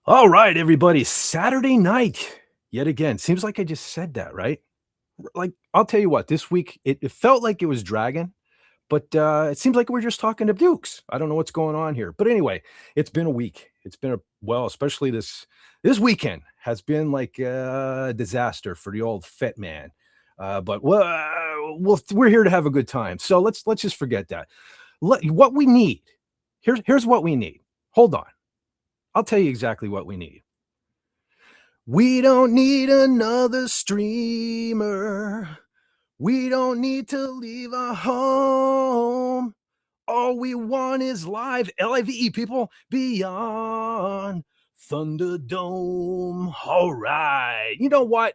All right, everybody. Saturday night, yet again. Seems like I just said that, right? Like, I'll tell you what, this week, it felt like it was dragging, but it seems like we're just talking to Dukes. I don't know what's going on here. But anyway, it's been a week. It's been especially this weekend has been like a disaster for the old Fet man. But we're here to have a good time. So let's just forget that. What we need, here's what we need. Hold on. I'll tell you exactly what we need. We don't need another streamer. We don't need to leave our home. All we want is live, L-I-V-E, people, beyond Thunderdome. All right. You know what?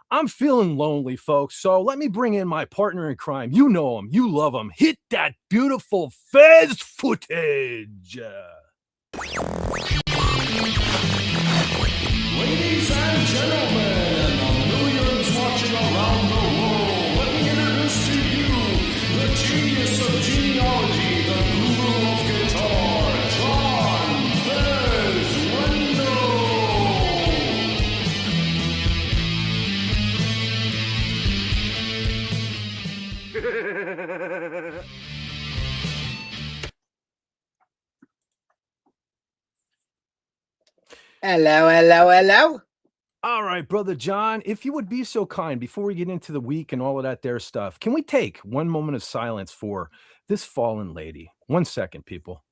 I'm feeling lonely, folks. So let me bring in my partner in crime. You know him. You love him. Hit that beautiful Fez footage. Ladies and gentlemen, millions watching around the world, let me introduce to you the genius of genealogy, the guru of guitar, John Fez Wendo. Hello. All right, Brother John, if you would be so kind, before we get into the week and all of that there stuff, can we take one moment of silence for this fallen lady? 1 second, people.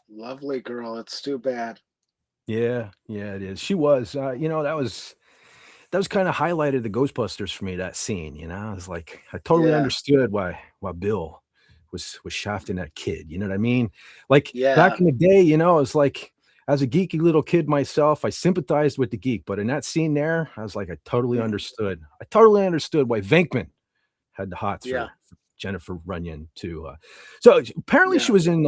Lovely girl. It's too bad. Yeah, it is. She was, that was kind of highlighted the Ghostbusters for me, that scene, I was like, I totally understood why Bill was shafting that kid. You know what I mean? Like back in the day, I was like, as a geeky little kid myself, I sympathized with the geek, but in that scene there, I was like, I totally understood. I totally understood why Venkman had the hots for Jennifer Runyon too. So apparently she was in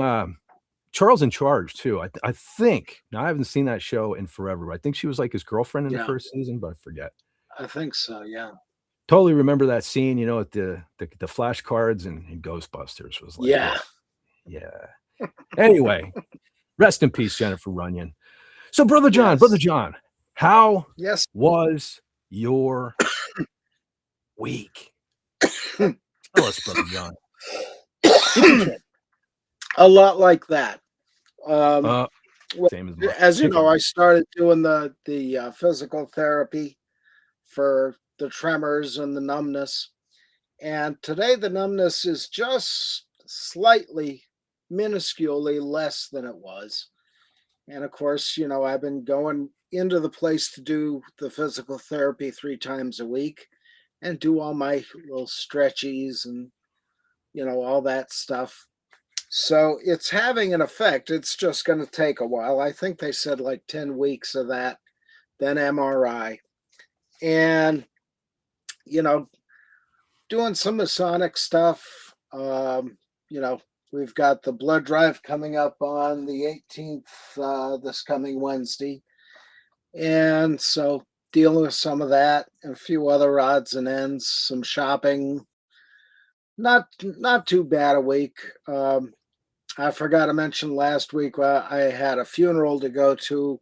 Charles in Charge too. I think, now I haven't seen that show in forever. I think she was like his girlfriend in the first season, but I forget. I think so. Yeah. Totally remember that scene, at the flashcards and Ghostbusters was like, yeah. Anyway, rest in peace, Jennifer Runyon. So, Brother John, how was your week? Tell us, Brother John. A lot like that. Same as you know, I started doing the physical therapy for the tremors and the numbness. And today the numbness is just slightly, minusculely less than it was. And of course, I've been going into the place to do the physical therapy 3 times a week and do all my little stretchies and, all that stuff. So it's having an effect. It's just going to take a while. I think they said like 10 weeks of that, then MRI. And, doing some Masonic stuff. We've got the blood drive coming up on the 18th, this coming Wednesday. And so dealing with some of that and a few other odds and ends, some shopping. Not too bad a week. I forgot to mention last week I had a funeral to go to.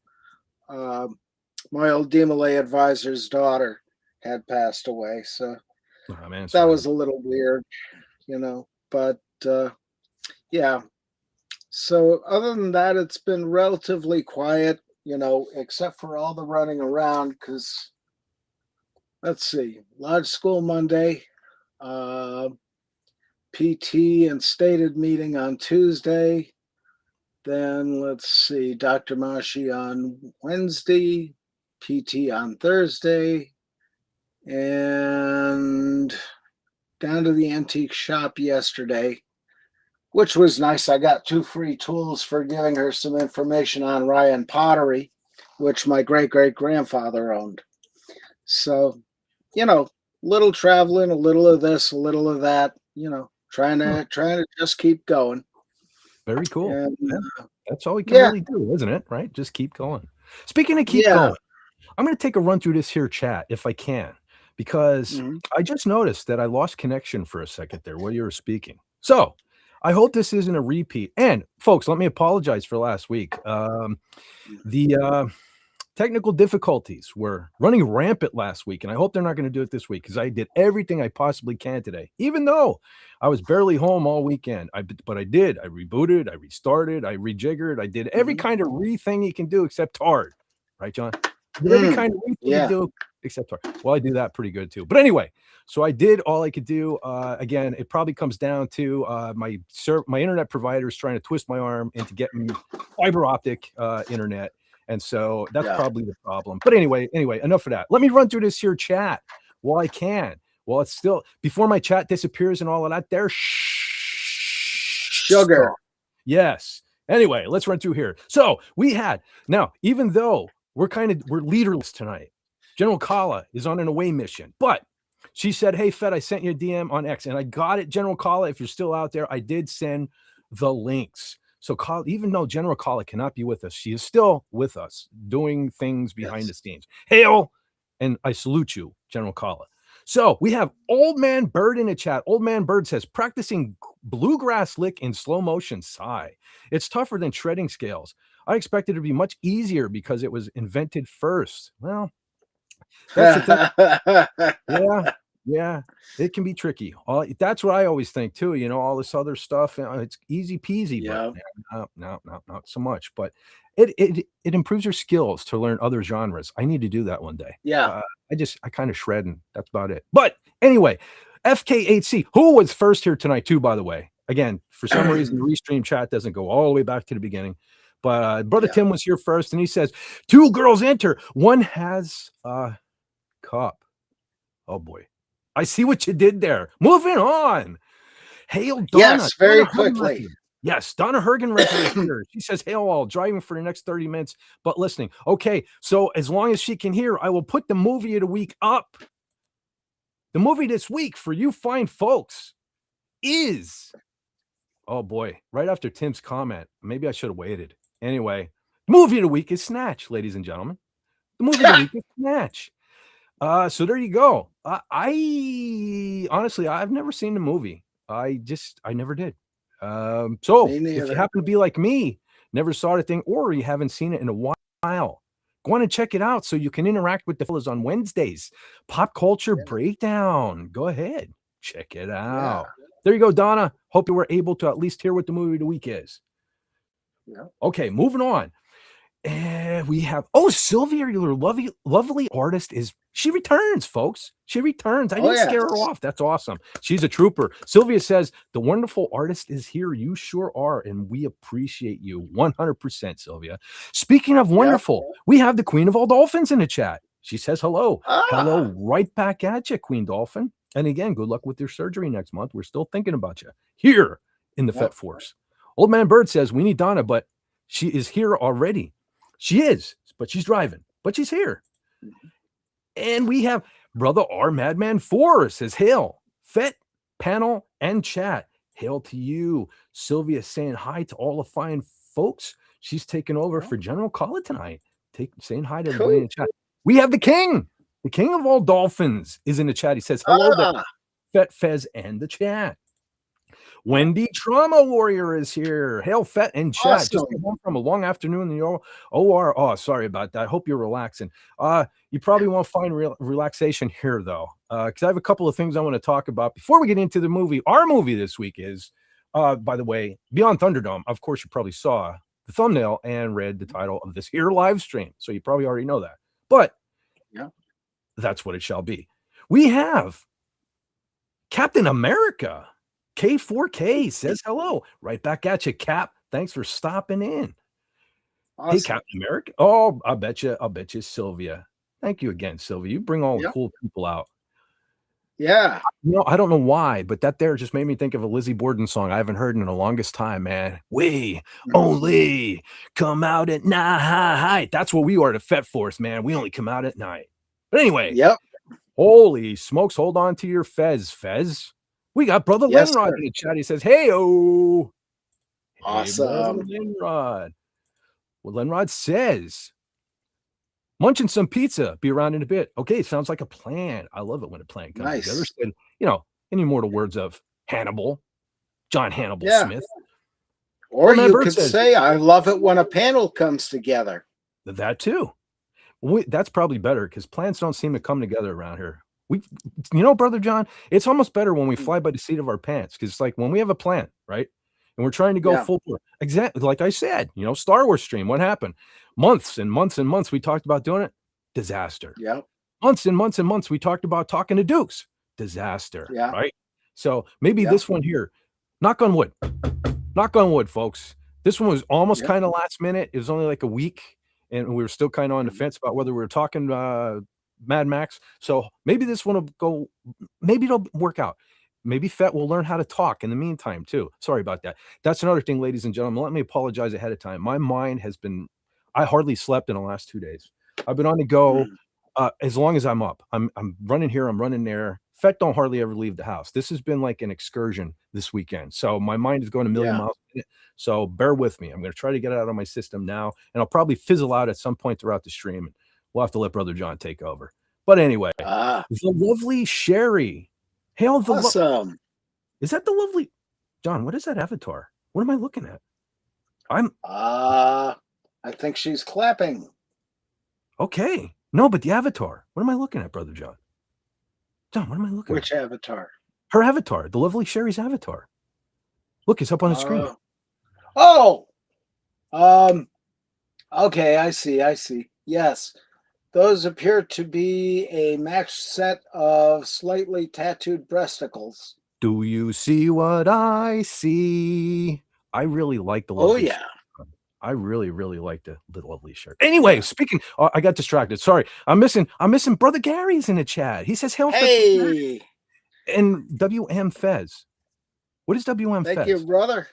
My old DMLA advisor's daughter had passed away, so that was a little weird, but yeah. So other than that, it's been relatively quiet, except for all the running around. Because let's see, Lodge School Monday, uh, PT and stated meeting on Tuesday. Then let's see, Dr. Mashi on Wednesday, PT on Thursday, and down to the antique shop yesterday, which was nice. I got 2 free tools for giving her some information on Ryan pottery, which my great-great-grandfather owned. So, little traveling, a little of this, a little of that, trying to just keep going. Very cool. And, that's all we can really do, isn't it? Right? Just keep going. Speaking of keep going, I'm going to take a run through this here chat if I can, because I just noticed that I lost connection for a second there while you were speaking. So I hope this isn't a repeat. And folks, let me apologize for last week. The technical difficulties were running rampant last week, and I hope they're not going to do it this week, because I did everything I possibly can today, even though I was barely home all weekend. But I did. I rebooted, I restarted, I rejiggered, I did every kind of thing you can do except hard. Right, John? I did every kind of thing you do except hard. Well, I do that pretty good too. But anyway, so I did all I could do. Again, it probably comes down to my internet provider is trying to twist my arm into getting fiber optic internet. And so that's probably the problem. But anyway, enough of that. Let me run through this here chat while I can. Well, it's still before my chat disappears and all of that. There's sugar. Yes. Anyway, let's run through here. So we had now, even though we're leaderless tonight, General Kala is on an away mission, but she said, "Hey, Fed, I sent you a DM on X," and I got it, General Kala. If you're still out there, I did send the links. So even though General Kala cannot be with us, she is still with us doing things behind the scenes. Hail, and I salute you, General Kala. So we have Old Man Bird in the chat. Old Man Bird says, practicing bluegrass lick in slow motion. Sigh. It's tougher than shredding scales. I expected it to be much easier because it was invented first. Well, that's the thing. Yeah, it can be tricky. That's what I always think too. All this other stuff, it's easy peasy, but no, not so much. But it improves your skills to learn other genres. I need to do that one day. I kind of shred, and that's about it. But anyway, FK8C, who was first here tonight too, by the way. Again, for some reason, the Restream chat doesn't go all the way back to the beginning. But Brother Tim was here first, and he says, 2 girls enter. One has a cup. Oh boy. I see what you did there. Moving on. Hail Donna. Yes, very quickly. Yes, Donna Hergenrecker is here. She says, hail all, driving for the next 30 minutes, but listening. Okay, so as long as she can hear, I will put the movie of the week up. The movie this week for you fine folks is, oh boy, right after Tim's comment. Maybe I should have waited. Anyway, the movie of the week is Snatch, ladies and gentlemen. The movie of the week is Snatch. So there you go. I honestly, I've never seen the movie. I never did. So if you happen to be like me, never saw the thing, or you haven't seen it in a while, go on and check it out so you can interact with the fellas on Wednesdays. Pop Culture Breakdown. Go ahead. Check it out. There you go, Donna. Hope you were able to at least hear what the movie of the week is. Okay, moving on. And we have, Sylvia, your lovely artist she returns, folks. She returns. I didn't scare her off. That's awesome. She's a trooper. Sylvia says, the wonderful artist is here. You sure are. And we appreciate you 100%, Sylvia. Speaking of wonderful, we have the Queen of all Dolphins in the chat. She says, hello. Hello, right back at you, Queen Dolphin. And again, good luck with your surgery next month. We're still thinking about you here in the Fet Force. Old Man Bird says, we need Donna, but she is here already. She is, but she's driving, but she's here. And we have Brother R Madman 4 says, hail, Fet, panel, and chat. Hail to you. Sylvia saying hi to all the fine folks. She's taking over for General Kala tonight. Saying hi to everybody in the chat. We have the king of all dolphins is in the chat. He says, hello there, Fet, Fez, and the chat. Wendy Trauma Warrior is here. Hail, Fet, and chat. Awesome. Just came home from a long afternoon in the OR. Oh, sorry about that. I hope you're relaxing. You probably won't find relaxation here, though, because I have a couple of things I want to talk about before we get into the movie. Our movie this week is By the way, Beyond Thunderdome, of course, you probably saw the thumbnail and read the title of this here live stream. So you probably already know that. But Yeah. that's what it shall be. We have Captain America. K4K says hello. Right back at you, Cap. Thanks for stopping in. Awesome. Hey, Captain America. Oh, I'll bet you, Sylvia. Thank you again, Sylvia. You bring all the cool people out. Yeah. I don't know why, but that there just made me think of a Lizzie Borden song I haven't heard in the longest time, man. We only come out at night. That's what we are, the Fet Force, man. We only come out at night. But anyway, Yep. Holy smokes, hold on to your Fez. We got Brother Lenrod in the chat. He says, hey-oh. Awesome. Hey, Lenrod. Well, Lenrod says, munching some pizza. Be around in a bit. Okay, sounds like a plan. I love it when a plan comes together. And, in immortal words of Hannibal, John Hannibal Smith. Or you could say, I love it when a panel comes together. That too. That's probably better because plans don't seem to come together around here. Brother John, it's almost better when we fly by the seat of our pants because it's like when we have a plan, right? And we're trying to go full bore. Exactly. Like I said, Star Wars stream, what happened? Months and months and months we talked about doing it. Disaster. Yeah. Months and months and months we talked about talking to Dukes. Disaster. Yeah. Right. So maybe this one here, knock on wood, folks. This one was almost kind of last minute. It was only like a week. And we were still kind of on the fence about whether we were talking Mad Max. So maybe this one will go, maybe it'll work out. Maybe Fett will learn how to talk in the meantime, too. Sorry about that. That's another thing, ladies and gentlemen. Let me apologize ahead of time. My mind has been, I hardly slept in the last 2 days. I've been on the go as long as I'm up. I'm running here, I'm running there. Fett don't hardly ever leave the house. This has been like an excursion this weekend. So my mind is going a million miles a minute. So bear with me. I'm going to try to get it out of my system now. And I'll probably fizzle out at some point throughout the stream. And we'll have to let Brother John take over. But anyway, the lovely Sherry. Hail the awesome. Is that the lovely John? What is that avatar? What am I looking at? I think she's clapping. Okay. No, but the avatar. What am I looking at, Brother John? John, what am I looking at? Which avatar? Her avatar, the lovely Sherry's avatar. Look, it's up on the screen. Okay, I see. Yes. Those appear to be a matched set of slightly tattooed breasticles. Do you see what I see? I really like the lovely Shirt. I really, really like the lovely shirt. Anyway, speaking, I got distracted. Sorry. I'm missing Brother Gary's in the chat. He says, hey. And WM Fez. What is WM Fez? Thank you, brother.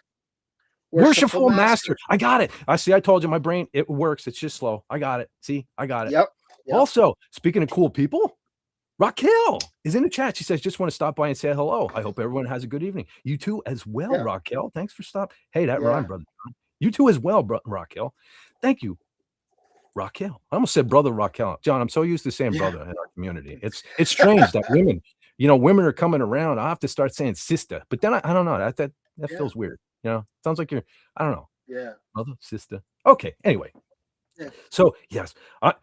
Worshipful Master. I got it. I told you my brain, it works. It's just slow. I got it. See, I got it. Yep. Also, speaking of cool people, Raquel is in the chat. She says, just want to stop by and say hello. I hope everyone has a good evening. You too as well, Raquel. Thanks for stopping. Hey, that rhymed, brother. You too as well, Raquel. Thank you, Raquel. I almost said brother Raquel. John, I'm so used to saying brother in our community. It's strange that women are coming around. I have to start saying sister. But then I don't know. That feels weird. Sounds like I don't know. Yeah. Mother, sister. Okay. Anyway. Yeah. So yes, I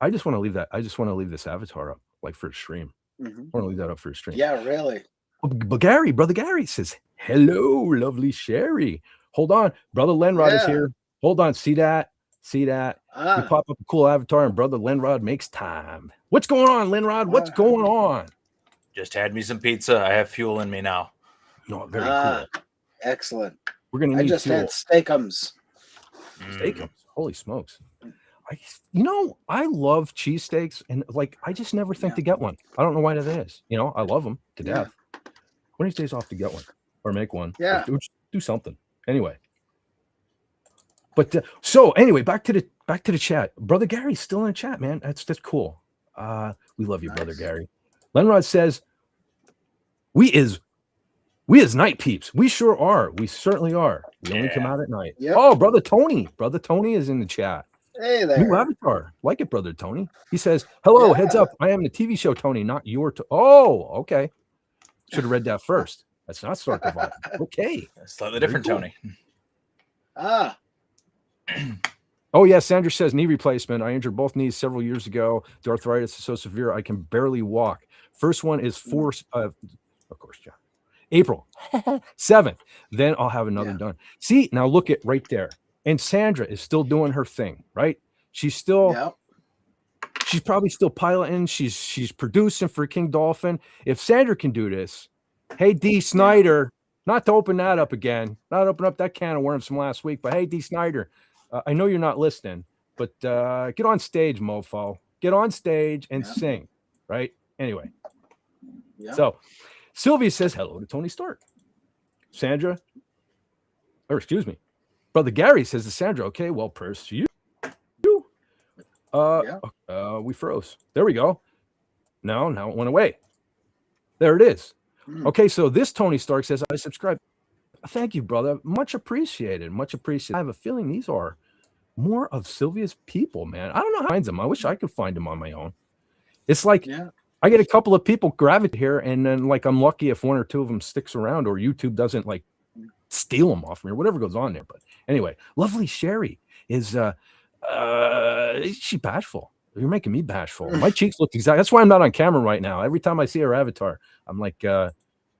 just want to leave that. I just want to leave this avatar up, like for a stream. I want to leave that up for a stream. Yeah, really. But Brother Gary says, hello, lovely Sherry. Hold on, Brother Lenrod is here. Hold on, see that? You pop up a cool avatar, and Brother Lenrod makes time. What's going on, Lenrod? What's going on? Just had me some pizza. I have fuel in me now. No, very cool. Excellent. We're gonna need just fuel. had steakums. Steakums. Holy smokes. I love cheesesteaks, and I just never think to get one. I don't know why that is. I love them to death. One of these days I'll have to get one or make one. Yeah. Do something. Anyway. But so anyway, back to the chat. Brother Gary's still in the chat, man. That's cool. We love you, Brother Gary. Lenrod says, we is night peeps. We sure are. We certainly are. We only come out at night. Yep. Oh, Brother Tony. Brother Tony is in the chat. Hey there. New avatar. Like it, Brother Tony. He says, hello, heads up. I am the TV show Tony, not your Oh, okay. Should have read that first. That's not start the vibe. Okay. Slightly different, cool. Tony. Oh, yeah. Sandra says knee replacement. I injured both knees several years ago. The arthritis is so severe I can barely walk. First one is of course, John. April 7th. Then I'll have another Yeah. done. See, now look at right there. And Sandra is still doing her thing, right? She's still, Yeah. she's probably still piloting. She's producing for King Dolphin. If Sandra can do this, hey, D. Snyder, not to open that up again, not open up that can of worms from last week, but hey, D. Snyder, I know you're not listening, but get on stage, mofo. Get on stage and sing, right? Anyway. Yeah. So Sylvia says hello to Tony Stark. Sandra, or excuse me, Brother Gary says to Sandra, okay, well, purse to you. We froze. There we go. Now it went away. There it is. Okay, so this Tony Stark says, I subscribe. Thank you, brother. Much appreciated. Much appreciated. I have a feeling these are more of Sylvia's people, man. I don't know how to find them. I wish I could find them on my own. It's like I get a couple of people gravitate here, and then like I'm lucky if one or two of them sticks around, or YouTube doesn't like steal them off me or whatever goes on there. But anyway, lovely Sherry is she bashful. You're making me bashful. My cheeks look exactly. That's why I'm not on camera right now. Every time I see her avatar, I'm like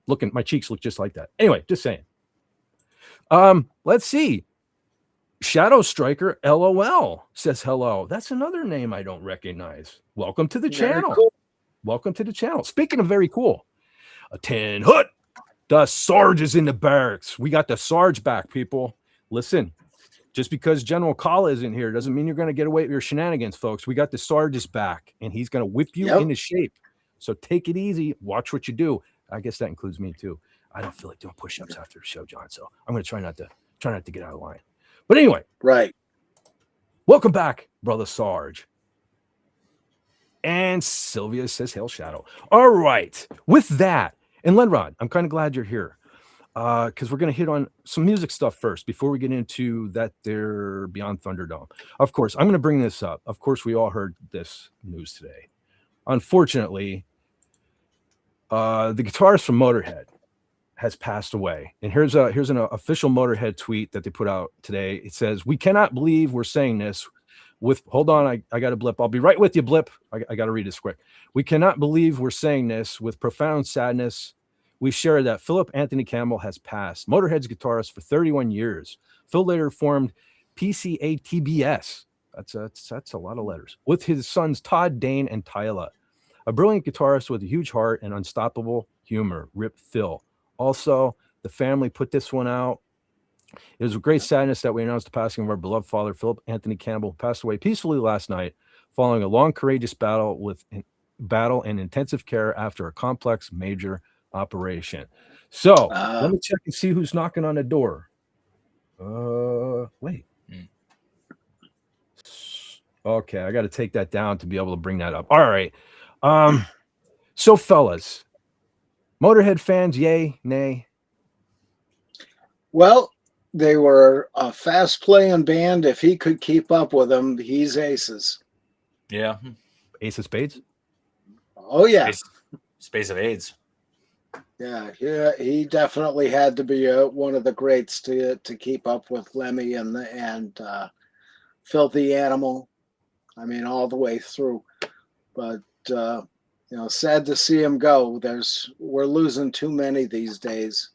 looking. My cheeks look just like that. Anyway, just saying. Let's see. Shadow Striker LOL says hello. That's another name I don't recognize. Welcome to the channel. Cool. Welcome to the channel. Speaking of very cool, a 10 Hood. The Sarge is in the barracks. We got the Sarge back, people. Listen, just because General Kala isn't here doesn't mean you're going to get away with your shenanigans, folks. We got the Sarge's back, and he's going to whip you into shape. So take it easy. Watch what you do. I guess that includes me too. I don't feel like doing push-ups after the show, John. So I'm going to try not to get out of line. But anyway, welcome back, Brother Sarge. And Sylvia says, Hail Shadow. All right. With that, and Lenrod, I'm kind of glad you're here because we're going to hit on some music stuff first before we get into that there Beyond Thunderdome. Of course, I'm going to bring this up. Of course, we all heard this news today. Unfortunately, the guitarist from Motorhead has passed away. And here's an official Motorhead tweet that they put out today. It says, we cannot believe we're saying this with, hold on, I got a blip. I'll be right with you, blip. I got to read this quick. We cannot believe we're saying this with profound sadness. We share that Philip Anthony Campbell has passed. Motorhead's guitarist for 31 years. Phil later formed PCA-TBS. That's a lot of letters. With his sons, Todd, Dane, and Tyla. A brilliant guitarist with a huge heart and unstoppable humor. Rip Phil. Also, the family put this one out. It was with great sadness that we announced the passing of our beloved father, Philip Anthony Campbell, who passed away peacefully last night following a long, courageous battle and intensive care after a complex major operation. So let me check and see who's knocking on the door. Wait. Okay, I got to take that down to be able to bring that up. All right. So fellas, Motorhead fans, yay, nay? Well, they were a fast-playing band. If he could keep up with them, he's aces. Yeah. Ace of Spades? Oh, yeah. Space of AIDS. Yeah, he definitely had to be one of the greats to keep up with Lemmy and Filthy Animal. I mean, all the way through. But sad to see him go. We're losing too many these days.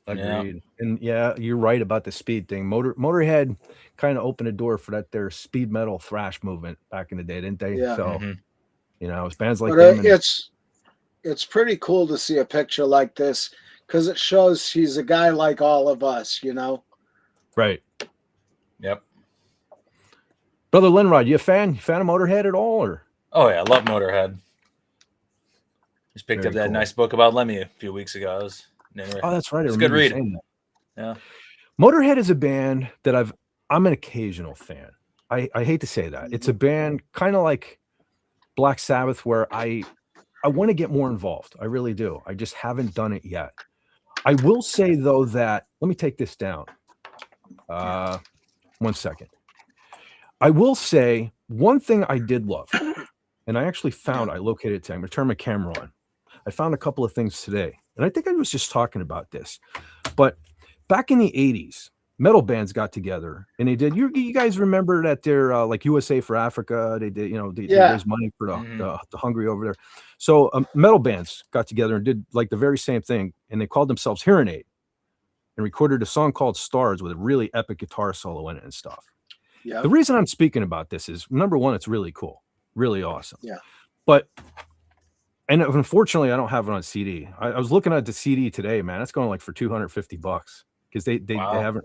Agreed. Yeah. And yeah, you're right about the speed thing. Motorhead kind of opened a door for their speed metal thrash movement back in the day, didn't they? Yeah. So, it's bands like them. And it's pretty cool to see a picture like this because it shows he's a guy like all of us, Right. Yep. Brother Lenrod, you a fan? You fan of Motorhead at all, or? Oh yeah, I love Motorhead. Just picked up that nice book about Lemmy a few weeks ago. Oh, that's right. It's a good read. Yeah. Motorhead is a band that I'm an occasional fan. I hate to say that. It's a band kind of like Black Sabbath where I want to get more involved. I really do. I just haven't done it yet. I will say though that, let me take this down. 1 second. I will say one thing I did love, and I actually found, I located it today. I'm going to turn my camera on. I found a couple of things today, and I think I was just talking about this. But back in the 80s, metal bands got together and they did. You guys remember that they're like USA for Africa? They did, they raised money for the hungry over there. So metal bands got together and did like the very same thing, and they called themselves Hearing Aid and recorded a song called Stars with a really epic guitar solo in it and stuff. Yeah. The reason I'm speaking about this is, number one, it's really cool, really awesome. Yeah. And unfortunately, I don't have it on CD. I was looking at the CD today, man. It's going like for $250 because they haven't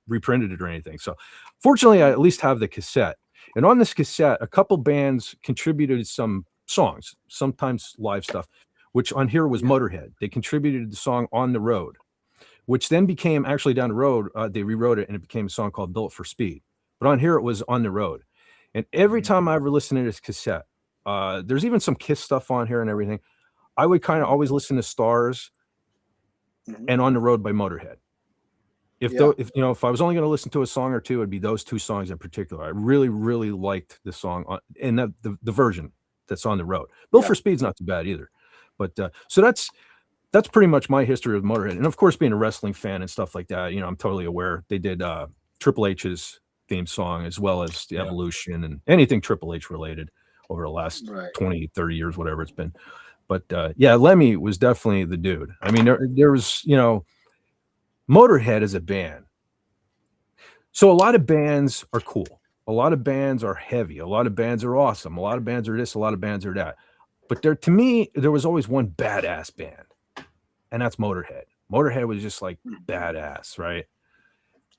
reprinted it or anything. So fortunately, I at least have the cassette. And on this cassette, a couple bands contributed some songs, sometimes live stuff, which on here was Motorhead. They contributed the song On the Road, which then became, actually down the road, they rewrote it and it became a song called Built for Speed. But on here, it was On the Road. And every time I ever listened to this cassette, there's even some Kiss stuff on here and everything, I would kind of always listen to Stars and On the Road by Motorhead. If I was only going to listen to a song or two, it'd be those two songs in particular. I really, really liked the song and the version that's On the Road. Built for Speed's not too bad either. But so that's pretty much my history with Motorhead. And of course, being a wrestling fan and stuff like that, I'm totally aware. They did Triple H's theme song as well as the Evolution and anything Triple H related over the last 20, 30 years, whatever it's been. But Lemmy was definitely the dude. I mean, there was, Motorhead as a band. So a lot of bands are cool. A lot of bands are heavy. A lot of bands are awesome. A lot of bands are this, a lot of bands are that. But to me, there was always one badass band, and that's Motorhead. Motorhead was just like badass, right?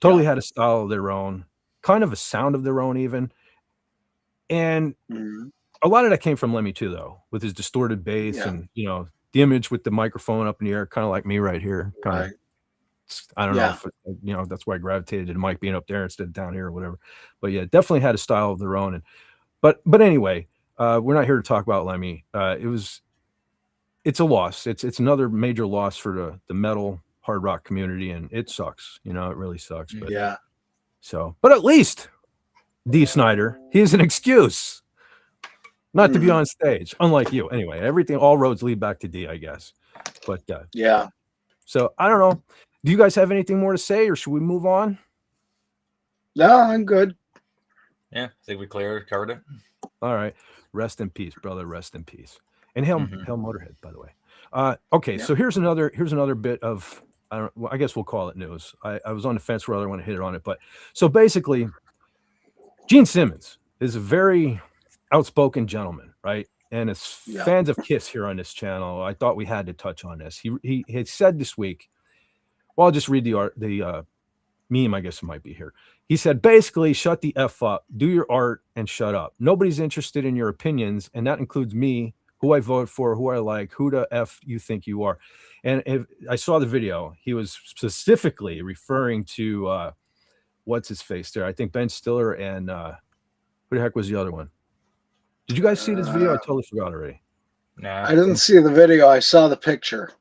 Totally had a style of their own, kind of a sound of their own even. And a lot of that came from Lemmy too, though, with his distorted bass and, the image with the microphone up in the air, kind of like me right here. Kind of, I don't know if, that's why I gravitated to the mic being up there instead of down here or whatever. But yeah, definitely had a style of their own. And but anyway, we're not here to talk about Lemmy. It's a loss. It's another major loss for the metal hard rock community, and it sucks. It really sucks. But but at least Dee Snider, he has an excuse not to be on stage, unlike you. Anyway, all roads lead back to D, I guess. But so I don't know. Do you guys have anything more to say, or should we move on? No, I'm good. Yeah, I think we covered it. All right. Rest in peace, brother. Rest in peace. And hail Motorhead, by the way. Okay, so here's another bit of, I guess we'll call it news. I was on the fence whether I want to hit it on it, but so basically, Gene Simmons is a very outspoken gentleman, right? And as fans of Kiss here on this channel, I thought we had to touch on this. He had said this week. Well, I'll just read the meme. I guess it might be here. He said, basically, shut the F up, do your art, and shut up. Nobody's interested in your opinions, and that includes me, who I vote for, who I like, who the F you think you are. And if I saw the video, he was specifically referring to what's his face there? I think Ben Stiller and who the heck was the other one? Did you guys see this video? I totally forgot already. Nah. I didn't see the video. I saw the picture.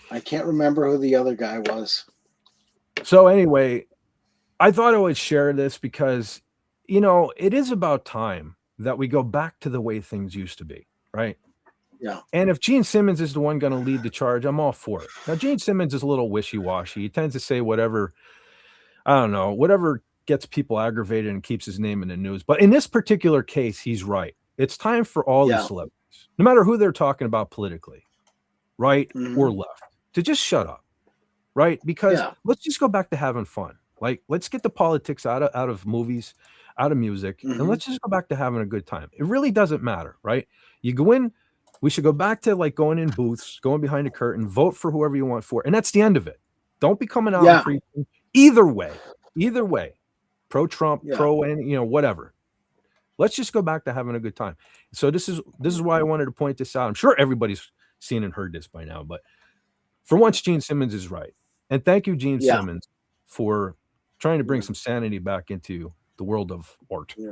I can't remember who the other guy was. So anyway, I thought I would share this because, it is about time that we go back to the way things used to be, right? Yeah. And if Gene Simmons is the one going to lead the charge, I'm all for it. Now, Gene Simmons is a little wishy-washy. He tends to say whatever, I don't know, whatever gets people aggravated and keeps his name in the news. But in this particular case, he's right. It's time for all these celebrities, no matter who they're talking about politically, right or left, to just shut up, right? Because let's just go back to having fun. Like, let's get the politics out of movies, out of music, and let's just go back to having a good time. It really doesn't matter, right? You go in, we should go back to like going in booths, going behind a curtain, vote for whoever you want for, and that's the end of it. Don't be coming out and preaching. Either way, pro-Trump, whatever. Let's just go back to having a good time. So this is why I wanted to point this out. I'm sure everybody's seen and heard this by now, but for once, Gene Simmons is right. And thank you, Gene Simmons, for trying to bring some sanity back into the world of art. Yeah.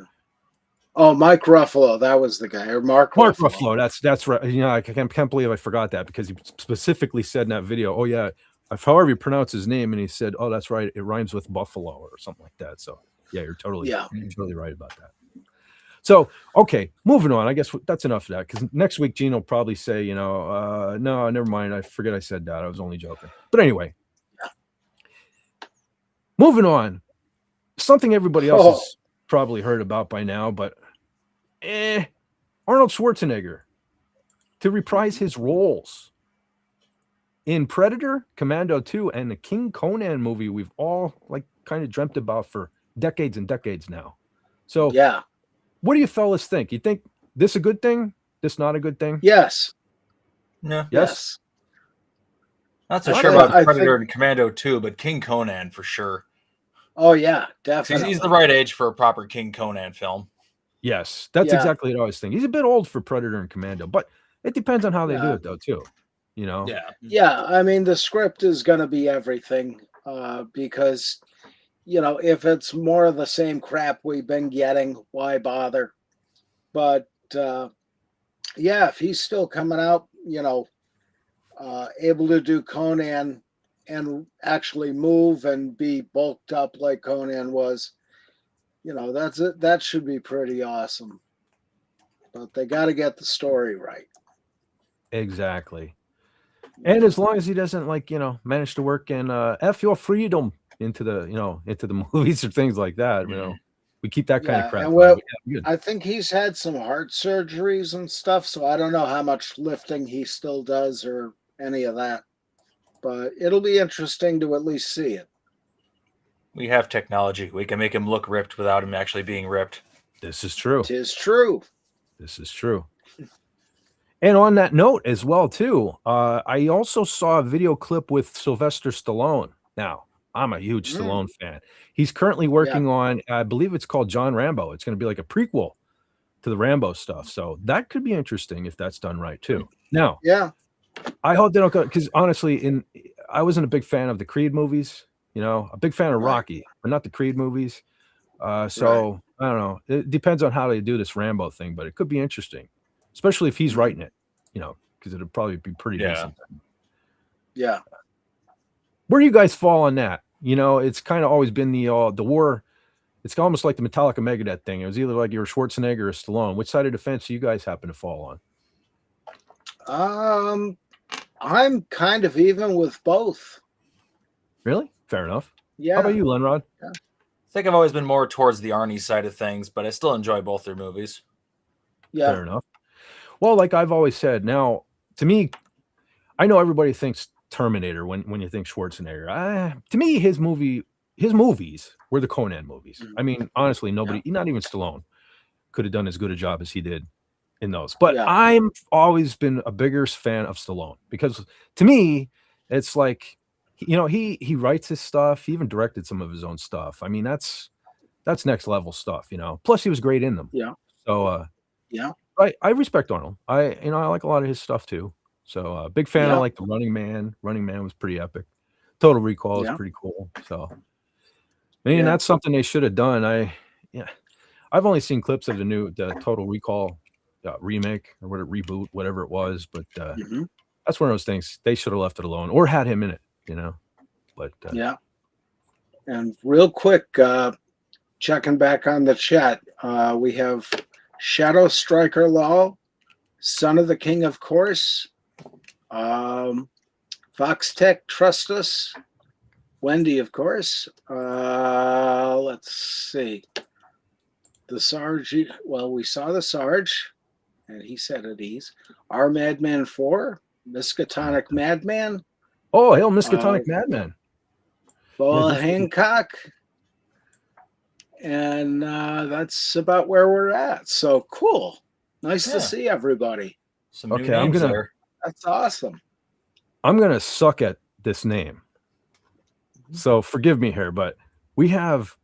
Oh, Mike Ruffalo, that was the guy. Or Mark Ruffalo. That's right. I can't believe I forgot that because he specifically said in that video, oh yeah, however you pronounce his name, and he said, oh, that's right, it rhymes with buffalo or something like that. So yeah, you're totally right about that. So, okay, moving on. I guess that's enough of that because next week Gene will probably say, no, never mind. I forget I said that. I was only joking. But anyway, Moving on. Something everybody else Oh. has probably heard about by now, but Arnold Schwarzenegger to reprise his roles in Predator, Commando 2, and the King Conan movie we've all like kind of dreamt about for decades and decades now. So Yeah. what do you fellas think? You think this a good thing? This not a good thing? Yes. Yeah. Yes. Not so I sure think- about I Predator think- and Commando 2, but King Conan for sure. Oh yeah, definitely. He's the right age for a proper King Conan film. Yes, that's Yeah. exactly what I was thinking. He's a bit old for Predator and Commando, but it depends on how they do Yeah. it though too. You know? Yeah. Yeah, I mean the script is going to be everything because if it's more of the same crap we've been getting, why bother? But yeah, if he's still coming out, able to do Conan and actually move and be bulked up like Conan was, that's it. That should be pretty awesome. But they got to get the story right. Exactly. And as long as he doesn't manage to work in F your freedom into the movies or things like that, we keep that kind of crap. And well, good. I think he's had some heart surgeries and stuff, so I don't know how much lifting he still does or any of that. But it'll be interesting to at least see it. We have technology. We can make him look ripped without him actually being ripped. This is true. Tis true. This is true. And on that note as well, too, I also saw a video clip with Sylvester Stallone. Now, I'm a huge Stallone fan. He's currently working on, I believe it's called John Rambo. It's going to be like a prequel to the Rambo stuff. So that could be interesting if that's done right, too. Now, I hope they don't go, because honestly, I wasn't a big fan of the Creed movies, a big fan of Rocky, but not the Creed movies. So I don't know. It depends on how they do this Rambo thing, but it could be interesting. Especially if he's writing it, because it'll probably be pretty decent. Yeah. Where do you guys fall on that? It's kind of always been the war. It's almost like the Metallica Megadeth thing. It was either like you were Schwarzenegger or Stallone. Which side of the fence do you guys happen to fall on? I'm kind of even with both. Really? Fair enough. Yeah. How about you, Lenrod? I think I've always been more towards the Arnie side of things, but I still enjoy both their movies. Yeah. Fair enough. Well, like I've always said, now to me, I know everybody thinks Terminator when you think Schwarzenegger. To me, his movies were the Conan movies. I mean, honestly, nobody, not even Stallone, could have done as good a job as he did in those. But I'm always been a bigger fan of Stallone because to me, it's like, he writes his stuff. He even directed some of his own stuff. I mean, that's next level stuff, Plus, he was great in them. Yeah. So, yeah. I respect Arnold. I like a lot of his stuff too. So big fan of like the Running Man. Running Man was pretty epic. Total Recall is pretty cool. So that's something they should have done. I've only seen clips of the Total Recall remake or reboot, whatever it was, but that's one of those things they should have left it alone or had him in it, But And real quick, checking back on the chat, we have Shadow Striker Law, Son of the King, of course. Fox Tech, Trust Us. Wendy, of course. Let's see. The Sarge. Well, we saw the Sarge, and he said at ease. Our Madman 4, Miskatonic Madman. Oh, hell, Miskatonic Madman. Boa Hancock. And that's about where we're at. So cool. Nice to see everybody. Some new names there. That's awesome. I'm gonna suck at this name. So forgive me here, but we have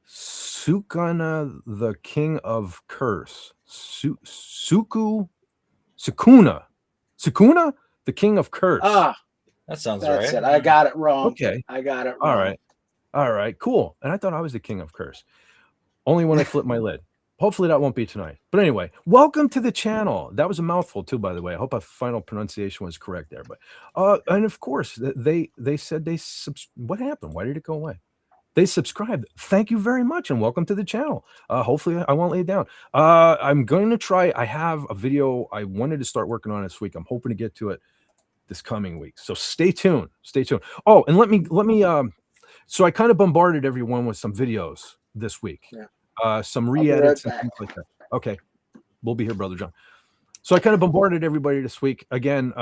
Sukuna, the King of Curse. Sukuna, the King of Curse. Ah, that sounds that's right. It. I got it wrong. Okay. I got it wrong. All right, cool. And I thought I was the King of Curse. Only when I flip my lid. Hopefully that won't be tonight. But anyway, welcome to the channel. That was a mouthful too, by the way. I hope my final pronunciation was correct there. But and of course, they said what happened? Why did it go away? They subscribed. Thank you very much and welcome to the channel. Hopefully I won't lay it down. I'm going to try. I have a video I wanted to start working on this week. I'm hoping to get to it this coming week. So stay tuned. Stay tuned. Oh, and let me So I kind of bombarded everyone with some videos this week, some re-edits and things like that. Okay, we'll be here, Brother John. So I kind of bombarded everybody this week. Again,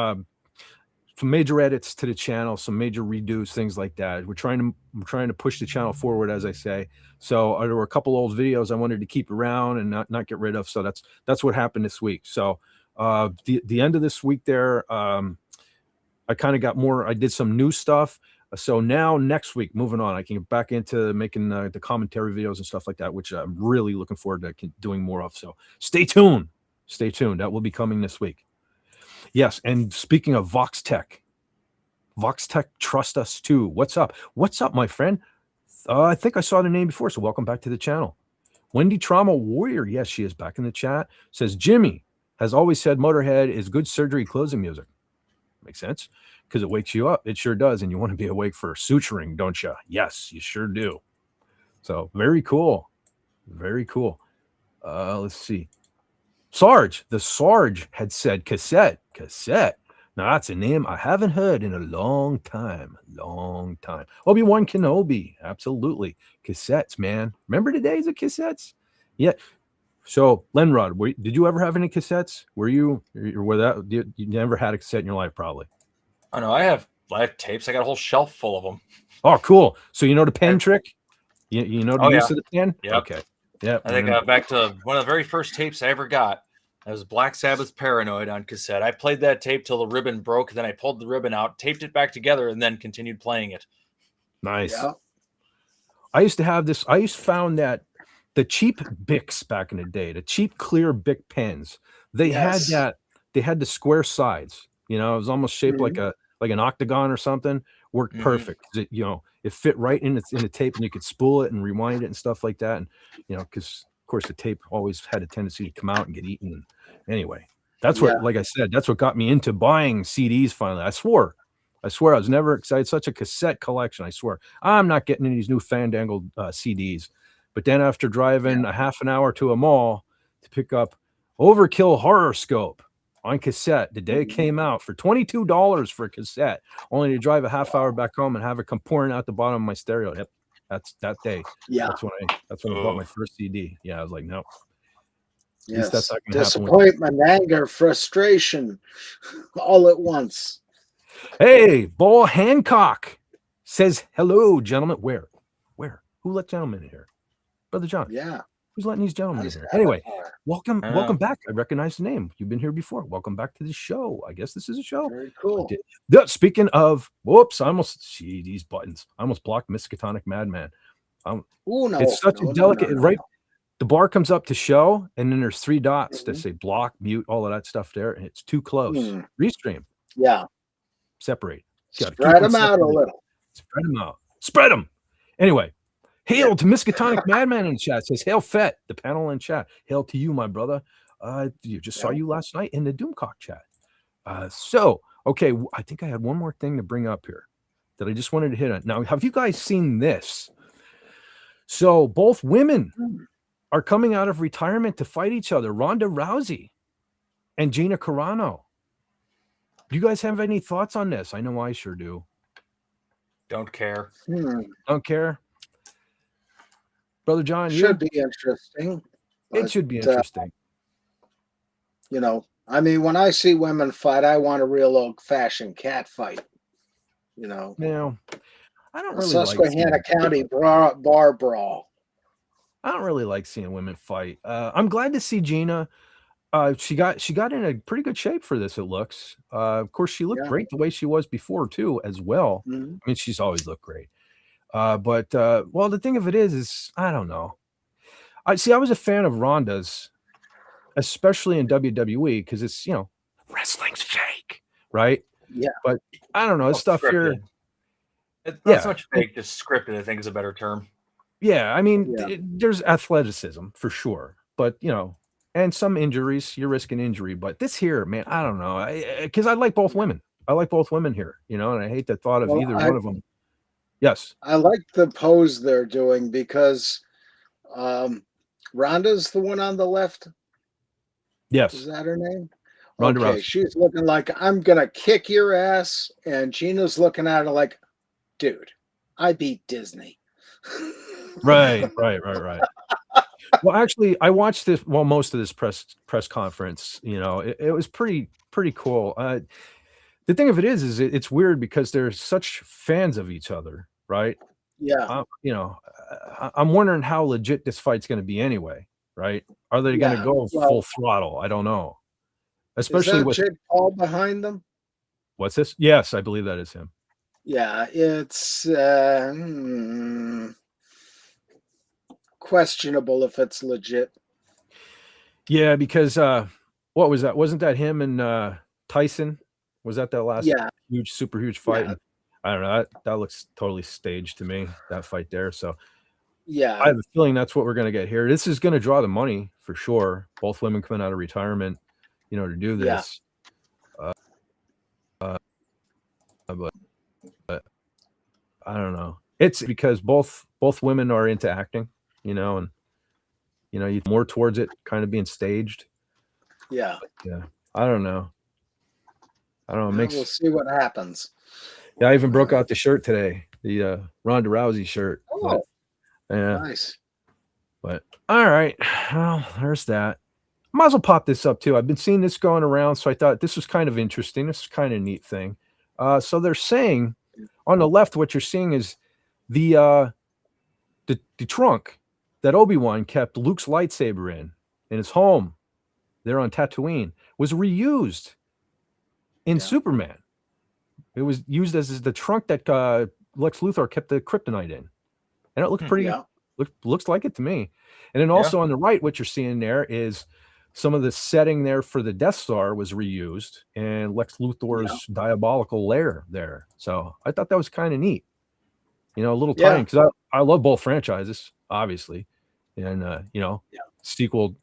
some major edits to the channel, some major redos, things like that. We're trying to push the channel forward, as I say. So there were a couple old videos I wanted to keep around and not get rid of. So that's what happened this week. So the end of this week there, I kind of got more. I did some new stuff. So now next week, moving on, I can get back into making the commentary videos and stuff like that, which I'm really looking forward to doing more of. So stay tuned. Stay tuned. That will be coming this week. Yes, and speaking of Vox Tech trust us too. What's up? What's up, my friend? I think I saw the name before, so welcome back to the channel. Wendy Trauma Warrior, yes, she is back in the chat. Says Jimmy has always said Motorhead is good surgery closing music. Makes sense because it wakes you up. It sure does, and you want to be awake for suturing, don't you? Yes, you sure do. So very cool, very cool. Let's see. The Sarge had said cassette. Now that's a name I haven't heard in a long time. Obi-Wan Kenobi, absolutely. Cassettes, man. Remember the days of cassettes? Yeah. So Lenrod, did you ever have any cassettes? You never had a cassette in your life, probably? Oh no, I have tapes. I got a whole shelf full of them. Oh, cool. So you know the pen trick? You know the use of the pen? Yeah. Okay. Yeah. I think back to one of the very first tapes I ever got. That was Black Sabbath's Paranoid on cassette. I played that tape till the ribbon broke. Then I pulled the ribbon out, taped it back together, and then continued playing it. Nice. Yeah. I used to have this. I used to found that the cheap Bics back in the day, the cheap clear Bic pens, they had the square sides. You know, it was almost shaped like an octagon or something. Worked perfect. It fit right in the tape, and you could spool it and rewind it and stuff like that. And because of course the tape always had a tendency to come out and get eaten. Anyway, that's what, like I said, that's what got me into buying CDs finally. I swear I was never excited. Such a cassette collection. I swear I'm not getting any of these new fandangled CDs. But then after driving a half an hour to a mall to pick up Overkill Horoscope on cassette the day it came out for $22 for a cassette, only to drive a half hour back home and have it come pouring out the bottom of my stereo. Yep, that's that day. Yeah, that's when I bought my first CD. Yeah, I was like, no. Yes. That's not gonna happen. Disappointment, anger, frustration, all at once. Hey, Ball Hancock says hello, gentlemen. Where? Who let gentlemen in here? Brother John. Yeah. Who's letting these gentlemen in here? Anyway, welcome back. I recognize the name. You've been here before. Welcome back to the show. I guess this is a show. Very cool. Speaking of, whoops, I almost see these buttons. I almost blocked Miskatonic Madman. It's such a delicate, right? The bar comes up to show, and then there's three dots that say block, mute, all of that stuff there, and it's too close. Restream. Yeah. Separate. Spread them out a little. Spread them out. Spread them. Anyway. Hail to Miskatonic Madman in the chat. Says, hail Fett, the panel in chat. Hail to you, my brother. You just saw you last night in the Doomcock chat. Okay, I think I had one more thing to bring up here that I just wanted to hit on. Now, have you guys seen this? So both women are coming out of retirement to fight each other. Ronda Rousey and Gina Carano. Do you guys have any thoughts on this? I know I sure do. Don't care. Don't care. Brother John, should be interesting. It should be interesting. I mean, when I see women fight, I want a real old-fashioned cat fight. Now, I don't really Susquehanna County bar brawl. I don't really like seeing women fight. I'm glad to see Gina. She got in a pretty good shape for this. It looks. Of course, she looked great the way she was before too, as well. I mean, she's always looked great. But the thing of it is I don't know. I was a fan of Ronda's, especially in WWE, because it's wrestling's fake, right? Yeah. But I don't know, it's stuff scripted. Here. It's not so much fake, just scripted. I think is a better term. Yeah, I mean, there's athleticism for sure, but and some injuries. You're risking injury, but this here, man, I don't know, because I like both women. I like both women here, and I hate the thought of either one of them. Yes. I like the pose they're doing because Rhonda's the one on the left. Yes. Is that her name? Ronda Rousey. She's looking like, I'm going to kick your ass. And Gina's looking at her like, dude, I beat Disney. Right. Well, actually, I watched this. Well, most of this press conference. It was pretty cool. The thing of it is it's weird because they're such fans of each other, right? Yeah. I'm wondering how legit this fight's going to be anyway, right? Are they going to Yeah. go Well, full throttle? I don't know. is Especially that with Jake Paul behind them? what's this? Yes, I believe that is him. Yeah, it's questionable if it's legit. Yeah, because what was that? Wasn't that him and Tyson? Was that last Yeah. super huge fight? Yeah. And I don't know. That looks totally staged to me, that fight there. So I Yeah. have a feeling that's what we're going to get here. This is going to draw the money for sure. Both women coming out of retirement, to do Yeah. this. But I don't know. It's because both women are into acting, and you more towards it kind of being staged. Yeah. Yeah, I don't know. We'll see what happens. Yeah, I even broke out the shirt today, the Ronda Rousey shirt. Oh, yeah, nice. But all right, well, there's that. Might as well pop this up too. I've been seeing this going around, so I thought this was kind of interesting. This is kind of a neat thing. So they're saying on the left, what you're seeing is the trunk that Obi-Wan kept Luke's lightsaber in his home there on Tatooine was reused in Superman. It was used as the trunk that Lex Luthor kept the kryptonite in, and it looked pretty. Looks like it to me. And then also on the right, what you're seeing there is some of the setting there for the Death Star was reused, and Lex Luthor's diabolical lair there. So I thought that was kind of neat. A little tie-in because I love both franchises, obviously, and sequel.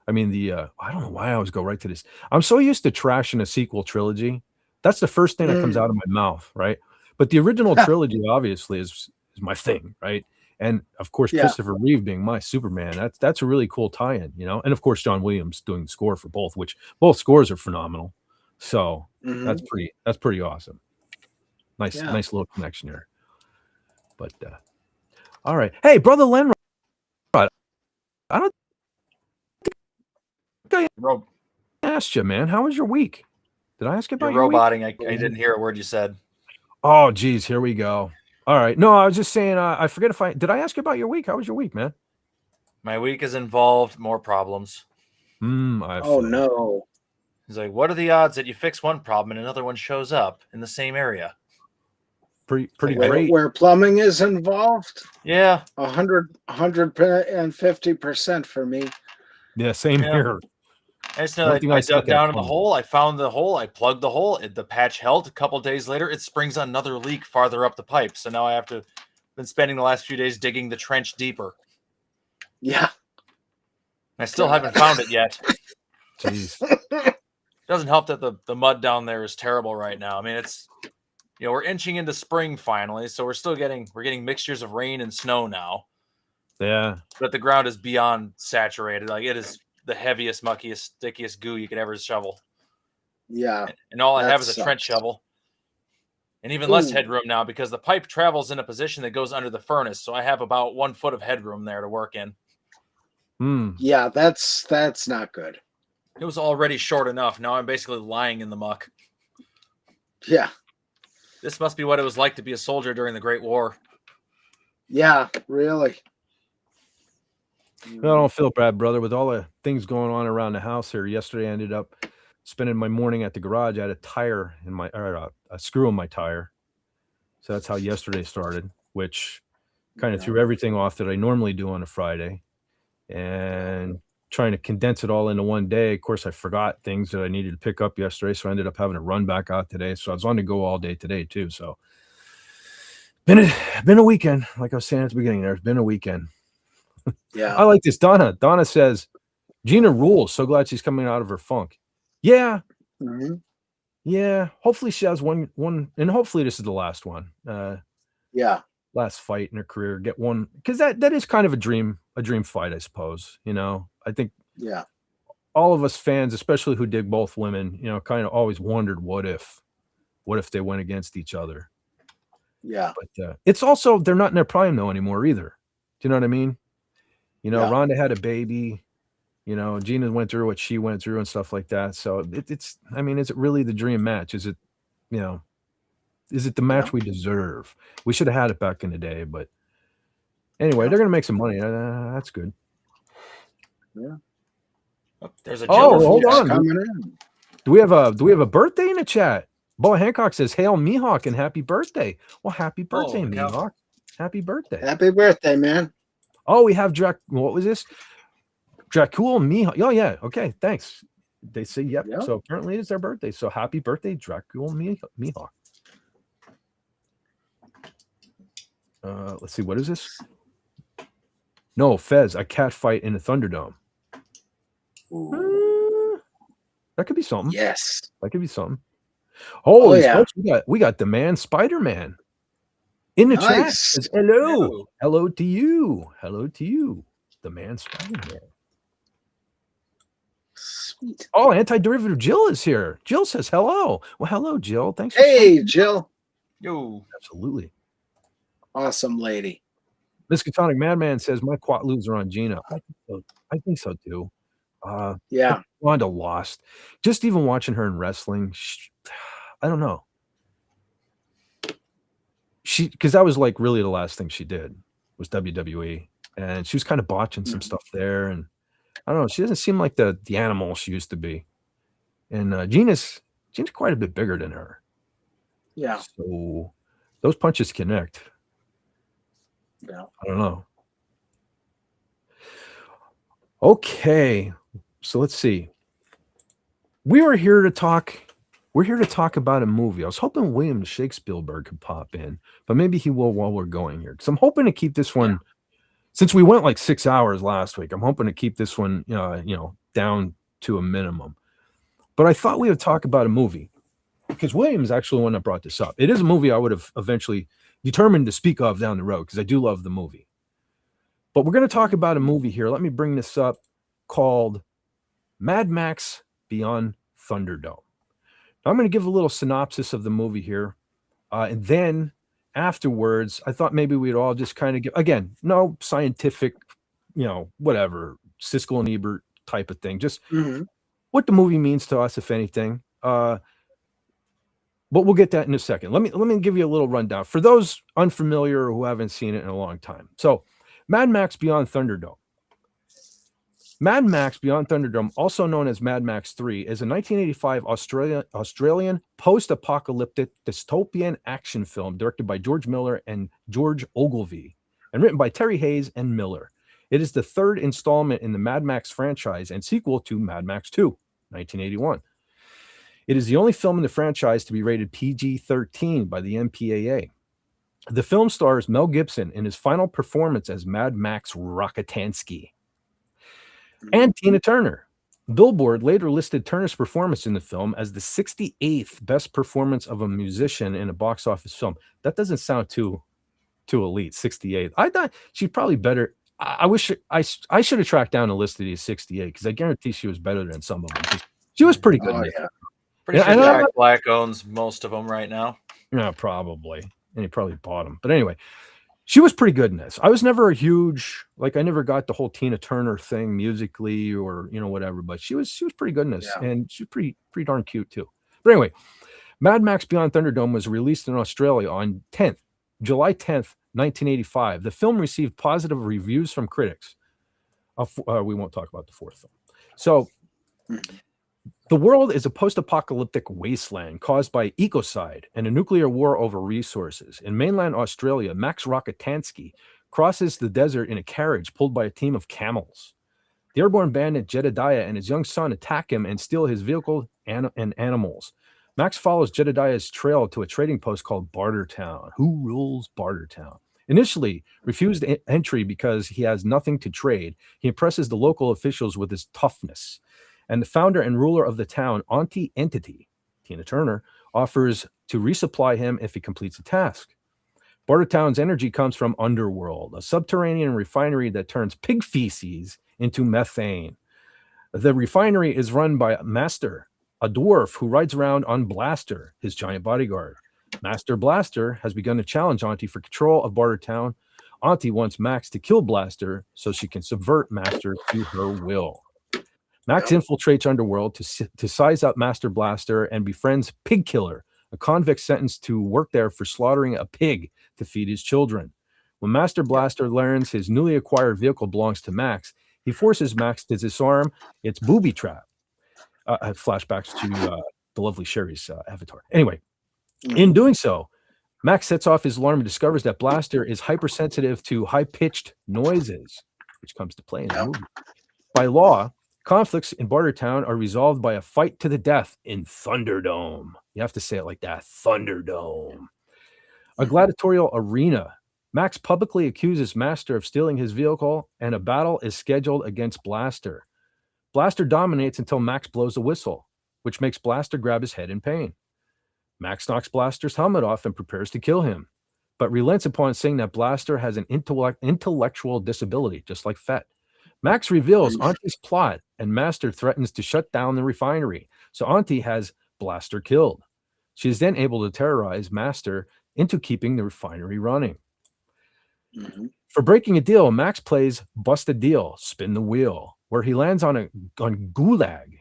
I mean I don't know why I always go right to this. I'm so used to trashing a sequel trilogy. That's the first thing that comes out of my mouth, right? But the original trilogy obviously is my thing, right? And of course, Christopher Reeve being my Superman, that's a really cool tie-in, And of course, John Williams doing the score for both, which both scores are phenomenal. So that's pretty awesome. Nice little connection here. But all right, hey, brother Lenrod, I don't think I asked you, man. How was your week? Did I ask you about your week? roboting? I didn't hear a word you said. Oh, geez, here we go. All right. No, I was just saying, I forget if did I ask you about your week? How was your week, man? My week has involved more problems. Oh, no. He's like, what are the odds that you fix one problem and another one shows up in the same area? Pretty great. Where plumbing is involved? Yeah. 150% for me. Yeah, same here. I just know I dug down in the hole. I found the hole. I plugged the hole. The patch held. A couple days later, it springs another leak farther up the pipe. So now I have to been spending the last few days digging the trench deeper. Yeah. I still haven't found it yet. Jeez. It doesn't help that the mud down there is terrible right now. I mean, it's we're inching into spring finally, so we're getting mixtures of rain and snow now. Yeah. But the ground is beyond saturated. Like it is the heaviest, muckiest, stickiest goo you could ever shovel. Yeah. And all I have is a trench shovel. And even less headroom now because the pipe travels in a position that goes under the furnace. So I have about 1 foot of headroom there to work in. Yeah, that's not good. It was already short enough. Now I'm basically lying in the muck. Yeah. This must be what it was like to be a soldier during the Great War. Yeah, really. I don't feel bad, brother. With all the things going on around the house here, yesterday I ended up spending my morning at the garage. I had a tire in a screw in my tire. So that's how yesterday started, which kind of threw everything off that I normally do on a Friday. And trying to condense it all into one day. Of course, I forgot things that I needed to pick up yesterday. So I ended up having to run back out today. So I was on the go all day today too. So been a weekend. Like I was saying at the beginning there, it's been a weekend. Yeah. I like this. Donna says, Gina rules. So glad she's coming out of her funk. Yeah. Mm-hmm. Yeah. Hopefully she has one, and hopefully this is the last one. Last fight in her career. Get one. Because that is kind of a dream fight, I suppose. I think all of us fans, especially who dig both women, kind of always wondered what if they went against each other. Yeah. But it's also they're not in their prime though anymore either. Do you know what I mean? You know, Yeah. Rhonda had a baby. You know, Gina went through what she went through and stuff like that. So it's. I mean, is it really the dream match? Is it? You know, is it the match Yeah. we deserve? We should have had it back in the day, but anyway, Yeah. they're gonna make some money. That's good. Yeah. Oh, there's a Oh, Jill hold Folks on. coming in. Do we have a birthday in the chat? Bo Hancock says, "Hail Mihawk and happy birthday." Well, happy birthday, look out. Mihawk. Happy birthday. Happy birthday, man. Oh, we have what was this? Dracul Mihawk. Oh, yeah. Okay, thanks. They say yep. Yep. So apparently it's their birthday. So happy birthday, Dracul Mihawk. Let's see. What is this? No, Fez, a cat fight in the Thunderdome. That could be something. Yes. That could be something. Holy yeah. smokes, we got the man Spider-Man in the chat. Nice. Says, hello. Hello to you. Hello to you. The man Spider-Man. Sweet. Oh, anti-derivative Jill is here. Jill says hello. Well, hello, Jill. Thanks. Hey, Jill. Yo. Absolutely. Awesome lady. Miskatonic Madman says my quatlus are on Gina. I think so too. Yeah. Ronda lost. Just even watching her in wrestling, I don't know. Because that was like really the last thing she did was WWE, and she was kind of botching some stuff there, and I don't know. She doesn't seem like the animal she used to be. And Gina's quite a bit bigger than her. Yeah. So those punches connect. Yeah. I don't know. Okay. So let's see. We're here to talk about a movie. I was hoping William Shakespeare could pop in, but maybe he will while we're going here. Because I'm hoping to keep this one, since we went like 6 hours last week, I'm hoping to keep this one down to a minimum. But I thought we would talk about a movie. Because William's actually the one that brought this up. It is a movie I would have eventually determined to speak of down the road, because I do love the movie. But we're going to talk about a movie here. Let me bring this up, called Mad Max Beyond Thunderdome. Now, I'm going to give a little synopsis of the movie here. And then afterwards, I thought maybe we'd all just kind of give, again, no scientific, whatever, Siskel and Ebert type of thing. Just what the movie means to us, if anything. But we'll get that in a second. Let me give you a little rundown for those unfamiliar or who haven't seen it in a long time. So, Mad Max Beyond Thunderdome. Mad Max Beyond Thunderdome, also known as Mad Max 3, is a 1985 Australian post-apocalyptic dystopian action film directed by George Miller and George Ogilvy and written by Terry Hayes and Miller. It is the third installment in the Mad Max franchise and sequel to Mad Max 2, 1981. It is the only film in the franchise to be rated PG-13 by the MPAA. The film stars Mel Gibson in his final performance as Mad Max Rockatansky and Tina Turner. Billboard later listed Turner's performance in the film as the 68th best performance of a musician in a box office film. That doesn't sound too elite, 68th. I thought she'd probably better. I wish I should have tracked down a list of these 68, because I guarantee she was better than some of them. She was pretty good. Pretty sure Jack Black owns most of them right now. Yeah, probably. And he probably bought them. But anyway, she was pretty good in this. I was never a huge, I never got the whole Tina Turner thing musically or, whatever, but she was pretty good in this. Yeah. And she's pretty darn cute too. But anyway, Mad Max Beyond Thunderdome was released in Australia on July 10th, 1985. The film received positive reviews from critics. We won't talk about the fourth film. So, the world is a post-apocalyptic wasteland caused by ecocide and a nuclear war over resources. In mainland Australia, Max Rockatansky crosses the desert in a carriage pulled by a team of camels. The airborne bandit Jedediah and his young son attack him and steal his vehicle and animals. Max follows Jedediah's trail to a trading post called Bartertown. Who rules Bartertown? Initially refused entry because he has nothing to trade, he impresses the local officials with his toughness. And the founder and ruler of the town, Auntie Entity, Tina Turner, offers to resupply him if he completes a task. Bartertown's energy comes from Underworld, a subterranean refinery that turns pig feces into methane. The refinery is run by Master, a dwarf who rides around on Blaster, his giant bodyguard. Master Blaster has begun to challenge Auntie for control of Bartertown. Auntie wants Max to kill Blaster so she can subvert Master to her will. Max infiltrates Underworld to size up Master Blaster and befriends Pig Killer, a convict sentenced to work there for slaughtering a pig to feed his children. When Master Blaster learns his newly acquired vehicle belongs to Max, he forces Max to disarm its booby trap. Flashbacks to the lovely Sherry's avatar. Anyway, in doing so, Max sets off his alarm and discovers that Blaster is hypersensitive to high-pitched noises, which comes to play in the movie. By law, conflicts in Bartertown are resolved by a fight to the death in Thunderdome. You have to say it like that, Thunderdome. A gladiatorial arena. Max publicly accuses Master of stealing his vehicle, and a battle is scheduled against Blaster. Blaster dominates until Max blows a whistle, which makes Blaster grab his head in pain. Max knocks Blaster's helmet off and prepares to kill him, but relents upon saying that Blaster has an intellectual disability, just like Fett. Max reveals Auntie's plot, and Master threatens to shut down the refinery, so Auntie has Blaster killed. She is then able to terrorize Master into keeping the refinery running. For breaking a deal, Max plays Bust a Deal, Spin the Wheel, where he lands on Gulag.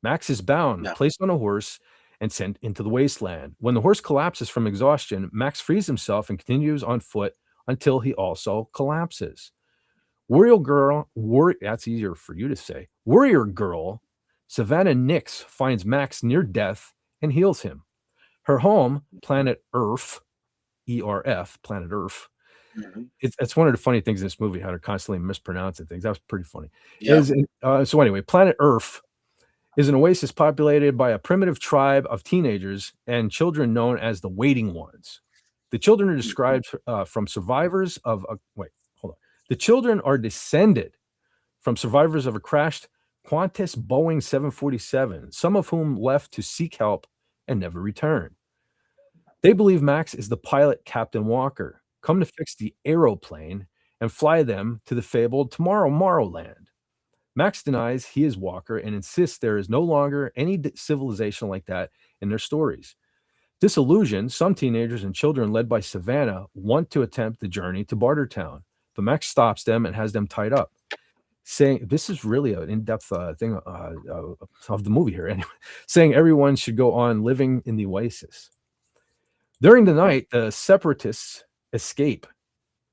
Max is bound, placed on a horse, and sent into the wasteland. When the horse collapses from exhaustion, Max frees himself and continues on foot until he also collapses. That's easier for you to say. Warrior Girl, Savannah Nix, finds Max near death and heals him. Her home, Planet Earth, ERF, Planet Earth. It's one of the funny things in this movie, how they're constantly mispronouncing things. That was pretty funny. So anyway, Planet Earth is an oasis populated by a primitive tribe of teenagers and children known as the Waiting Ones. The children are described from survivors of The children are descended from survivors of a crashed Qantas Boeing 747, some of whom left to seek help and never returned. They believe Max is the pilot, Captain Walker, come to fix the aeroplane and fly them to the fabled Tomorrowland. Max denies he is Walker and insists there is no longer any civilization like that in their stories. Disillusioned, some teenagers and children led by Savannah want to attempt the journey to Bartertown, but Max stops them and has them tied up, saying, this is really an in-depth thing of the movie here, anyway, saying everyone should go on living in the oasis. During the night, the separatists escape.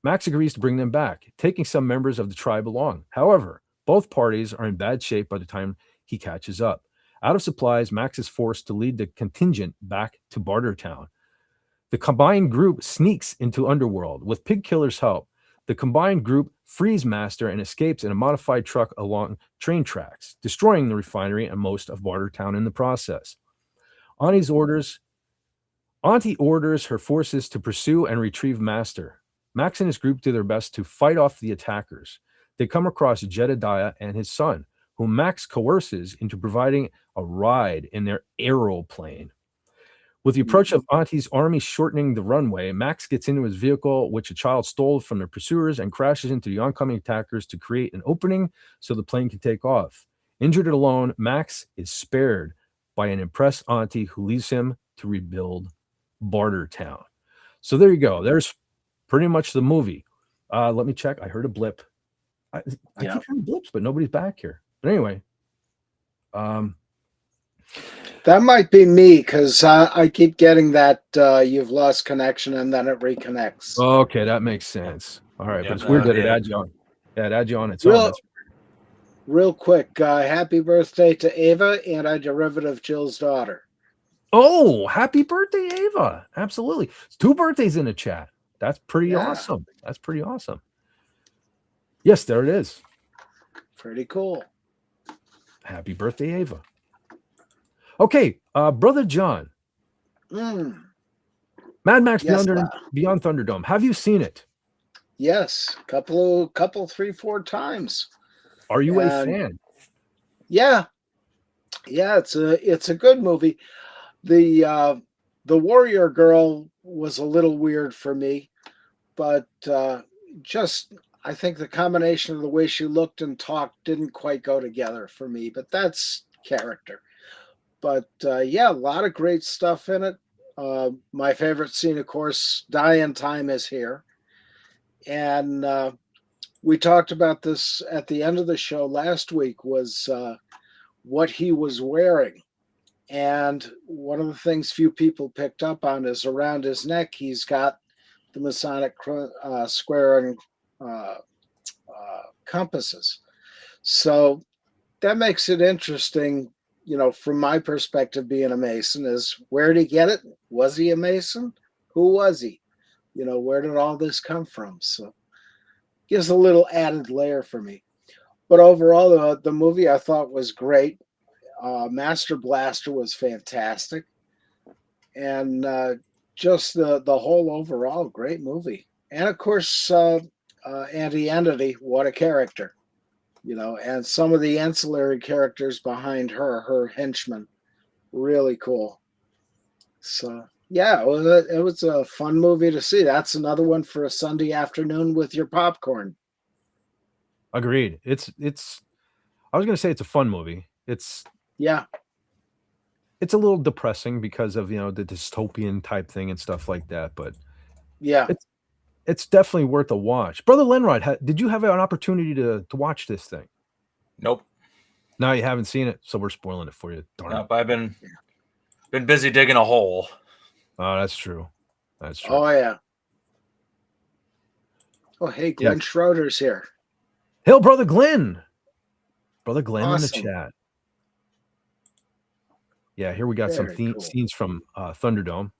Max agrees to bring them back, taking some members of the tribe along. However, both parties are in bad shape by the time he catches up. Out of supplies, Max is forced to lead the contingent back to Bartertown. The combined group sneaks into Underworld. With Pig Killer's help, the combined group frees Master and escapes in a modified truck along train tracks, destroying the refinery and most of Bartertown in the process. Auntie orders her forces to pursue and retrieve Master. Max and his group do their best to fight off the attackers. They come across Jedediah and his son, whom Max coerces into providing a ride in their aeroplane. With the approach of Auntie's army shortening the runway, Max gets into his vehicle, which a child stole from their pursuers, and crashes into the oncoming attackers to create an opening so the plane can take off. Injured and alone, Max is spared by an impressed Auntie who leaves him to rebuild Bartertown. So there you go. There's pretty much the movie. Let me check. I heard a blip. I keep hearing blips, but nobody's back here. But anyway, that might be me because I keep getting that you've lost connection and then it reconnects. Okay, that makes sense. All right, but it's weird that it adds you on. Yeah, it adds you on its own. Real quick, happy birthday to Ava, antiderivative Jill's daughter. Oh, happy birthday, Ava. Absolutely. It's 2 birthdays in the chat. That's pretty awesome. That's pretty awesome. Yes, there it is. Pretty cool. Happy birthday, Ava. Okay, Brother John. Mad Max Beyond Thunderdome. Have you seen it? Yes, couple, 3, 4 times. Are you a fan? Yeah, it's a good movie. The Warrior Girl was a little weird for me, but just I think the combination of the way she looked and talked didn't quite go together for me. But that's character. But a lot of great stuff in it. My favorite scene, of course, Dying Time is here. And we talked about this at the end of the show last week, was what he was wearing. And one of the things few people picked up on is around his neck, he's got the Masonic square and compasses. So that makes it interesting, from my perspective, being a Mason, is where did he get it? Was he a Mason? Who was he? Where did all this come from? So gives a little added layer for me. But overall, the movie I thought was great. Master Blaster was fantastic. And just the whole overall great movie. And of course, Auntie Entity, what a character. And some of the ancillary characters behind her henchmen, really cool. So yeah, it was a fun movie to see. That's another one for a Sunday afternoon with your popcorn. Agreed. It's. I was going to say it's a fun movie. It's a little depressing because of the dystopian type thing and stuff like that. But yeah, it's definitely worth a watch. Brother Lenrod, did you have an opportunity to watch this thing? Nope. No, you haven't seen it, so we're spoiling it for you. Darn it. I've been busy digging a hole. Oh, that's true. That's true. Oh yeah. Oh hey, Glenn Schroeder's here. Hail, Brother Glenn. Brother Glenn Awesome. in the chat. Yeah, here we got some scenes from Thunderdome.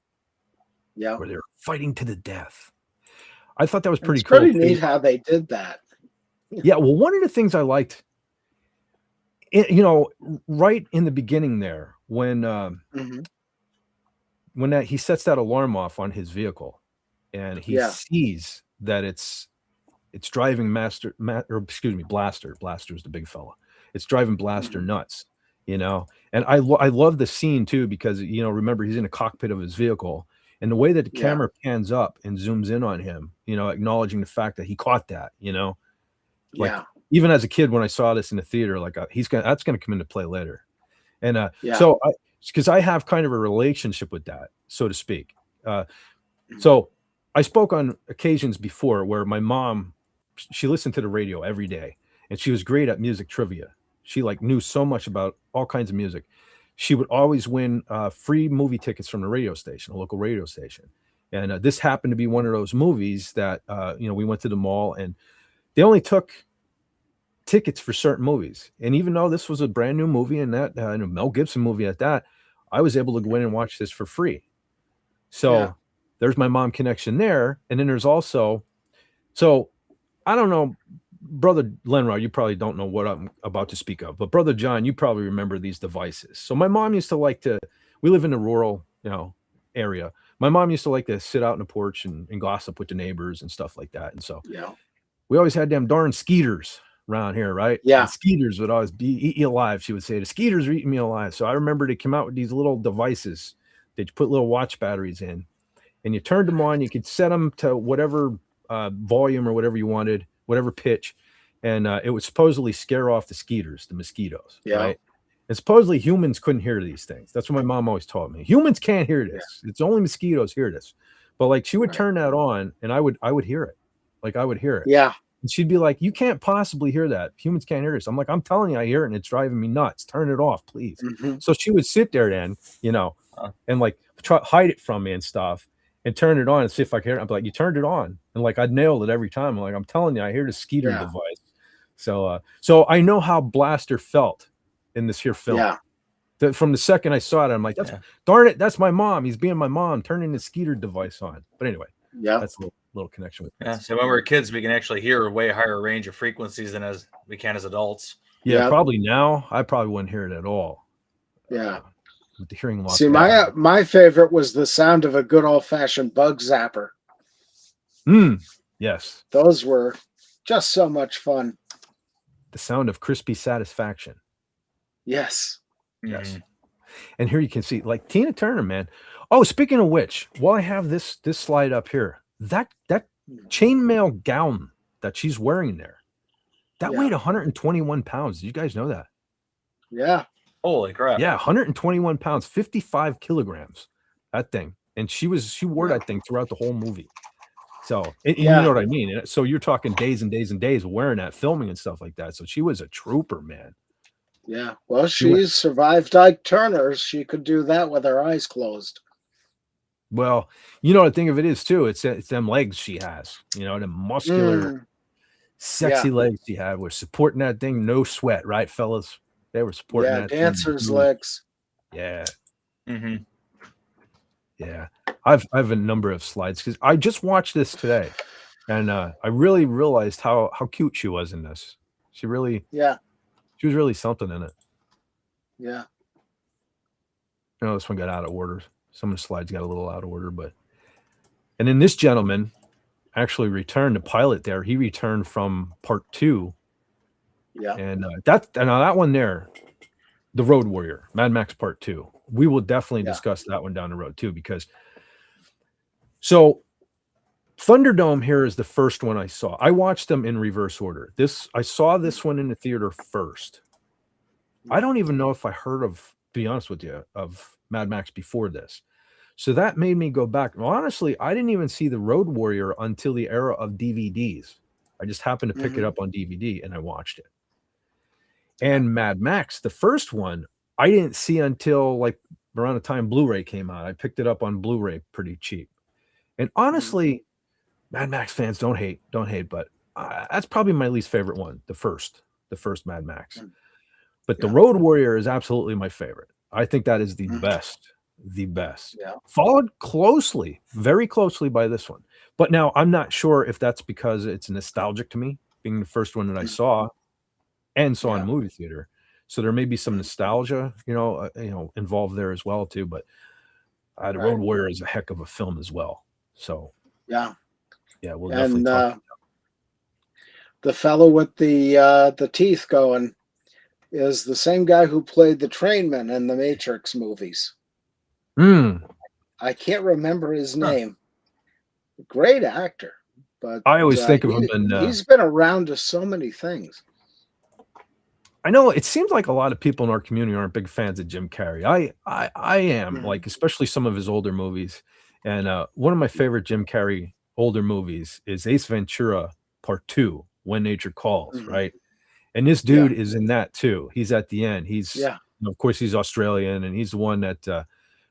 Yeah. Where they're fighting to the death. I thought that was pretty it's cool. Pretty neat how they did that. Yeah, well, one of the things I liked, right in the beginning there, when he sets that alarm off on his vehicle, and he sees that it's driving Blaster. Blaster's the big fella. It's driving Blaster nuts, and I love the scene too, because remember, he's in a cockpit of his vehicle, and the way that the camera pans up and zooms in on him, acknowledging the fact that he caught that, even as a kid, when I saw this in the theater, like that's gonna come into play later. And so because I have kind of a relationship with that, so to speak. So I spoke on occasions before where my mom, she listened to the radio every day, and she was great at music trivia. She knew so much about all kinds of music. She would always win free movie tickets from the radio station, a local radio station. And this happened to be one of those movies that, we went to the mall, and they only took tickets for certain movies. And even though this was a brand new movie, and that a Mel Gibson movie at that, I was able to go in and watch this for free. So there's my mom connection there. And then there's also, so I don't know, Brother Lenrod, you probably don't know what I'm about to speak of, but Brother John, you probably remember these devices. So my mom used to we live in a rural, area. My mom used to like to sit out on the porch and gossip with the neighbors and stuff like that. And so we always had them darn skeeters around here, right? Yeah. And skeeters would always eat you alive. She would say, the skeeters are eating me alive. So I remember they came out with these little devices that you put little watch batteries in, and you turned them on. You could set them to whatever volume or whatever you wanted, whatever pitch. And it would supposedly scare off the skeeters, the mosquitoes, right? And supposedly humans couldn't hear these things. That's what my mom always taught me. Humans can't hear this. It's only mosquitoes hear this. But she would turn that on, and I would hear it. I would hear it. Yeah. And she'd be like, you can't possibly hear that. Humans can't hear this. I'm like, I'm telling you, I hear it, and it's driving me nuts. Turn it off, please. So she would sit there then, and try hide it from me and stuff, and turn it on and see if I could hear it. I'm like, you turned it on. And I'd nailed it every time. I'm like, I'm telling you, I hear the skeeter device. So I know how Blaster felt in this here film. Yeah. From the second I saw it, I'm like, darn it, that's my mom. He's being my mom, turning the skeeter device on. But anyway, that's a little connection with that. So when we're kids, we can actually hear a way higher range of frequencies than as we can as adults. Yeah, probably now I probably wouldn't hear it at all. Yeah. With the hearing loss. See, my favorite was the sound of a good old-fashioned bug zapper. Yes. Those were just so much fun. The sound of crispy satisfaction. Yes. Yes. And here you can see Tina Turner, man. Oh, speaking of which, while I have this slide up here, that chainmail gown that she's wearing there, that weighed 121 pounds. Did you guys know that? Yeah. Holy crap. Yeah, 121 pounds, 55 kilograms. That thing. and she wore Yeah. that thing throughout the whole movie. So, and you Yeah. know what I mean? And so you're talking days and days and days of wearing that, filming and stuff like that. So she was a trooper, man. Yeah. Well, She went, she survived Ike Turner. She could do that with her eyes closed. well, you know, the thing of it is too, it's them legs she has, you know, the muscular, sexy Yeah. legs she had. We're supporting that thing, no sweat, right, fellas? They were supporting Yeah. that Dancer's thing. legs. Yeah. Mm-hmm. Yeah. I have a number of slides because I just watched this today, and I really realized how cute she was in this. She was really something in it. Yeah. You know, this one got out of order. Some of the slides got a little out of order, and then this gentleman actually returned, the pilot there. He returned from part 2. Yeah. And that one there, The Road Warrior, Mad Max Part 2. We will definitely discuss that one down the road too, because so Thunderdome here is the first one I saw. I watched them in reverse order. I saw this one in the theater first. I don't even know if I heard of, to be honest with you, of Mad Max before this. So that made me go back. Well, honestly, I didn't even see The Road Warrior until the era of DVDs. I just happened to pick it up on DVD and I watched it. And Mad Max, the first one, I didn't see until like around the time Blu-ray came out. I picked it up on Blu-ray pretty cheap. And honestly, Mad Max fans don't hate, but that's probably my least favorite one, the first Mad Max. But The Road Warrior is absolutely my favorite. I think that is the best. Yeah. Followed very closely by this one. But now I'm not sure if that's because it's nostalgic to me, being the first one that I saw in a movie theater. So there may be some nostalgia, involved there as well too. But The Road Warrior is a heck of a film as well. So yeah, we'll definitely talk about the fellow with the teeth going is the same guy who played the trainman in the Matrix movies. I can't remember his name. Great actor, but I always think of him he's been around to so many things. I know it seems like a lot of people in our community aren't big fans of Jim Carrey. I am, like, especially some of his older movies. And one of my favorite Jim Carrey older movies is Ace Ventura Part 2, When Nature Calls, right? And this dude is in that too. He's at the end. Of course, he's Australian, and he's the one that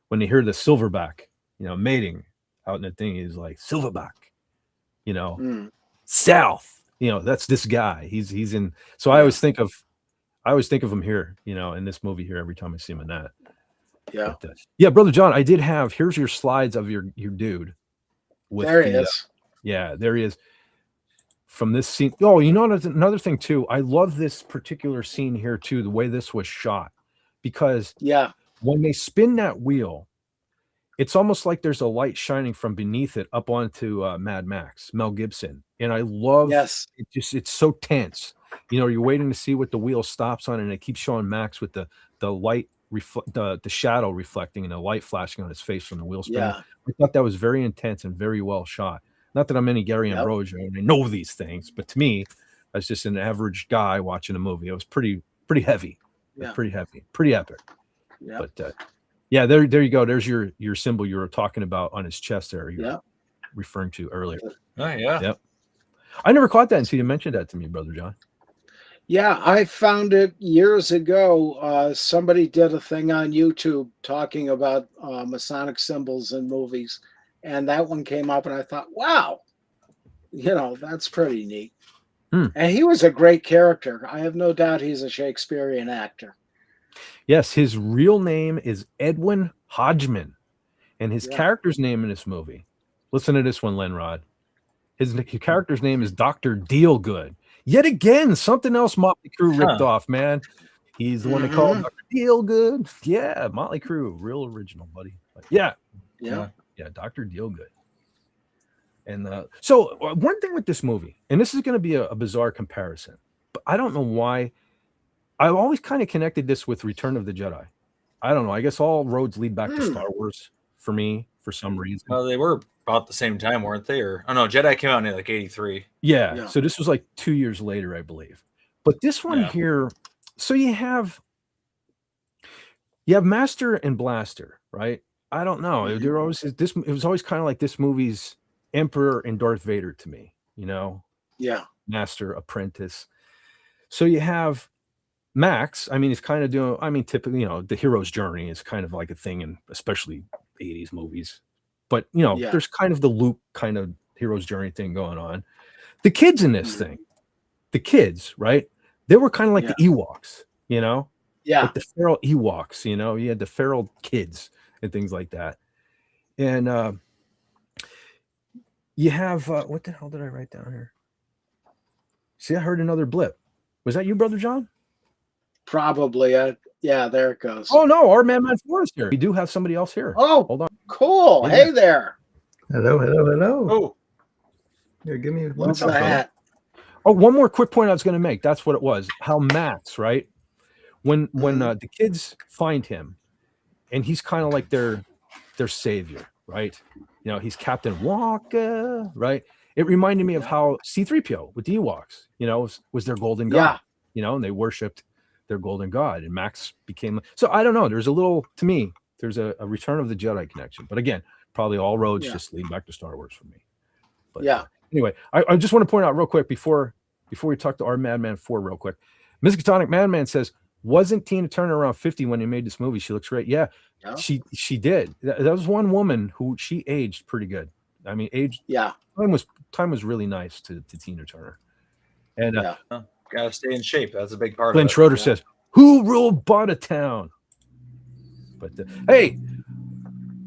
when they hear the silverback, mating out in the thing, he's like, silverback, south. That's this guy. He's in. So I always think of him here, in this movie here every time I see him in that. Yeah. But, Brother John, I did have, here's your slides of your dude. There he is. There he is. From this scene. Oh, another thing too. I love this particular scene here too, the way this was shot, because when they spin that wheel, it's almost like there's a light shining from beneath it up onto Mad Max, Mel Gibson. And I love it. It's so tense. You're waiting to see what the wheel stops on, and it keeps showing Max with the light, the shadow reflecting and the light flashing on his face from the wheel spinning. I thought that was very intense and very well shot. Not that I'm any Gary Ambrosia and I know these things, but to me, as just an average guy watching a movie, it was pretty heavy. Pretty heavy, pretty epic. But there you go. There's your symbol you were talking about on his chest there. You're referring to earlier. Oh yeah. Yep. I never caught that until you mentioned that to me, Brother John. Yeah, I found it years ago. Somebody did a thing on YouTube talking about Masonic symbols in movies, and that one came up, and I thought, wow, that's pretty neat. And he was a great character. I have no doubt he's a Shakespearean actor. Yes, his real name is Edwin Hodgman, and his character's name in this movie. Listen to this one, Lenrod. His character's name is Dr. Dealgood. Yet again, something else Motley Crue ripped off, man. He's the one that called Dr. Dealgood. Yeah, Motley Crue, real original, buddy. Yeah, Dr. Dealgood. And so one thing with this movie, and this is going to be a bizarre comparison, but I don't know why. I've always kind of connected this with Return of the Jedi. I don't know. I guess all roads lead back to Star Wars for me, for some reason. Well, they were about the same time, weren't they? Or Jedi came out in like 83. Yeah. So this was like 2 years later, I believe. But this one here, so you have Master and Blaster, right? I don't know. There always this. It was always kind of like this movie's Emperor and Darth Vader to me. You know, Yeah. master apprentice. So you have Max. I mean, he's kind of doing. I mean, typically, you know, the hero's journey is kind of like a thing in especially 80s movies. But you know, Yeah. there's kind of the Luke kind of hero's journey thing going on. The kids in this thing, the kids, right? They were kind of like the Ewoks, you know. Yeah. Like the feral Ewoks, you know, you had the feral kids and things like that. And you have what the hell did I write down here? See, I heard another blip. Was that you, Brother John? Probably. Yeah, there it goes. Oh no, our man 4 is here. We do have somebody else here. Oh, hold on. Cool. Yeah. Hey there. Hello. Oh, Here, give me What's one second. that? Oh, one more quick point I was going to make. That's what it was. How Max, right? When the kids find him, and he's kind of like their savior, right? You know, he's Captain Wonka, right? It reminded me of how C-3PO with the Ewoks, you know, was their golden god, you know, and they worshipped their golden god, and Max became. So I don't know. There's a little, to me, there's a Return of the Jedi connection, but again, probably all roads just lead back to Star Wars for me. But anyway, I just want to point out real quick before we talk to our Madman 4 real quick. Miskatonic Madman says, wasn't Tina Turner around 50 when they made this movie? She looks great. Yeah. She did. That was one woman who she aged pretty good. I mean, time was really nice to Tina Turner. And gotta stay in shape. That's a big part Glenn of it. Schroeder says, who ruled Town? But hey,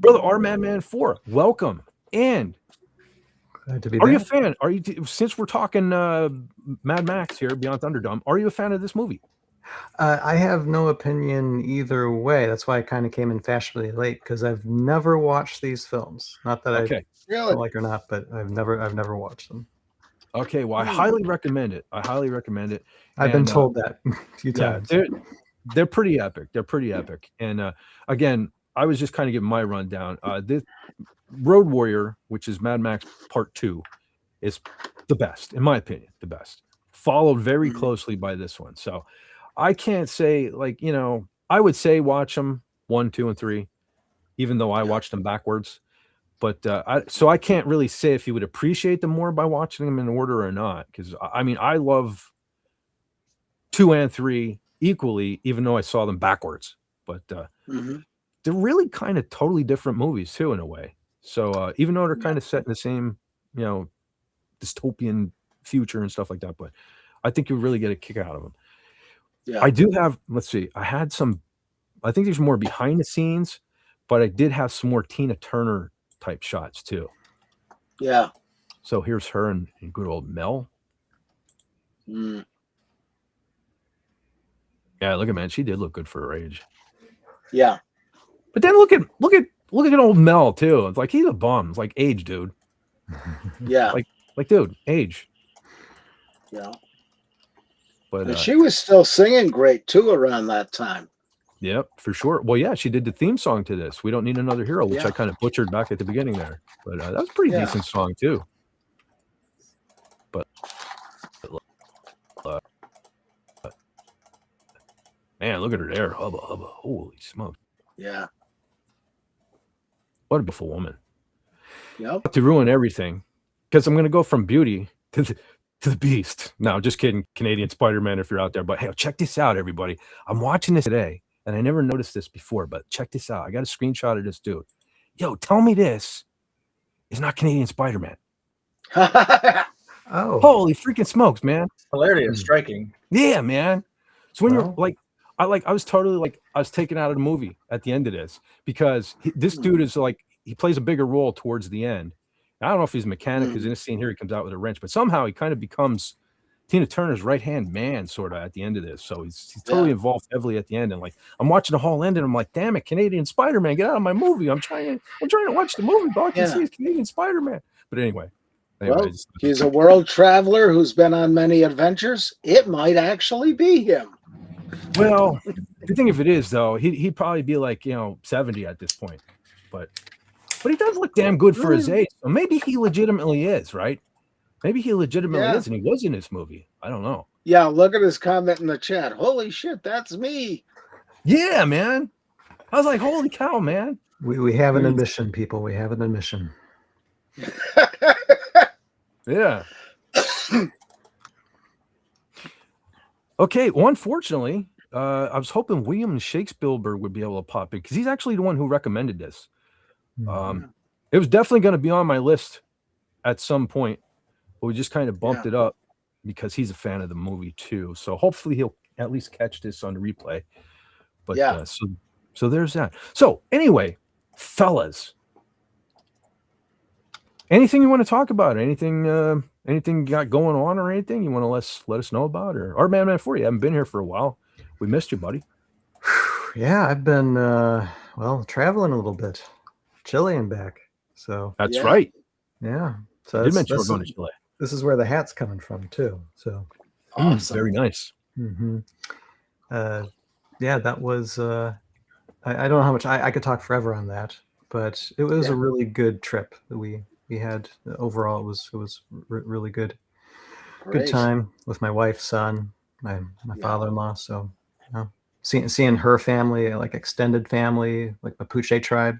brother, our Madman 4, welcome. And glad to be are you a back. fan? Are you, since we're talking Mad Max here, Beyond Thunderdome, are you a fan of this movie? I have no opinion either way. That's why I kind of came in fashionably late, because I've never watched these films. Not that I don't like or not, but I've never watched them. Okay, well, I highly recommend it. I've been told that a few times. They're pretty epic. And again, I was just kind of giving my rundown. This Road Warrior, which is Mad Max Part 2, is the best, in my opinion, the best. Followed very closely by this one. So I can't say, like, you know, I would say watch them 1, 2, and 3, even though I watched them backwards. But I can't really say if you would appreciate them more by watching them in order or not. Because I mean, I love 2 and 3 equally, even though I saw them backwards. But they're really kind of totally different movies too, in a way. So even though they're kind of set in the same, you know, dystopian future and stuff like that, but I think you really get a kick out of them. I do have, let's see, I think there's more behind the scenes, but I did have some more Tina Turner type shots too. Yeah. So here's her and good old Mel. Yeah, look at, man, she did look good for her age. Yeah. But then look at old Mel too. It's like he's a bum. It's like age, dude. Yeah. Like dude, age. Yeah. But and she was still singing great too around that time. Yep, for sure. Well, yeah, she did the theme song to this. We Don't Need Another Hero, which I kind of butchered back at the beginning there. But that was a pretty decent song too. But man, look at her there. Hubba, hubba. Holy smoke. Yeah. What a beautiful woman. Yep. To ruin everything, because I'm going to go from beauty to the beast. No, just kidding. Canadian Spider-Man, if you're out there. But hey, check this out, everybody. I'm watching this today, and I never noticed this before, but check this out. I got a screenshot of this dude. Yo, tell me this is not Canadian Spider-Man. Oh. Holy freaking smokes, man. Hilarity and striking. Yeah, man. So when you're like, I was totally like, I was taken out of the movie at the end of this, because this dude is like, he plays a bigger role towards the end. I don't know if he's a mechanic, because in this scene here, he comes out with a wrench, but somehow he kind of becomes Tina Turner's right-hand man sort of at the end of this. So he's totally involved heavily at the end. And like, I'm watching the whole end and I'm like, damn it, Canadian Spider-Man, get out of my movie. I'm trying to watch the movie, but all I can see is Canadian Spider-Man. But anyway. Well, he's a world traveler who's been on many adventures. It might actually be him. Well, the thing if it is, though, he'd probably be like, 70 at this point. But he does look damn good for his age. So maybe he legitimately is, right? Maybe he legitimately is, and he was in this movie. I don't know. Yeah, look at his comment in the chat. Holy shit, that's me. Yeah, man. I was like, holy cow, man. We have an admission, people. We have an admission. Yeah. Okay. Well, unfortunately, I was hoping William Shakespeare would be able to pop in because he's actually the one who recommended this. It was definitely going to be on my list at some point, but we just kind of bumped it up because he's a fan of the movie too. So hopefully he'll at least catch this on replay. But so there's that. So anyway, fellas, anything you want to talk about? Anything you got going on or anything you want to let us know about? Or our man for you haven't been here for a while. We missed you, buddy. Yeah, I've been traveling a little bit, Chile and back. So that's right. Yeah. So you mentioned we're going to Chile. This is where the hat's coming from too. So awesome. Very nice. Yeah, that was. I don't know how much I could talk forever on that, but it was a really good trip that we had. Overall, it was really good. Great. Good time with my wife, son, my father-in-law. So, seeing her family, like extended family, like Mapuche tribe,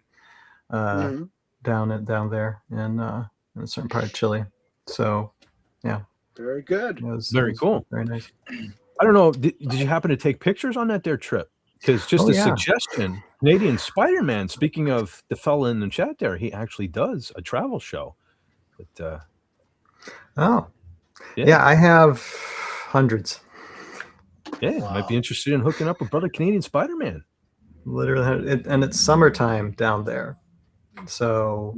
down there in a certain part of Chile. So, yeah. Very good. It was cool. Very nice. I don't know. Did you happen to take pictures on that there trip? Because just a suggestion, Canadian Spider-Man, speaking of the fella in the chat there, he actually does a travel show. But, yeah, I have hundreds. Yeah, might be interested in hooking up with brother Canadian Spider-Man. Literally, and it's summertime down there. So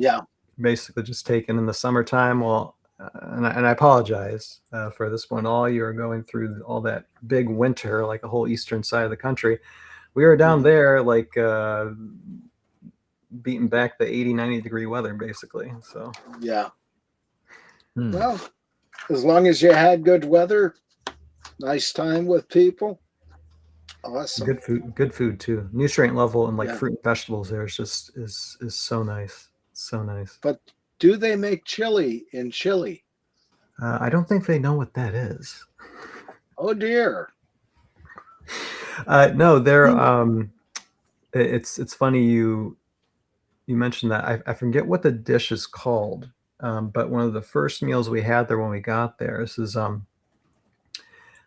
basically just taken in the summertime. Well, and I apologize for this one. All you're going through all that big winter, like the whole eastern side of the country. We were down there, like beating back the 80, 90 degree weather, basically. So well, as long as you had good weather, nice time with people. Awesome. Good food too. Nutrient level and like fruit and vegetables there is just is so nice. So nice. But do they make chili in Chile? I don't think they know what that is. Oh dear. No, they're it's funny you mentioned that. I forget what the dish is called, but one of the first meals we had there when we got there, this is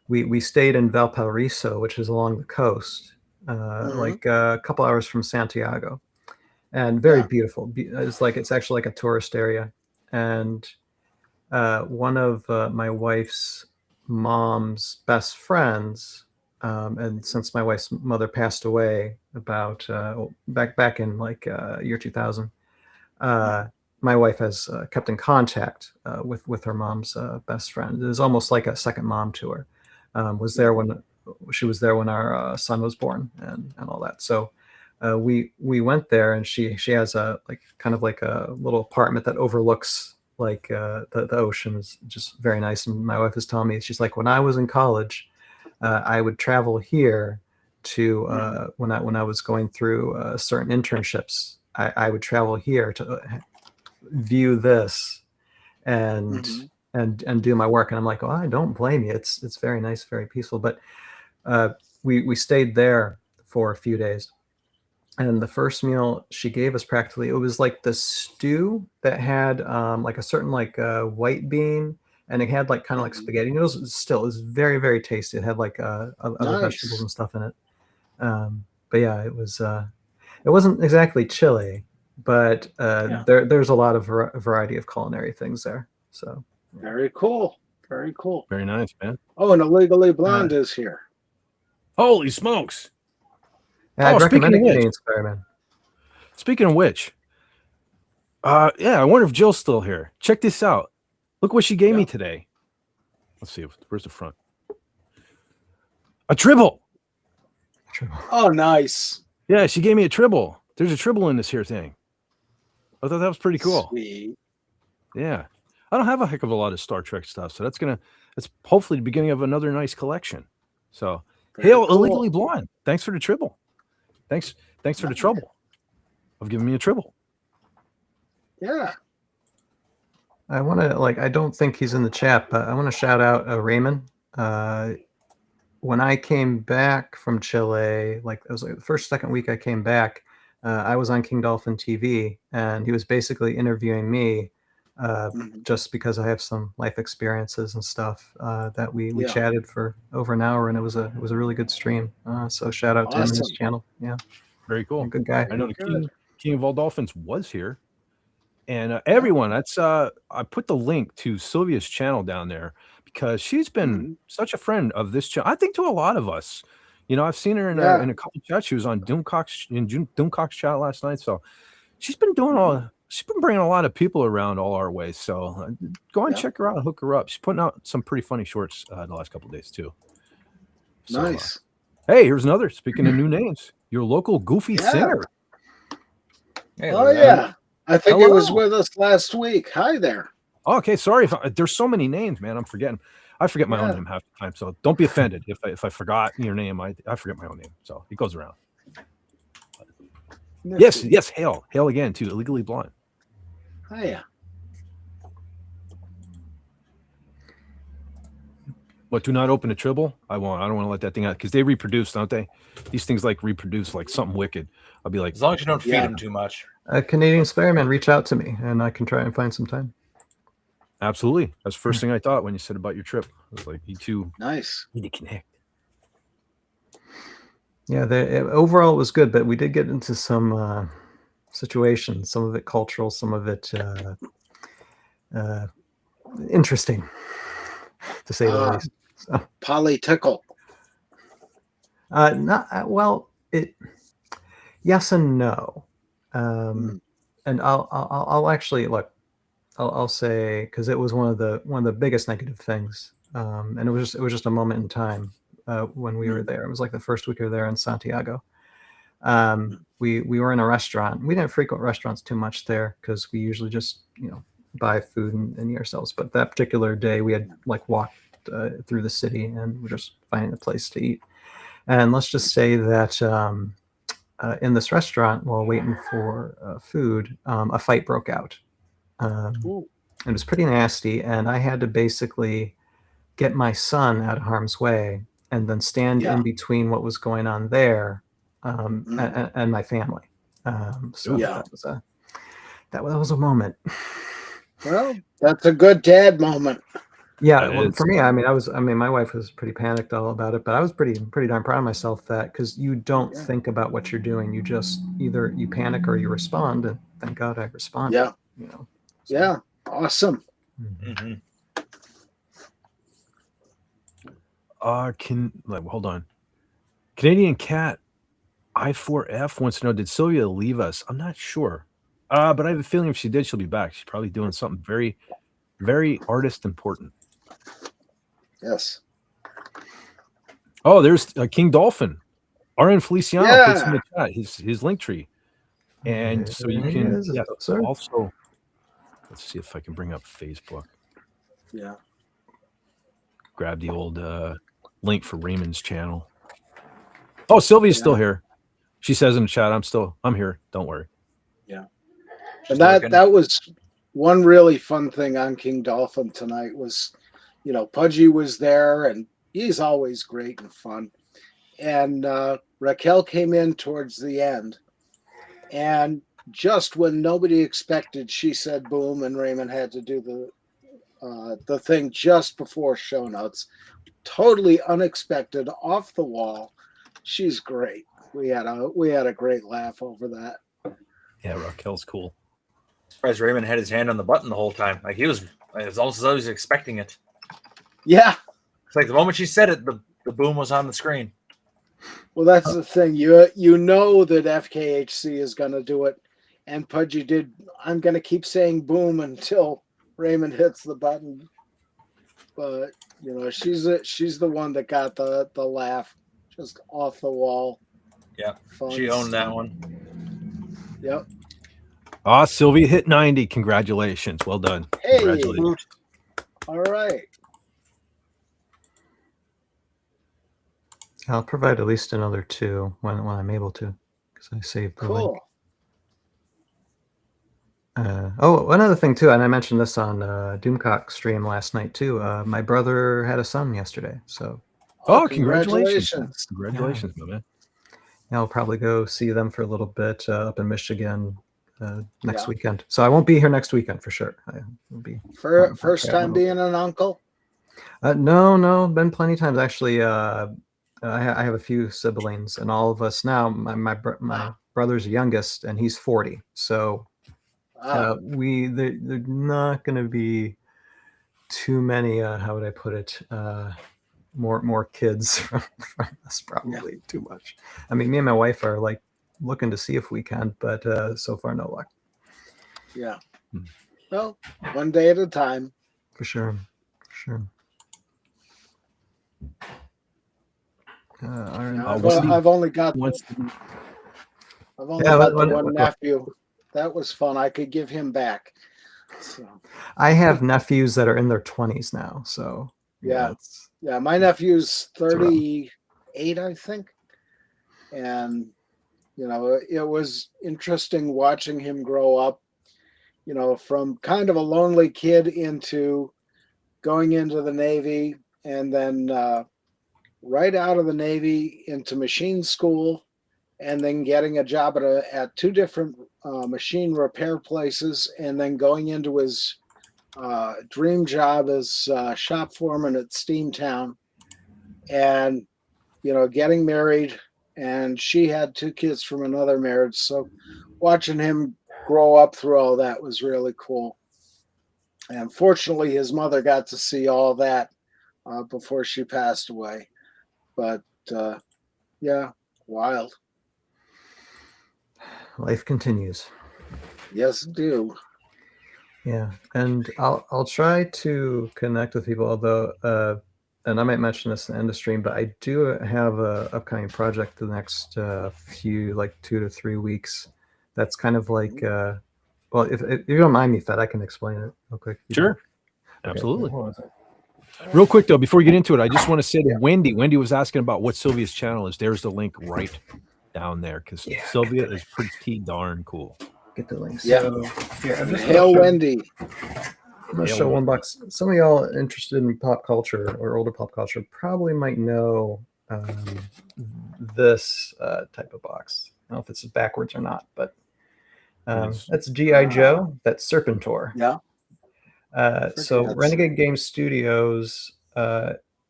we stayed in Valparaiso, which is along the coast, like a couple hours from Santiago, and very beautiful. It's actually like a tourist area, and one of my wife's mom's best friends. And since my wife's mother passed away about back in like year 2000, my wife has kept in contact with her mom's best friend. It was almost like a second mom to her. She was there when our son was born and all that. So we went there, and she has a kind of like a little apartment that overlooks like the ocean. Is just very nice. And my wife is telling me, she's like, when I was in college, I would travel here to when I was going through certain internships. I would travel here to view this and do my work. And I'm like, oh, I don't blame you. It's very nice, very peaceful. But we stayed there for a few days, and the first meal she gave us, practically, it was like the stew that had like a certain white bean. And it had like kind of like spaghetti noodles. Still, it was very, very tasty. It had like other vegetables and stuff in it. But yeah, it was. It wasn't exactly chili, but there's a lot of variety of culinary things there. So very cool, very cool, very nice, man. Oh, and Illegally Blonde is here. Holy smokes! Yeah, I'd recommend a Canadian Spider-Man. Speaking of which, I wonder if Jill's still here. Check this out. Look what she gave me today. Let's see. Where's the front? A tribble. Oh, nice. Yeah, she gave me a tribble. There's a tribble in this here thing. I thought that was pretty cool. Sweet. Yeah. I don't have a heck of a lot of Star Trek stuff, so that's hopefully the beginning of another nice collection. So, hail Illegally Blonde. Thanks for the tribble. Thanks for the trouble of giving me a tribble. Yeah. I want to I don't think he's in the chat, but I want to shout out Raymond. When I came back from Chile, it was like the second week I came back, I was on King Dolphin TV, and he was basically interviewing me just because I have some life experiences and stuff that we chatted for over an hour, and it was a really good stream. So shout out to him and his channel. Yeah, very cool. Good guy. I know the King of all Dolphins was here, and everyone. That's I put the link to Sylvia's channel down there because she's been such a friend of this channel. I think to a lot of us. You know, I've seen her in a couple chats. She was on Doomcock's chat last night. So she's been she's been bringing a lot of people around all our way. So go and check her out, hook her up. She's putting out some pretty funny shorts the last couple of days too. So, nice. Hey, here's another. Speaking of new names, your local goofy singer. Hey, yeah, I think it was with us last week. Hi there. Oh, okay, sorry if there's so many names, man. I'm forgetting. I forget my own name half the time, so don't be offended if I forgot your name. I forget my own name, so it goes around. Yes, hail again to Illegally Blonde. Hiya. What? Do not open a tribble. I won't. I don't want to let that thing out because they reproduce, don't they? These things like reproduce like something wicked. I'll be like, as long as you don't feed them too much. Canadian Spider-Man, reach out to me, and I can try and find some time. Absolutely. That's the first thing I thought when you said about your trip. I was like, you two need to connect. Yeah, overall it was good, but we did get into some situations, some of it cultural, some of it interesting, to say the least. So. Political. Yes and no. And I'll actually look. I'll say, because it was one of the biggest negative things, and it was just a moment in time when we were there. It was like the first week we were there in Santiago. We were in a restaurant. We didn't frequent restaurants too much there because we usually just buy food and eat ourselves. But that particular day, we had like walked through the city and we're just finding a place to eat. And let's just say that in this restaurant, while waiting for food, a fight broke out. It was pretty nasty, and I had to basically get my son out of harm's way and then stand in between what was going on there and my family. That was a moment. Well, that's a good dad moment. Yeah, for me, I mean, my wife was pretty panicked all about it, but I was pretty darn proud of myself because you don't think about what you're doing. You just either you panic or you respond, and thank God I responded. Yeah. Yeah, awesome. Hold on. Canadian Cat I4F wants to know, did Sylvia leave us? I'm not sure. But I have a feeling if she did, she'll be back. She's probably doing something very, very artist important. Yes. Oh, there's King Dolphin. RN Feliciano puts in the chat his link tree. And so you can also, let's see if I can bring up Facebook. Yeah. Grab the old link for Raymond's channel. Oh, Sylvia's still here. She says in the chat, I'm here. Don't worry. Yeah. And that was one really fun thing on King Dolphin tonight was, Pudgy was there and he's always great and fun. And Raquel came in towards the end. And just when nobody expected, she said boom, and Raymond had to do the thing just before show notes. Totally unexpected, off the wall. She's great. We had a great laugh over that. Yeah, Raquel's cool. Surprised Raymond had his hand on the button the whole time. Like it was almost as though he was expecting it. Yeah. It's like the moment she said it, the boom was on the screen. Well, that's the thing. You know that FKHC is going to do it. And Pudgy did. I'm going to keep saying boom until Raymond hits the button. But, she's the one that got the laugh just off the wall. Yeah. Fun She owned that one. Yep. Sylvia hit 90. Congratulations. Well done. Hey. Congratulations. All right. I'll provide at least another 2 when I'm able to, because I saved the link. One other thing too, and I mentioned this on Doomcock stream last night too. My brother had a son yesterday, so. Congratulations! Congratulations, my man. I'll probably go see them for a little bit up in Michigan next weekend. So I won't be here next weekend for sure. I will be First time being an uncle? No, been plenty of times actually. I have a few siblings, and all of us now. My brother's youngest, and he's 40. So they're not going to be too many. How would I put it? More kids from us, probably too much. I mean, me and my wife are like looking to see if we can, but so far no luck. Yeah. Well, one day at a time. For sure. I've only got one nephew. That was fun. I could give him back. So. I have nephews that are in their 20s now. So yeah, my nephew's 38, I think, and it was interesting watching him grow up. From kind of a lonely kid into going into the Navy, and then right out of the Navy into machine school, and then getting a job at two different machine repair places, and then going into his dream job as shop foreman at Steamtown, and getting married, and she had two kids from another marriage. So watching him grow up through all that was really cool. And fortunately, his mother got to see all that before she passed away. But wild. Life continues. Yes, do. Yeah, and I'll try to connect with people, although and I might mention this in the end of stream, but I do have a upcoming project the next few, like 2 to 3 weeks. That's kind of like, well, if you don't mind me, Fed, I can explain it real quick. Sure, absolutely. Real quick though, before we get into it, I just want to say to Wendy. Wendy was asking about what Sylvia's channel is. There's the link right down there because Sylvia is pretty darn cool. Get the links. Yeah. So, Hail Wendy. I'm gonna show one box. Some of y'all interested in pop culture or older pop culture probably might know this type of box. I don't know if it's backwards or not, but that's G.I. Joe. That's Serpentor. Yeah. So Renegade Game Studios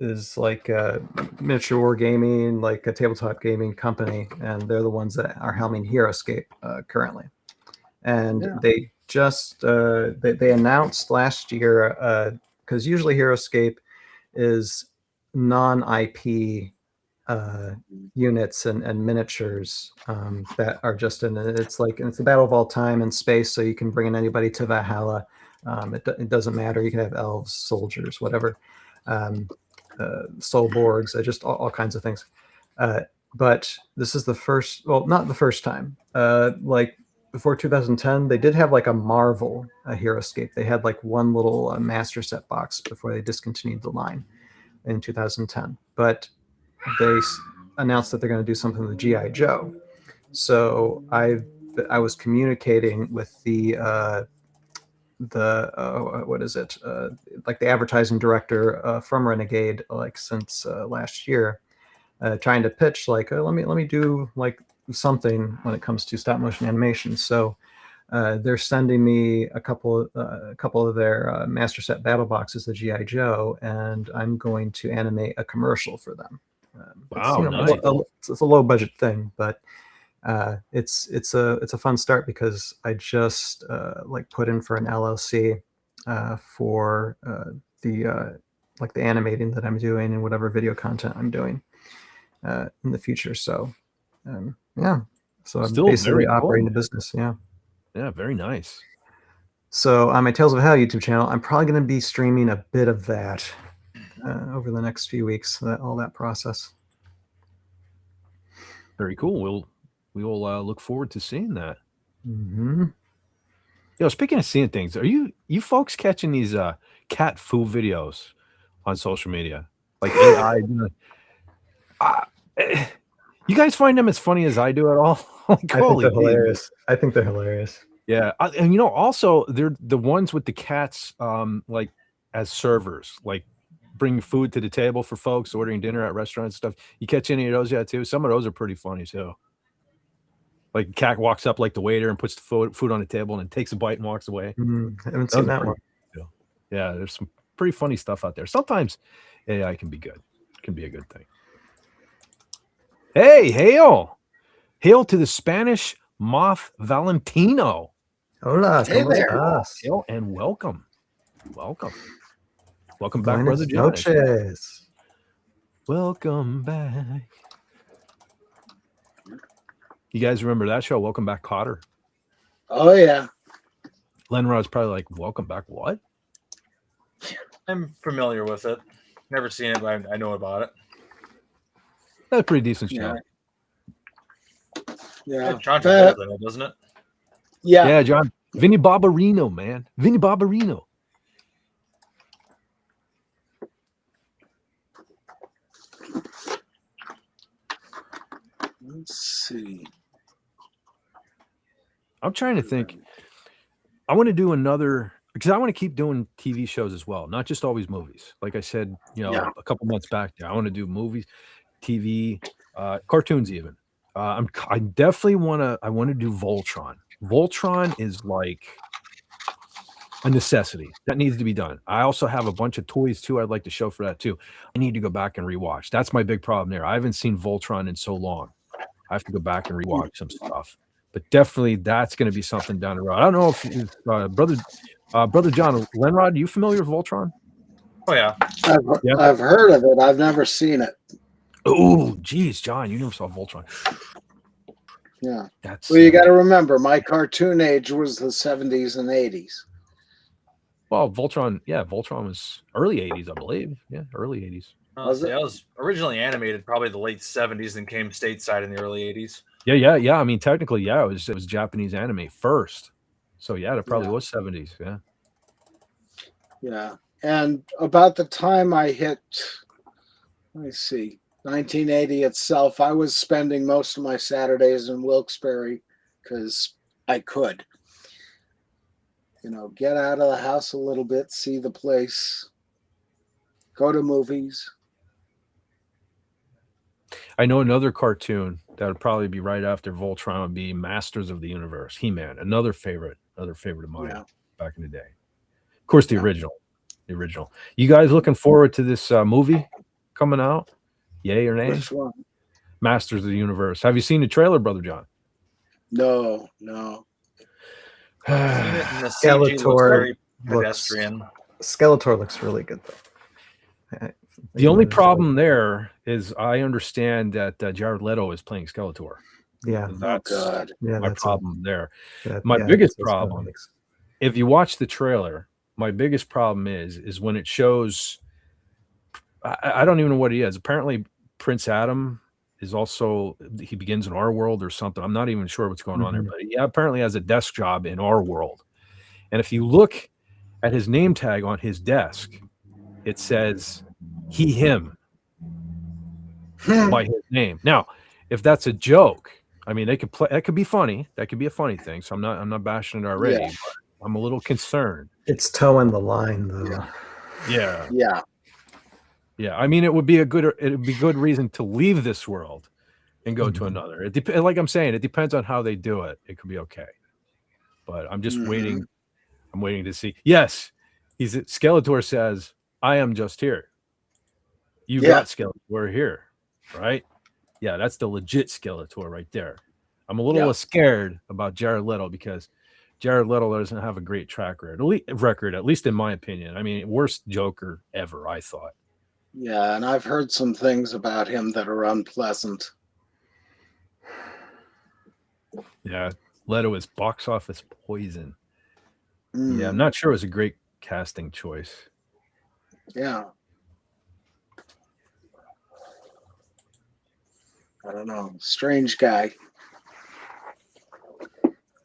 is like a miniature war gaming, like a tabletop gaming company, and they're the ones that are helming HeroScape currently. And they just they announced last year, because usually HeroScape is non-IP units and miniatures that are just in it. It's the battle of all time in space, so you can bring in anybody to Valhalla. It doesn't matter. You can have elves, soldiers, whatever, soulborgs, just all kinds of things. But this is the first, well, not the first time. Like before 2010, they did have like a Marvel HeroScape. They had like one little master set box before they discontinued the line in 2010. But they announced that they're going to do something with G.I. Joe. So I was communicating with the what is it? Like the advertising director from Renegade, like since last year, trying to pitch like, let me do like something when it comes to stop motion animation. So they're sending me a couple of their master set battle boxes of GI Joe, and I'm going to animate a commercial for them. Wow, nice. It's a low budget thing, but it's a fun start because I just like put in for an LLC for the like the animating that I'm doing and whatever video content I'm doing in the future. So yeah, so I'm basically operating a business. Yeah, very nice. So on my Tales of Hell YouTube channel, I'm probably going to be streaming a bit of that over the next few weeks. All that process. Very cool. We will look forward to seeing that. Mm-hmm. Speaking of seeing things, are you folks catching these cat food videos on social media? Like AI. You guys find them as funny as I do at all? Like, I think they're hilarious. I think they're hilarious. Yeah, and also they're the ones with the cats, like as servers, like bringing food to the table for folks ordering dinner at restaurants and stuff. You catch any of those yet too? Some of those are pretty funny too. Like cat walks up like the waiter and puts the food on the table and then takes a bite and walks away. I haven't seen that one. Yeah, there's some pretty funny stuff out there. Sometimes AI can be good. It can be a good thing. Hey, hail. Hail to the Spanish moth Valentino. Hola, Hey ¿cómo there. estás? Hail and welcome. Welcome back, Buenas Brother John. noches. Welcome back. You guys remember that show, Welcome Back, Cotter? Oh yeah. Lenrod's probably like, welcome back, what? I'm familiar with it. Never seen it, but I know about it. That's a pretty decent show. Yeah. John Travolta in it, doesn't it? Yeah, John. Vinny Barbarino, man. Vinny Barbarino. Let's see. I'm trying to think. I want to do another, because I want to keep doing TV shows as well, not just always movies. Like I said, a couple months back there, I want to do movies, TV, cartoons even. I definitely want to do Voltron. Voltron is like a necessity that needs to be done. I also have a bunch of toys too. I'd like to show for that too. I need to go back and rewatch. That's my big problem there. I haven't seen Voltron in so long. I have to go back and rewatch some stuff. But definitely, that's going to be something down the road. I don't know if brother John Lenrod, are you familiar with Voltron? Oh yeah. I've heard of it. I've never seen it. Oh, geez, John, you never saw Voltron. Yeah. That's Well, you got to remember, my cartoon age was the 70s and 80s. Well, Voltron was early 80s, I believe. Yeah, early 80s. Was it? It was originally animated probably the late 70s and came stateside in the early 80s. Yeah. I mean, technically, it was Japanese anime first. So yeah, it probably was 70s. Yeah. Yeah. And about the time I hit, let me see, 1980 itself, I was spending most of my Saturdays in Wilkes-Barre because I could. Get out of the house a little bit, see the place, go to movies. I know another cartoon that would probably be right after Voltron would be Masters of the Universe, He-Man, another favorite of mine back in the day. Of course, the original. You guys looking forward to this movie coming out? Yay or nay? Which one? Masters of the Universe. Have you seen the trailer, Brother John? No. Skeletor looks really good though. The only problem there is I understand that Jared Leto is playing Skeletor. Yeah, that's my problem there. My biggest problem, if you watch the trailer, my biggest problem is when it shows. I don't even know what he is. Apparently, Prince Adam is also, he begins in our world or something. I'm not even sure what's going on there, but he apparently has a desk job in our world. And if you look at his name tag on his desk, it says he, him by his name. Now, if that's a joke, I mean, they could play, that could be funny. That could be a funny thing. So I'm not bashing it already, but I'm a little concerned. It's towing the line though. Yeah, I mean, it would be good reason to leave this world and go to another. Like I'm saying, it depends on how they do it. It could be okay, but I'm just waiting. I'm waiting to see. Yes, Skeletor says, "I am just here." You got Skeletor. We're here, right? Yeah, that's the legit Skeletor right there. I'm a little scared about Jared Leto because Jared Leto doesn't have a great track record, at least in my opinion. I mean, worst Joker ever, I thought. Yeah, and I've heard some things about him that are unpleasant. Yeah, Leto is box office poison. Yeah, I'm not sure it was a great casting choice. Yeah. I don't know. Strange guy.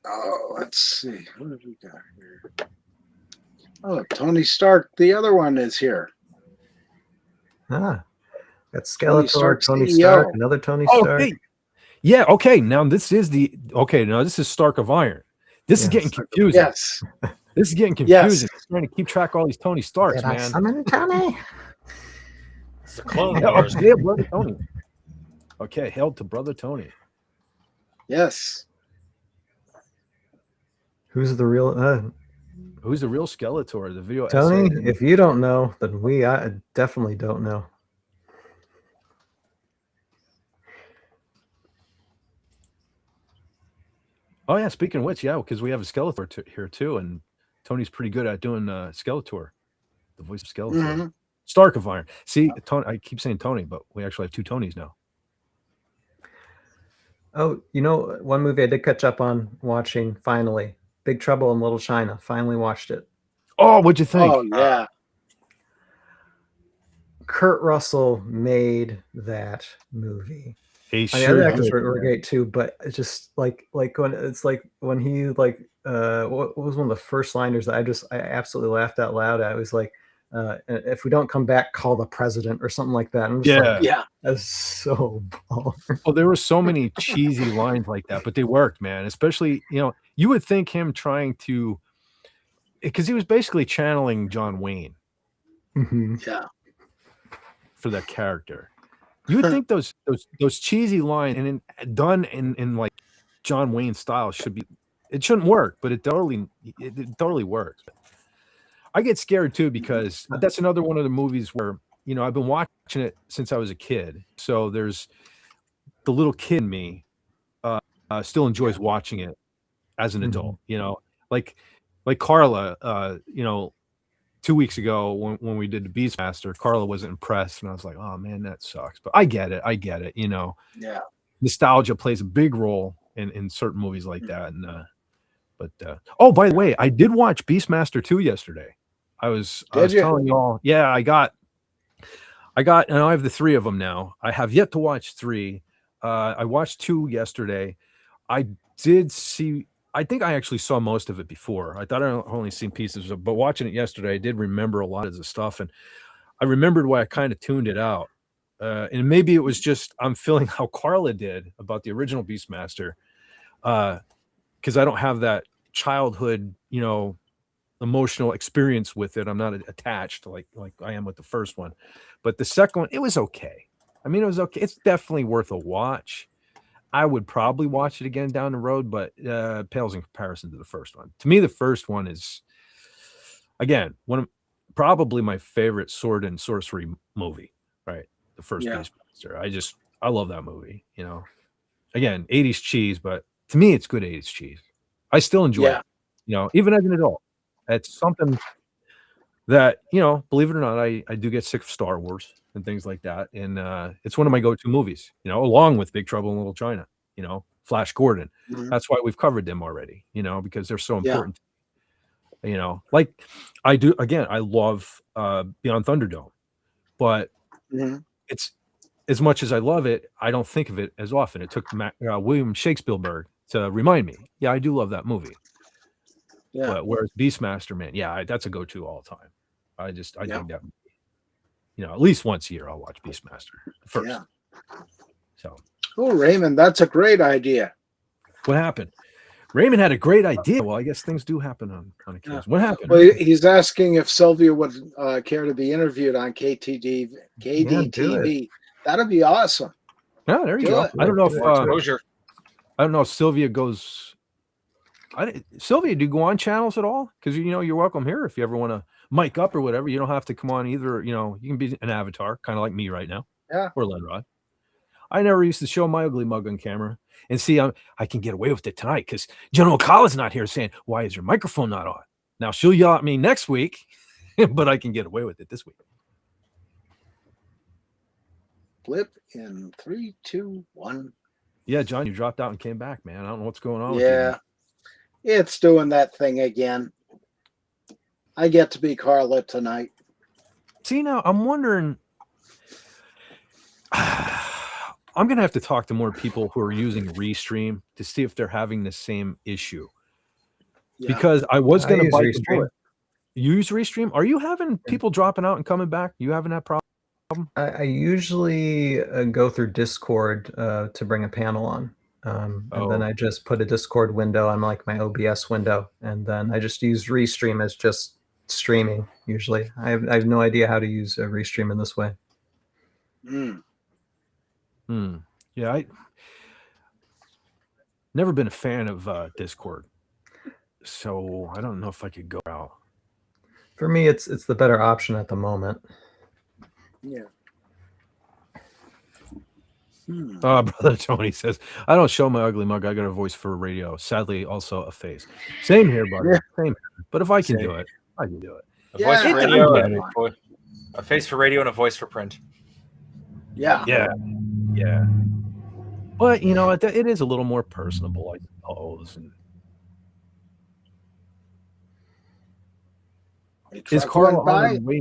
Oh, let's see. What have we got here? Oh, Tony Stark. The other one is here. Got Skeletor, Tony Stark, another Tony Stark. Okay. Yeah, okay. Now this is Stark of Iron. This is getting confusing. Yes. This is getting confusing. It's trying to keep track of all these Tony Starks, man. Summon Tony. It's the Clone Wars. Okay, Brother Tony. Okay, hail to Brother Tony. Yes. Who's the real Skeletor? The video Tony? essay. If you don't know, then I definitely don't know. Oh yeah, speaking of which, yeah, because we have a Skeletor here too, and Tony's pretty good at doing Skeletor, the voice of Skeletor. Mm-hmm. Stark of Iron. See, Tony, I keep saying Tony, but we actually have 2 Tonys now. Oh, you know, one movie I did catch up on watching finally, Big Trouble in Little China. Finally watched it. Oh, what'd you think? Oh yeah. Kurt Russell made that movie. He I mean, sure other actors did. were great too, but it's just like when he what was one of the first liners that I absolutely laughed out loud at. It was like, if we don't come back, call the president or something like that. I'm just like, Yeah. that's so baller. Oh, there were so many cheesy lines like that, but they worked, man. Especially, you know, you would think him trying to, because he was basically channeling John Wayne Yeah. for that character. You would think those cheesy lines and done in like John Wayne style it shouldn't work, but it totally works. I get scared too because that's another one of the movies where, you know, I've been watching it since I was a kid. So there's the little kid in me still enjoys watching it as an adult, you know, like Carla, you know, 2 weeks ago when we did the Beastmaster, Carla wasn't impressed, and I was like, oh man, that sucks. But I get it, you know. Yeah. Nostalgia plays a big role in certain movies like that. And oh, by the way, I did watch Beastmaster 2 yesterday. I was telling y'all, yeah, I got, and I have the 3 of them now. I have yet to watch 3. I watched 2 yesterday. I did see, I think I actually saw most of it before. I thought I only seen pieces of it, but watching it yesterday, I did remember a lot of the stuff, and I remembered why I kind of tuned it out. And maybe it was just I'm feeling how Carla did about the original Beastmaster, because I don't have that childhood, you know, emotional experience with it. I'm not attached like I am with the first one, but the second one, it was okay. I mean, it was okay. It's definitely worth a watch. I would probably watch it again down the road, but pales in comparison to the first one. To me, the first one is, again, probably my favorite sword and sorcery movie, right? The first Beastmaster. I love that movie, you know. Again, 80s cheese, but to me, it's good 80s cheese. I still enjoy it, you know, even as an adult. It's something that, you know, believe it or not, I do get sick of Star Wars and things like that. And it's one of my go-to movies, you know, along with Big Trouble in Little China, you know, Flash Gordon. That's why we've covered them already, you know, because they're so important. You know, like I do, again, I love Beyond Thunderdome, but it's, as much as I love it, I don't think of it as often. It took William Shakespeare to remind me. Yeah, I do love that movie. Yeah. But whereas Beastmaster, man, yeah, that's a go-to all the time. I dig that movie. You know, at least once a year I'll watch Beastmaster first. Yeah. So. Oh, Raymond, that's a great idea. What happened? Raymond had a great idea. Well, I guess things do happen on occasion. What happened? Well, he's asking if Sylvia would care to be interviewed on KDTV. Yeah, that'd be awesome. Yeah, there you go. I don't know if Sylvia goes. Sylvia, do you go on channels at all? Because, you know, you're welcome here if you ever want to mic up or whatever. You don't have to come on either. You know, you can be an avatar, kind of like me right now. Yeah. Or Lenrod. I never used to show my ugly mug on camera. And see, I can get away with it tonight because General Collins not here saying, why is your microphone not on? Now, she'll yell at me next week, but I can get away with it this week. Blip in 3, 2, 1. Yeah, John, you dropped out and came back, man. I don't know what's going on with you. It's doing that thing again. I get to be Carla tonight. See, now I'm wondering, I'm going to have to talk to more people who are using Restream to see if they're having the same issue. Yeah. Because I was going to bite the bullet. Use Restream? Are you having people dropping out and coming back? You having that problem? I usually go through Discord to bring a panel on. And then I just put a Discord window on like my OBS window, and then I just use Restream as just streaming. Usually, I have no idea how to use Restream in this way. Yeah, I never been a fan of Discord. So I don't know if I could go out. For me, it's the better option at the moment. Yeah. Brother Tony says, I don't show my ugly mug. I got a voice for radio. Sadly, also a face. Same here, buddy. Yeah. Same here. But if I can Same. do it, I can do it. A voice for Yeah, radio, I and a face for radio, and a voice for print. Yeah. Yeah. But, you know, it is a little more personable, I suppose. And is Carl on the way?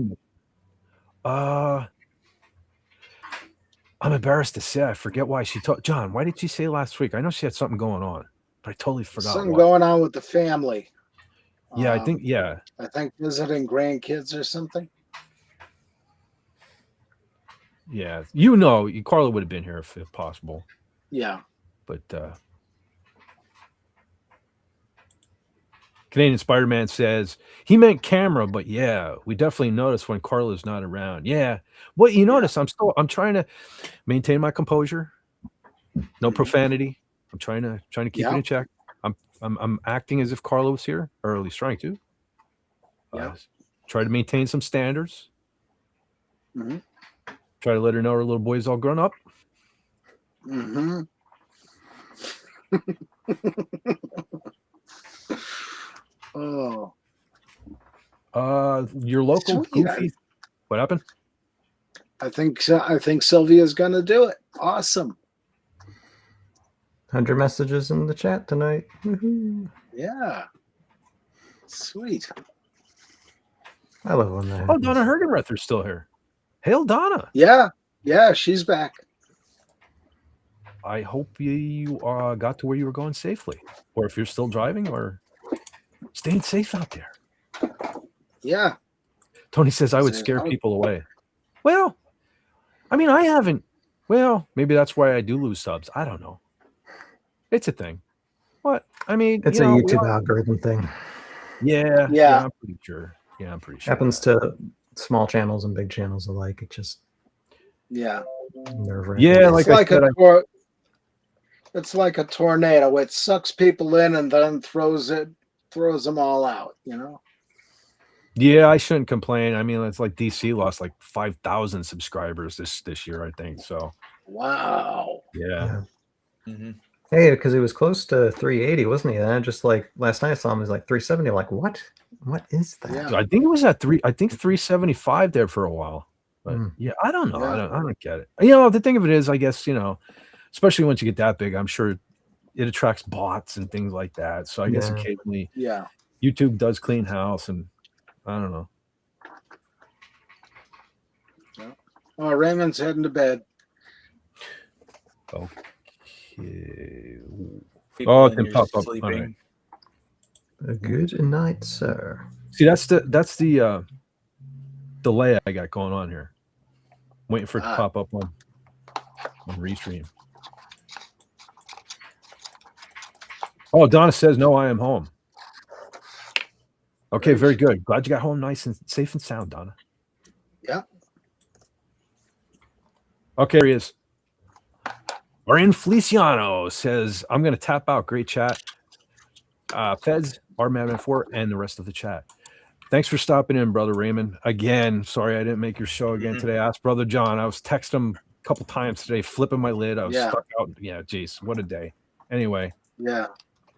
I'm embarrassed to say I forget why she told John. Why did she say last week? I know she had something going on, but I totally forgot. Something going on with the family. Yeah, I think visiting grandkids or something. Yeah, you know, Carla would have been here if possible. Yeah, but Canadian Spider-Man says he meant camera, but yeah, we definitely notice when Carla's not around. Yeah, well, you notice I'm trying to maintain my composure, no profanity. I'm trying to keep it in check. I'm acting as if Carla was here, or at least trying to. Try to maintain some standards. Mm-hmm. Try to let her know her little boy's all grown up. Mm-hmm. Oh. Your local Goofy. What happened? I think Sylvia's gonna do it. Awesome. 100 messages in the chat tonight. Woo-hoo. Yeah. Sweet. I love when that. Oh, Donna Hergenrether's still here. Hail, Donna. Yeah. Yeah, she's back. I hope you got to where you were going safely, or if you're still driving, or staying safe out there. Yeah. Tony says I would scare people away. Well, I mean, I haven't. Well, maybe that's why I do lose subs. I don't know. It's a thing. What? I mean, it's a YouTube algorithm thing. Yeah, I'm pretty sure. Yeah, I'm pretty sure. Happens to small channels and big channels alike. It just nerve-wracking. Yeah, it's like a tornado. It sucks people in and then throws them all out, you know? Yeah, I shouldn't complain. I mean, it's like DC lost like 5,000 subscribers this year, I think. So wow. Yeah. Mm-hmm. Hey, because he was close to 380, wasn't he? And then just like last night I saw him, he was like 370. I'm like, what is that? Yeah. I think it was at 375 there for a while. But yeah, I don't know. Yeah. I don't get it. You know, the thing of it is, I guess, you know, especially once you get that big, I'm sure it attracts bots and things like that. So I guess occasionally YouTube does clean house, and I don't know. Yeah. Oh, Raymond's heading to bed. Okay. Oh, it can pop up. All right. Good night, sir. See, that's the delay I got going on here. Waiting for it to pop up on Restream. Oh, Donna says no, I am home. Okay, very good. Glad you got home nice and safe and sound, Donna. Yeah. Okay, here he is. Arian Feliciano says, I'm going to tap out. Great chat. Feds, R-Madman4, and the rest of the chat. Thanks for stopping in, Brother Raymond. Again, sorry I didn't make your show again today. I asked Brother John. I was texting him a couple times today, flipping my lid. I was stuck out. Yeah, geez, what a day. Anyway. Yeah.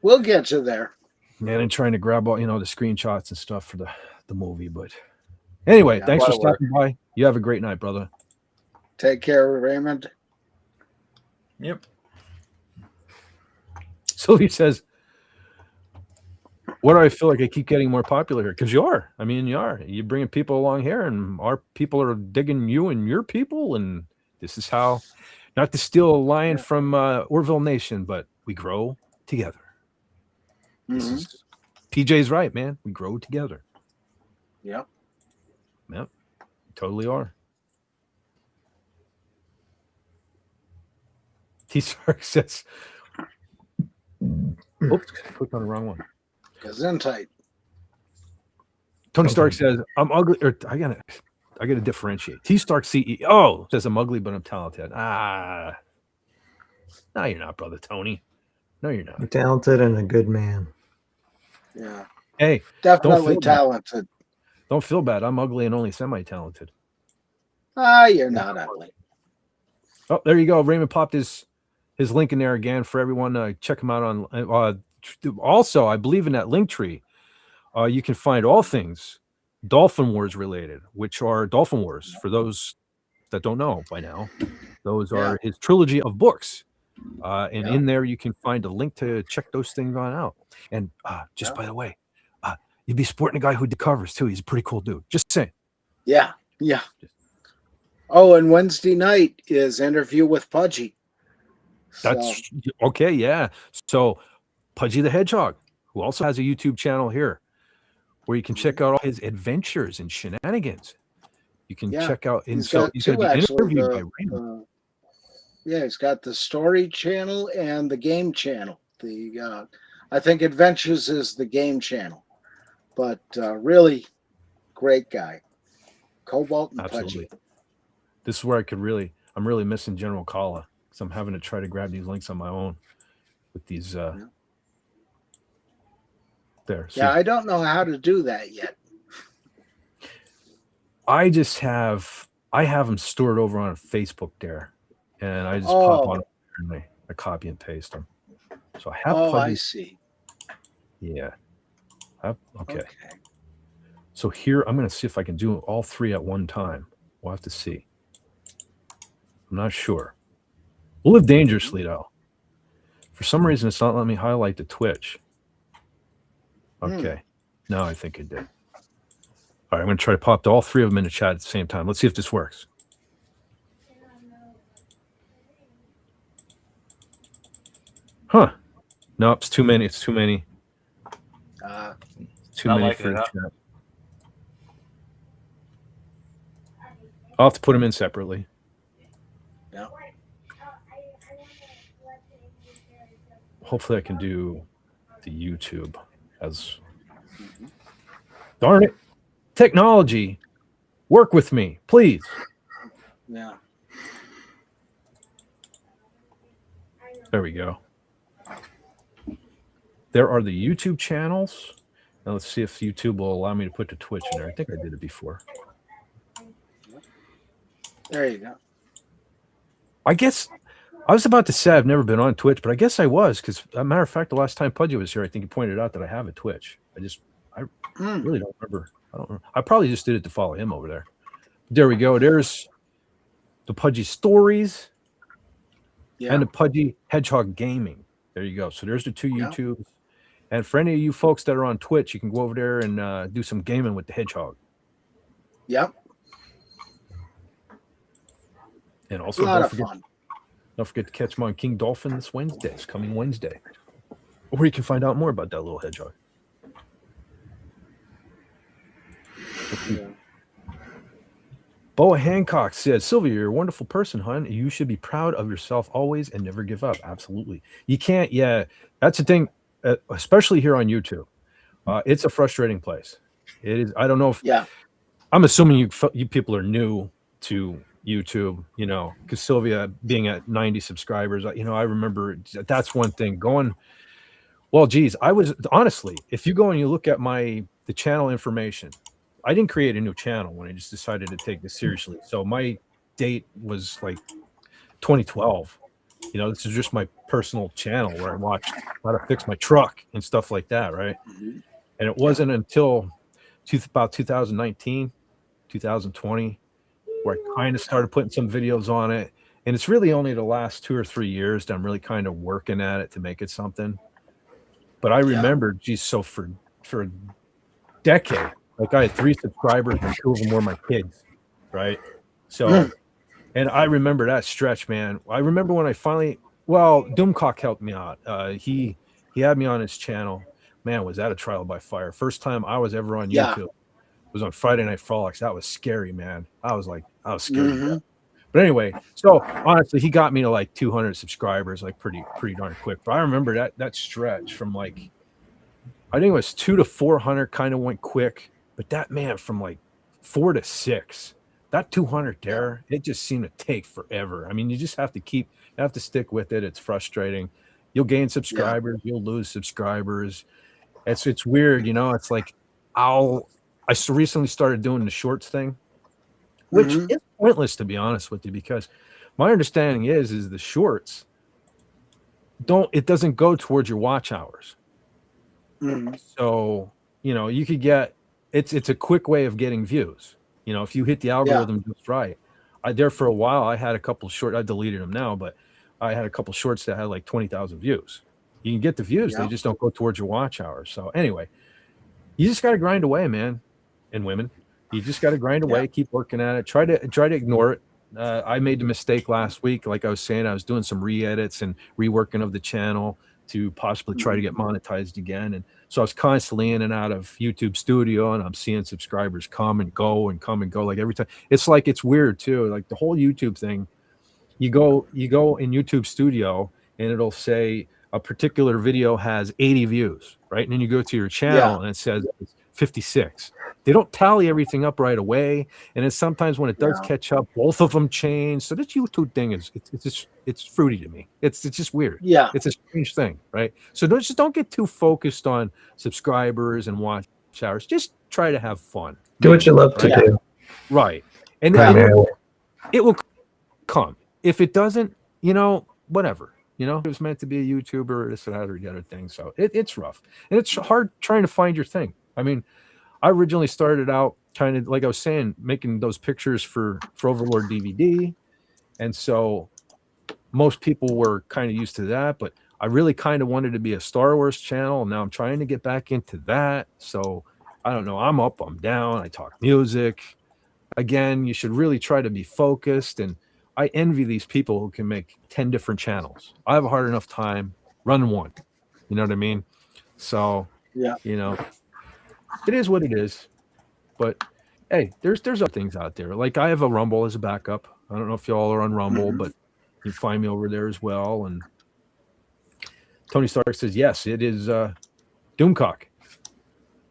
We'll get you there. Man, and trying to grab all, the screenshots and stuff for the movie. But anyway, thanks for stopping by. You have a great night, brother. Take care, Raymond. Yep. Sylvie says, what do I feel like I keep getting more popular here? Because you are. I mean, you are. You're bringing people along here, and our people are digging you and your people. And this is how, not to steal a line from Orville Nation, but we grow together. Mm-hmm. PJ's right, man. We grow together. Yep. Yep. Totally are. T-Stark says, oops, clicked on the wrong one. Gesundheit. Tony Stark says, I'm ugly, or I gotta differentiate. T-Stark CEO says I'm ugly, but I'm talented. No, you're not, brother Tony. No, you're not. You're talented and a good man. Yeah. Hey, Definitely talented. Don't feel bad. I'm ugly and only semi-talented. You're not ugly. Oh, there you go. Raymond popped his link in there again for everyone. Check him out on. Also, I believe in that link tree. You can find all things Dolphin Wars related, which are Dolphin Wars. For those that don't know by now, those are his trilogy of books. And in there, you can find a link to check those things on out. And just by the way, you'd be supporting a guy who did covers too. He's a pretty cool dude. Just saying. Yeah. Yeah. Oh, and Wednesday night is interview with Pudgy. That's okay. Yeah. So Pudgy the Hedgehog, who also has a YouTube channel here, where you can check out all his adventures and shenanigans. You can check out. And he's so got he's two, going to be actually. interviewed by Raymond. He's got the story channel and the game channel. The I think Adventures is the game channel, but really great guy, Cobalt and Pudgy. This is where I'm really missing General Kala, because I'm having to try to grab these links on my own with these. There. Yeah, I don't know how to do that yet. I have them stored over on Facebook there, and I just pop on and I copy and paste them. So I have. I see. Yeah. Okay. So here I'm going to see if I can do all three at one time. We'll have to see. I'm not sure. We'll live dangerously though. For some reason, it's not letting me highlight the Twitch. Okay. Now I think it did. All right, I'm going to try to pop all three of them in the chat at the same time. Let's see if this works. Huh. No, it's too many. It's too many. Too many for the chat. I'll have to put them in separately. Yeah. Hopefully I can do the YouTube as... Darn it. Technology. Work with me, please. Yeah. There we go. There are the YouTube channels. Now let's see if YouTube will allow me to put the Twitch in there. I think I did it before. There you go. I guess I was about to say I've never been on Twitch, but I guess I was, because as a matter of fact, the last time Pudgy was here, I think he pointed out that I have a Twitch. I really don't remember. I don't know. I probably just did it to follow him over there. There we go. There's the Pudgy Stories and the Pudgy Hedgehog Gaming. There you go. So there's the two YouTubes. And for any of you folks that are on Twitch, you can go over there and do some gaming with the Hedgehog. Yep. And also don't forget to catch him on King Dolphin this Wednesday. It's coming Wednesday. Where you can find out more about that little hedgehog. Boa Hancock said, Sylvia, you're a wonderful person, hon. You should be proud of yourself always and never give up. Absolutely. You can't. Yeah, that's the thing, especially here on YouTube. It's a frustrating place. It is. I don't know if. Yeah. I'm assuming you people are new to YouTube, because Sylvia being at 90 subscribers, I remember that's one thing going. Well, geez, I was honestly, if you go and you look at the channel information, I didn't create a new channel when I just decided to take this seriously. So my date was like 2012. This is just my personal channel where I watched how to fix my truck and stuff like that, right? And it wasn't until about 2019, 2020, where I kind of started putting some videos on it. And it's really only the last 2 or 3 years that I'm really kind of working at it to make it something. But I remember, geez, so for a decade, like I had 3 subscribers and 2 of them were my kids, right? So, and I remember that stretch, man. I remember when I finally, Doomcock helped me out. He had me on his channel. Man, was that a trial by fire. First time I was ever on YouTube. Was on Friday Night Frolics. That was scary, man. I was scared. But anyway, so honestly, he got me to like 200 subscribers, like pretty darn quick. But I remember that stretch from like, I think it was 200 to 400 kind of went quick. But that, man, from like 4 to 6, that 200 there, it just seemed to take forever. I mean, you just have to stick with it. It's frustrating. You'll gain subscribers, you'll lose subscribers. It's weird, you know. It's like I recently started doing the shorts thing, which is pointless to be honest with you, because my understanding is the shorts doesn't go towards your watch hours. So, you know, you could get it's a quick way of getting views. You know, if you hit the algorithm just right. For a while I had a couple short, I deleted them now, but I had a couple shorts that had like 20,000 views. You can get the views, they just don't go towards your watch hours. So anyway, you just got to grind away, man, and women. You just got to grind away, keep working at it. Try to ignore it. I made the mistake last week. Like I was saying, I was doing some re-edits and reworking of the channel to possibly try to get monetized again. And so I was constantly in and out of YouTube Studio, and I'm seeing subscribers come and go and come and go. Like every time, it's like, it's weird too. Like the whole YouTube thing, you go in YouTube Studio and it'll say a particular video has 80 views, right? And then you go to your channel and it says 56. They don't tally everything up right away, and it's sometimes when it does catch up, both of them change. So this YouTube thing it's fruity to me. It's just weird. Yeah, it's a strange thing, right? So don't get too focused on subscribers and watch hours. Just try to have fun. Do what you love to do. Right, and it will come. If it doesn't, you know, whatever. You know, it was meant to be a YouTuber, this and that or the other thing. So it's rough, and it's hard trying to find your thing. I mean, I originally started out kind of like I was saying, making those pictures for Overlord DVD. And so most people were kind of used to that, but I really kind of wanted to be a Star Wars channel. And now I'm trying to get back into that. So I don't know. I'm up, I'm down. I talk music. Again, you should really try to be focused. And I envy these people who can make 10 different channels. I have a hard enough time running one. You know what I mean? So, you know, it is what it is, but hey, there's other things out there. Like I have a Rumble as a backup. I don't know if y'all are on Rumble, but you can find me over there as well. And Tony Stark says, yes, it is Doomcock.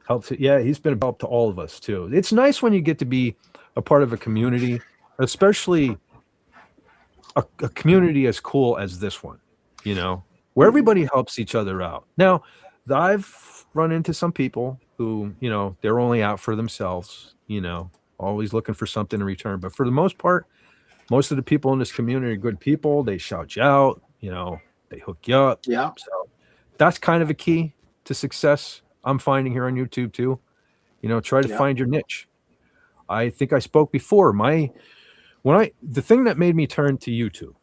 Helps it. Yeah, he's been a help to all of us too. It's nice when you get to be a part of a community, especially a community as cool as this one, you know, where everybody helps each other out. Now, I've run into some people who, you know, they're only out for themselves, you know, always looking for something in return. But for the most part, most of the people in this community are good people. They shout you out, you know, they hook you up. Yeah. So that's kind of a key to success I'm finding here on YouTube too. You know, try to find your niche. I think I spoke before. The thing that made me turn to YouTube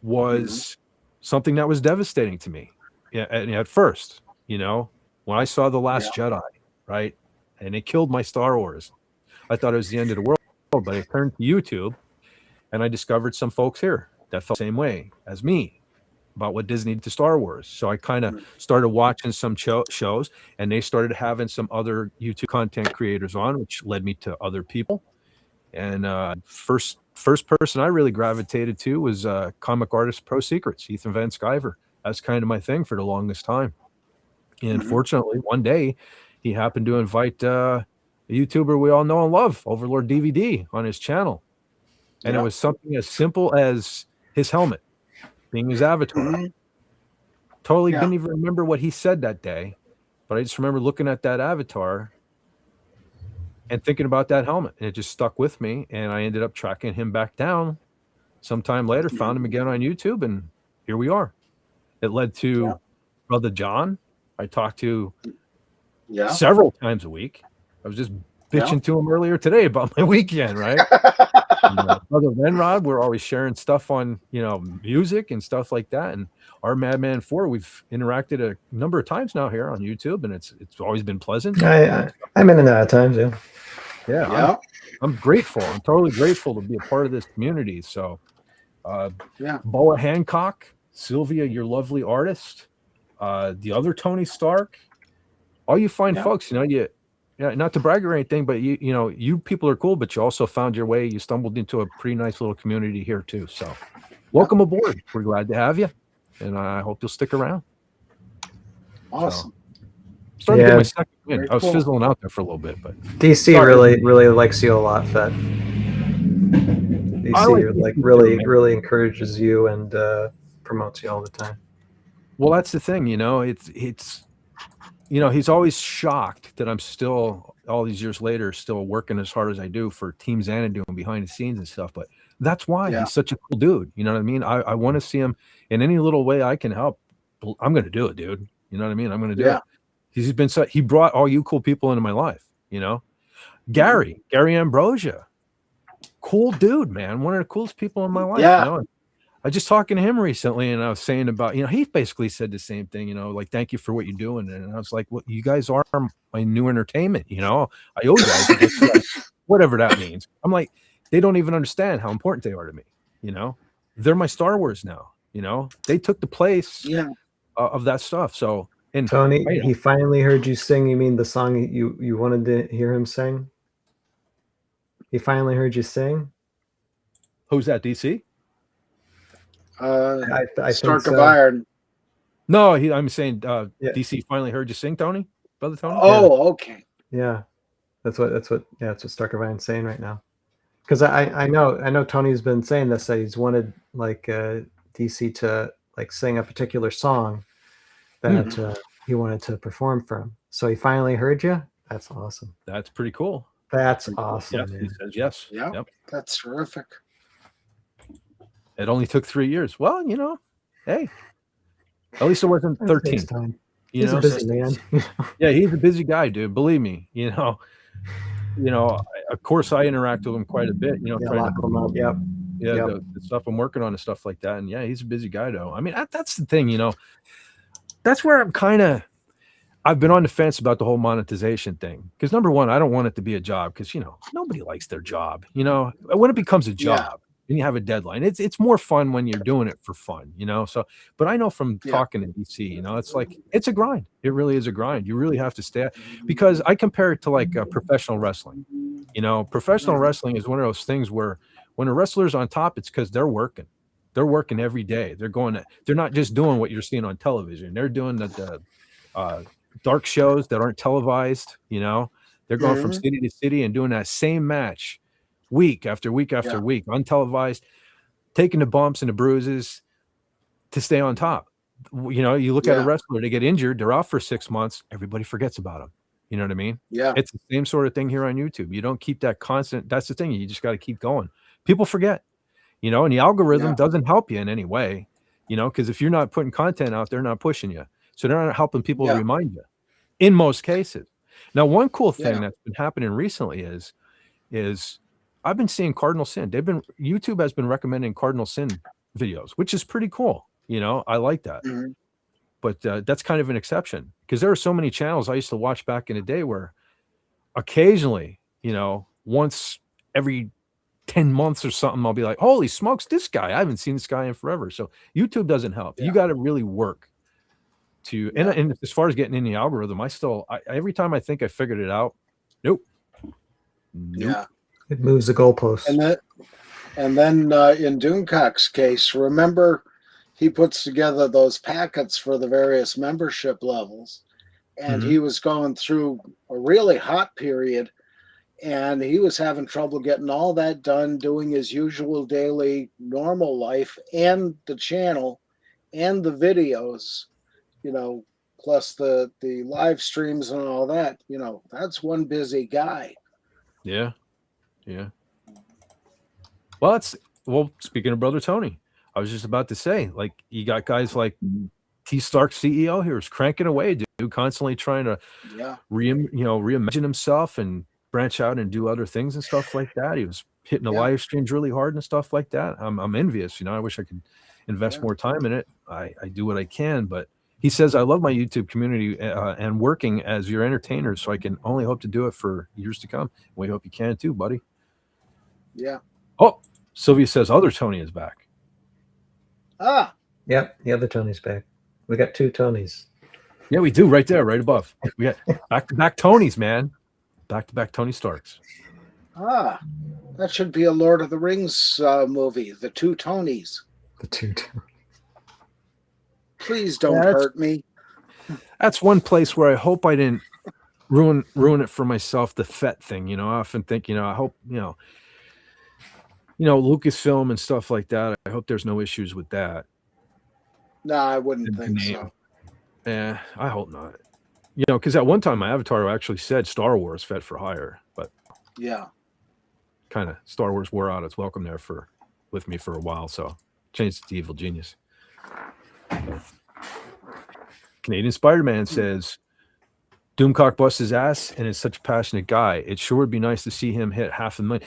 was something that was devastating to me. Yeah, at first, you know, when I saw The Last Jedi, right, and it killed my Star Wars, I thought it was the end of the world. But I turned to YouTube, and I discovered some folks here that felt the same way as me about what Disney did to Star Wars. So I kind of started watching some shows, and they started having some other YouTube content creators on, which led me to other people. And first person I really gravitated to was comic artist Pro Secrets, Ethan Van Sciver. That's kind of my thing for the longest time. And fortunately, one day he happened to invite a YouTuber we all know and love, Overlord DVD, on his channel. And it was something as simple as his helmet being his avatar. Totally didn't even remember what he said that day, but I just remember looking at that avatar and thinking about that helmet, and it just stuck with me. And I ended up tracking him back down sometime later, found him again on YouTube, and here we are. It led to Brother John. I talked to several times a week. I was just bitching to him earlier today about my weekend, right? Brother Venrod, we're always sharing stuff on, you know, music and stuff like that. And our Madman 4, we've interacted a number of times now here on YouTube, and it's always been pleasant. I'm in and out of times, I'm grateful. I'm totally grateful to be a part of this community. So Boa Hancock, Sylvia, your lovely artist, the other Tony Stark, all you fine folks, you know, not to brag or anything, but you know, you people are cool, but you also found your way. You stumbled into a pretty nice little community here too. So welcome aboard. We're glad to have you, and I hope you'll stick around. Awesome. Starting to get my second win. I was fizzling out there for a little bit, but DC really likes you a lot, Fed. DC really encourages you and promotes you all the time. Well, that's the thing, you know, it's he's always shocked that I'm still, all these years later, still working as hard as I do for Team Xanadu and behind the scenes and stuff. But that's why he's such a cool dude. You know what I mean? I want to see him in any little way I can help. I'm going to do it, dude. You know what I mean? I'm going to do it. He's been he brought all you cool people into my life, Gary Ambrosia, cool dude, man. One of the coolest people in my life. I was just talking to him recently, and I was saying about, he basically said the same thing, like, thank you for what you're doing. And I was like, well, you guys are my new entertainment, I owe you guys whatever that means. I'm like, they don't even understand how important they are to me. They're my Star Wars now. They took the place of that stuff. So, and Tony, he finally heard you sing. You mean the song you wanted to hear him sing? He finally heard you sing. Who's that? DC? I Stark think of Iron. No, I'm saying DC finally heard you sing, Tony, brother Tony. Oh, okay. Yeah, that's what Stark of Iron's saying right now. Because I know Tony's been saying this, that he's wanted like DC to like sing a particular song that he wanted to perform for him. So he finally heard you. That's awesome. That's pretty cool. That's awesome. Yes, he says yes. Yeah, yep. That's terrific. It only took 3 years. Well, hey, at least it wasn't 13. He's a busy man. Yeah, he's a busy guy, dude. Believe me. Of course, I interact with him quite a bit. Lock him up. Yep. Yeah, the stuff I'm working on and stuff like that. And yeah, he's a busy guy, though. I mean, that's the thing. That's where I've been on the fence about the whole monetization thing. Because number one, I don't want it to be a job. Because nobody likes their job. When it becomes a job. And you have a deadline. It's more fun when you're doing it for fun, So, but I know from talking to DC, it's like it's a grind. It really is a grind. You really have to stay, because I compare it to like professional wrestling. Professional wrestling is one of those things where when a wrestler's on top, it's because they're working. They're working every day. They're not just doing what you're seeing on television. They're doing the dark shows that aren't televised. They're going from city to city and doing that same match week after week after week, untelevised, taking the bumps and the bruises to stay on top. You look at a wrestler, they get injured, they're out for 6 months, everybody forgets about them. You know what I mean? Yeah. It's the same sort of thing here on YouTube. You don't keep that constant. That's the thing. You just got to keep going. People forget, and the algorithm doesn't help you in any way, because if you're not putting content out, they're not pushing you. So they're not helping people to remind you in most cases. Now, one cool thing that's been happening recently is I've been seeing Cardinal Sin. YouTube has been recommending Cardinal Sin videos, which is pretty cool. I like that. But that's kind of an exception, because there are so many channels I used to watch back in the day where occasionally, once every 10 months or something, I'll be like, holy smokes, this guy, I haven't seen this guy in forever. So YouTube doesn't help. You got to really work to, and as far as getting in the algorithm, I every time I think I figured it out, nope. Yeah. It moves the goalposts. And then in Doomcock's case, remember, he puts together those packets for the various membership levels, and he was going through a really hot period, and he was having trouble getting all that done, doing his usual daily normal life and the channel and the videos, plus the live streams and all that. That's one busy guy. Yeah. Yeah. Well, speaking of Brother Tony, I was just about to say, like, you got guys like T. Stark, CEO here, is cranking away, dude, constantly trying to reimagine himself and branch out and do other things and stuff like that. He was hitting the live streams really hard and stuff like that. I'm envious. I wish I could invest more time in it. I do what I can, but he says, I love my YouTube community and working as your entertainer, so I can only hope to do it for years to come. We hope you can too, buddy. Yeah. Oh, Sylvia says other Tony is back. Ah. Yep, the other Tony's back. We got 2 Tonys. Yeah, we do, right there, right above. We got back-to-back Tonys, man. Back-to-back Tony Starks. Ah, that should be a Lord of the Rings movie, The 2 Tonys. The 2 Tonys. Please don't hurt me. That's one place where I hope I didn't ruin it for myself, the Fett thing. I often think, I hope, Lucasfilm and stuff like that. I hope there's no issues with that. No, I wouldn't think so. Yeah, I hope not. You know, because at one time my avatar actually said Star Wars Fed for Hire, but Yeah. kind of Star Wars wore out its welcome there with me for a while, so changed it to Evil Genius. Canadian Spider-Man says, Doomcock busts his ass and is such a passionate guy. It sure would be nice to see him hit $500,000.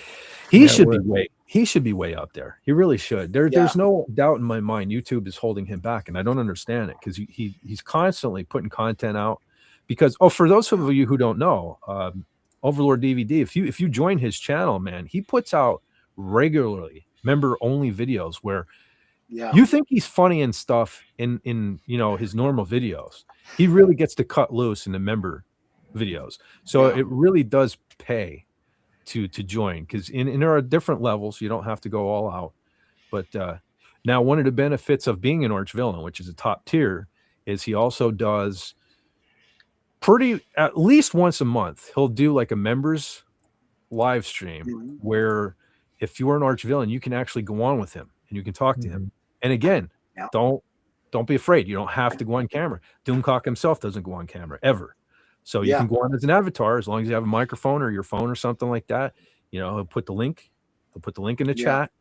He should be way up there. He really should. There's no doubt in my mind YouTube is holding him back, and I don't understand it because he's constantly putting content out. Because for those of you who don't know, Overlord DVD, if you join his channel, man, he puts out regularly member only videos where you think he's funny and stuff in his normal videos. He really gets to cut loose in the member videos. So it really does pay to join, because there are different levels. You don't have to go all out. But now one of the benefits of being an Arch Villain, which is a top tier, is he also does at least once a month, he'll do like a members live stream where if you are an Arch Villain, you can actually go on with him and you can talk to him. And again, don't be afraid. You don't have to go on camera. Doomcock himself doesn't go on camera ever. So you can go on as an avatar as long as you have a microphone or your phone or something like that. You know, he'll put the link in the chat,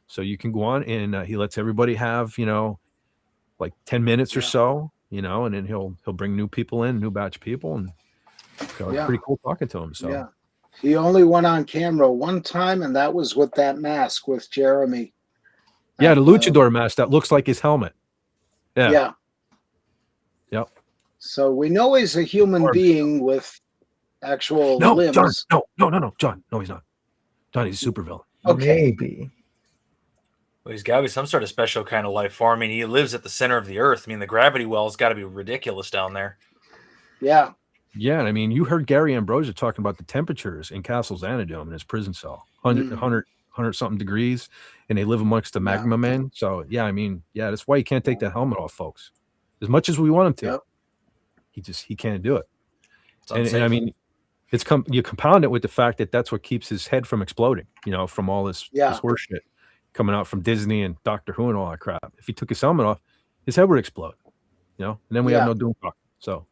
so you can go on, and he lets everybody have, like 10 minutes or so, and then he'll bring new people in, new batch people, and it's pretty cool talking to him. So he only went on camera one time, and that was with that mask with Jeremy. Yeah, the luchador mask that looks like his helmet. Yeah. Yep. So we know he's a human being with actual limbs. John, no, John. No, he's not. John, he's a super villain. Okay. Maybe. Well, he's got to be some sort of special kind of life form. I mean, he lives at the center of the earth. I mean, the gravity well's got to be ridiculous down there. Yeah. Yeah, and I mean, you heard Gary Ambrosia talking about the temperatures in Castle Xanadu in his prison cell, 100 something degrees, and they live amongst the magma men. So I mean, that's why you can't take that helmet off, folks. As much as we want him to, he can't do it. And I mean, you compound it with the fact that that's what keeps his head from exploding. From all this horse shit coming out from Disney and Doctor Who and all that crap. If he took his helmet off, his head would explode. And then we have no Doomcock. So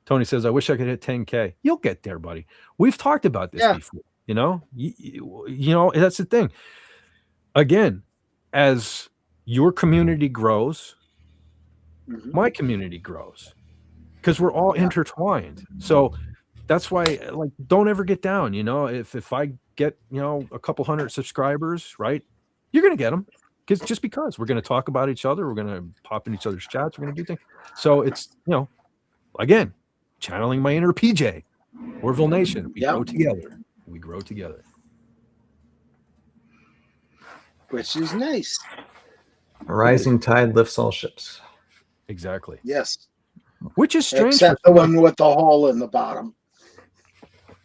Tony says, I wish I could hit 10K. You'll get there, buddy. We've talked about this before. That's the thing. Again, as your community grows, my community grows, because we're all intertwined. So that's why, like, don't ever get down. If I get a couple hundred subscribers, right, you're gonna get them, because we're gonna talk about each other, we're gonna pop in each other's chats, we're gonna do things. So it's again, channeling my inner PJ, Orville Nation. We grow together. We grow together. Which is nice. A rising tide lifts all ships. Exactly. Yes. Which is strange. Except the one with the hole in the bottom.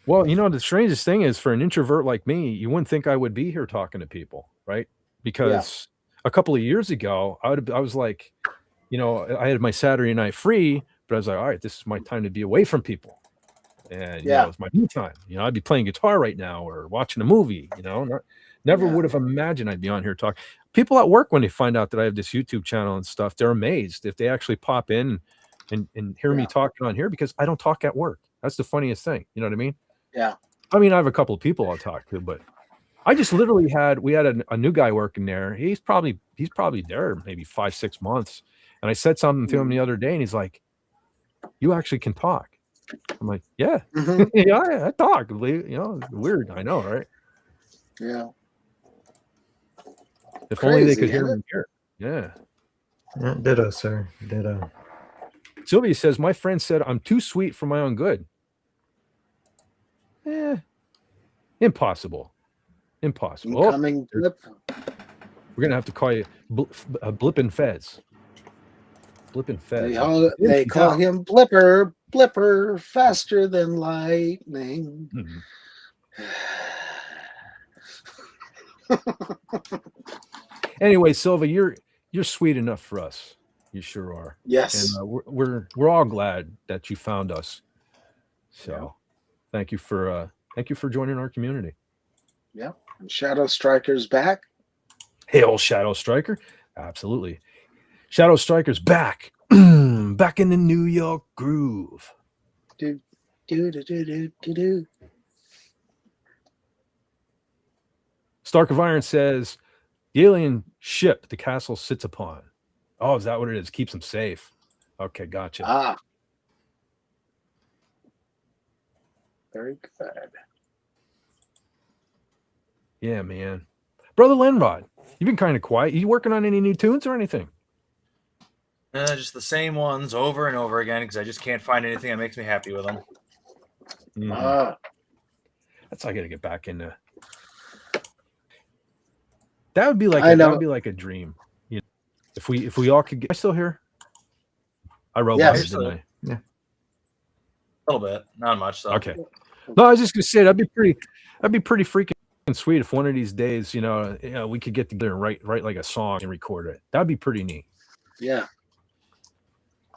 Well, the strangest thing is, for an introvert like me, you wouldn't think I would be here talking to people, right? Because a couple of years ago, I was like, I had my Saturday night free, but I was like, all right, this is my time to be away from people. And it's my me time. I'd be playing guitar right now or watching a movie. Never would have imagined I'd be on here talking. People at work, when they find out that I have this YouTube channel and stuff, they're amazed if they actually pop in and hear me talking on here, because I don't talk at work. That's the funniest thing. You know what I mean? Yeah. I mean, I have a couple of people I'll talk to, but I just literally had a new guy working there. He's probably there maybe 5-6 months, and I said something to him the other day, and he's like, "You actually can talk." I'm like, "Yeah, I talk." Weird, I know, right? Yeah. If only they could hear me here. Yeah. Ditto, sir. Ditto. Sylvia says, my friend said I'm too sweet for my own good. Impossible. Incoming blip. We're going to have to call you Blippin' Fez. Blippin' Fez. They call him Blipper, faster than lightning. Anyway, Silva, you're sweet enough for us. You sure are. Yes. And we're all glad that you found us. So thank you for joining our community. Yeah. And Shadow Striker's back. Hail Shadow Striker. Absolutely. Shadow Striker's back. back in the New York groove. Do, do, do, do, do, do, do. Stark of Iron says, the alien ship the castle sits upon. Oh, is that what it is? Keeps them safe. Okay, gotcha. Ah. Very good. Yeah, man. Brother Lenrod, you've been kind of quiet. You working on any new tunes or anything? Just the same ones over and over again because I just can't find anything that makes me happy with them. That's how I got to get back into. That would be like that would be like a dream. You know, if we all could get. Am I still here? I wrote Yes. didn't I? Yeah. A little bit, not much. So. Okay. No, I was just gonna say that'd be pretty freaking sweet if one of these days, we could get together and write like a song and record it. That'd be pretty neat. Yeah.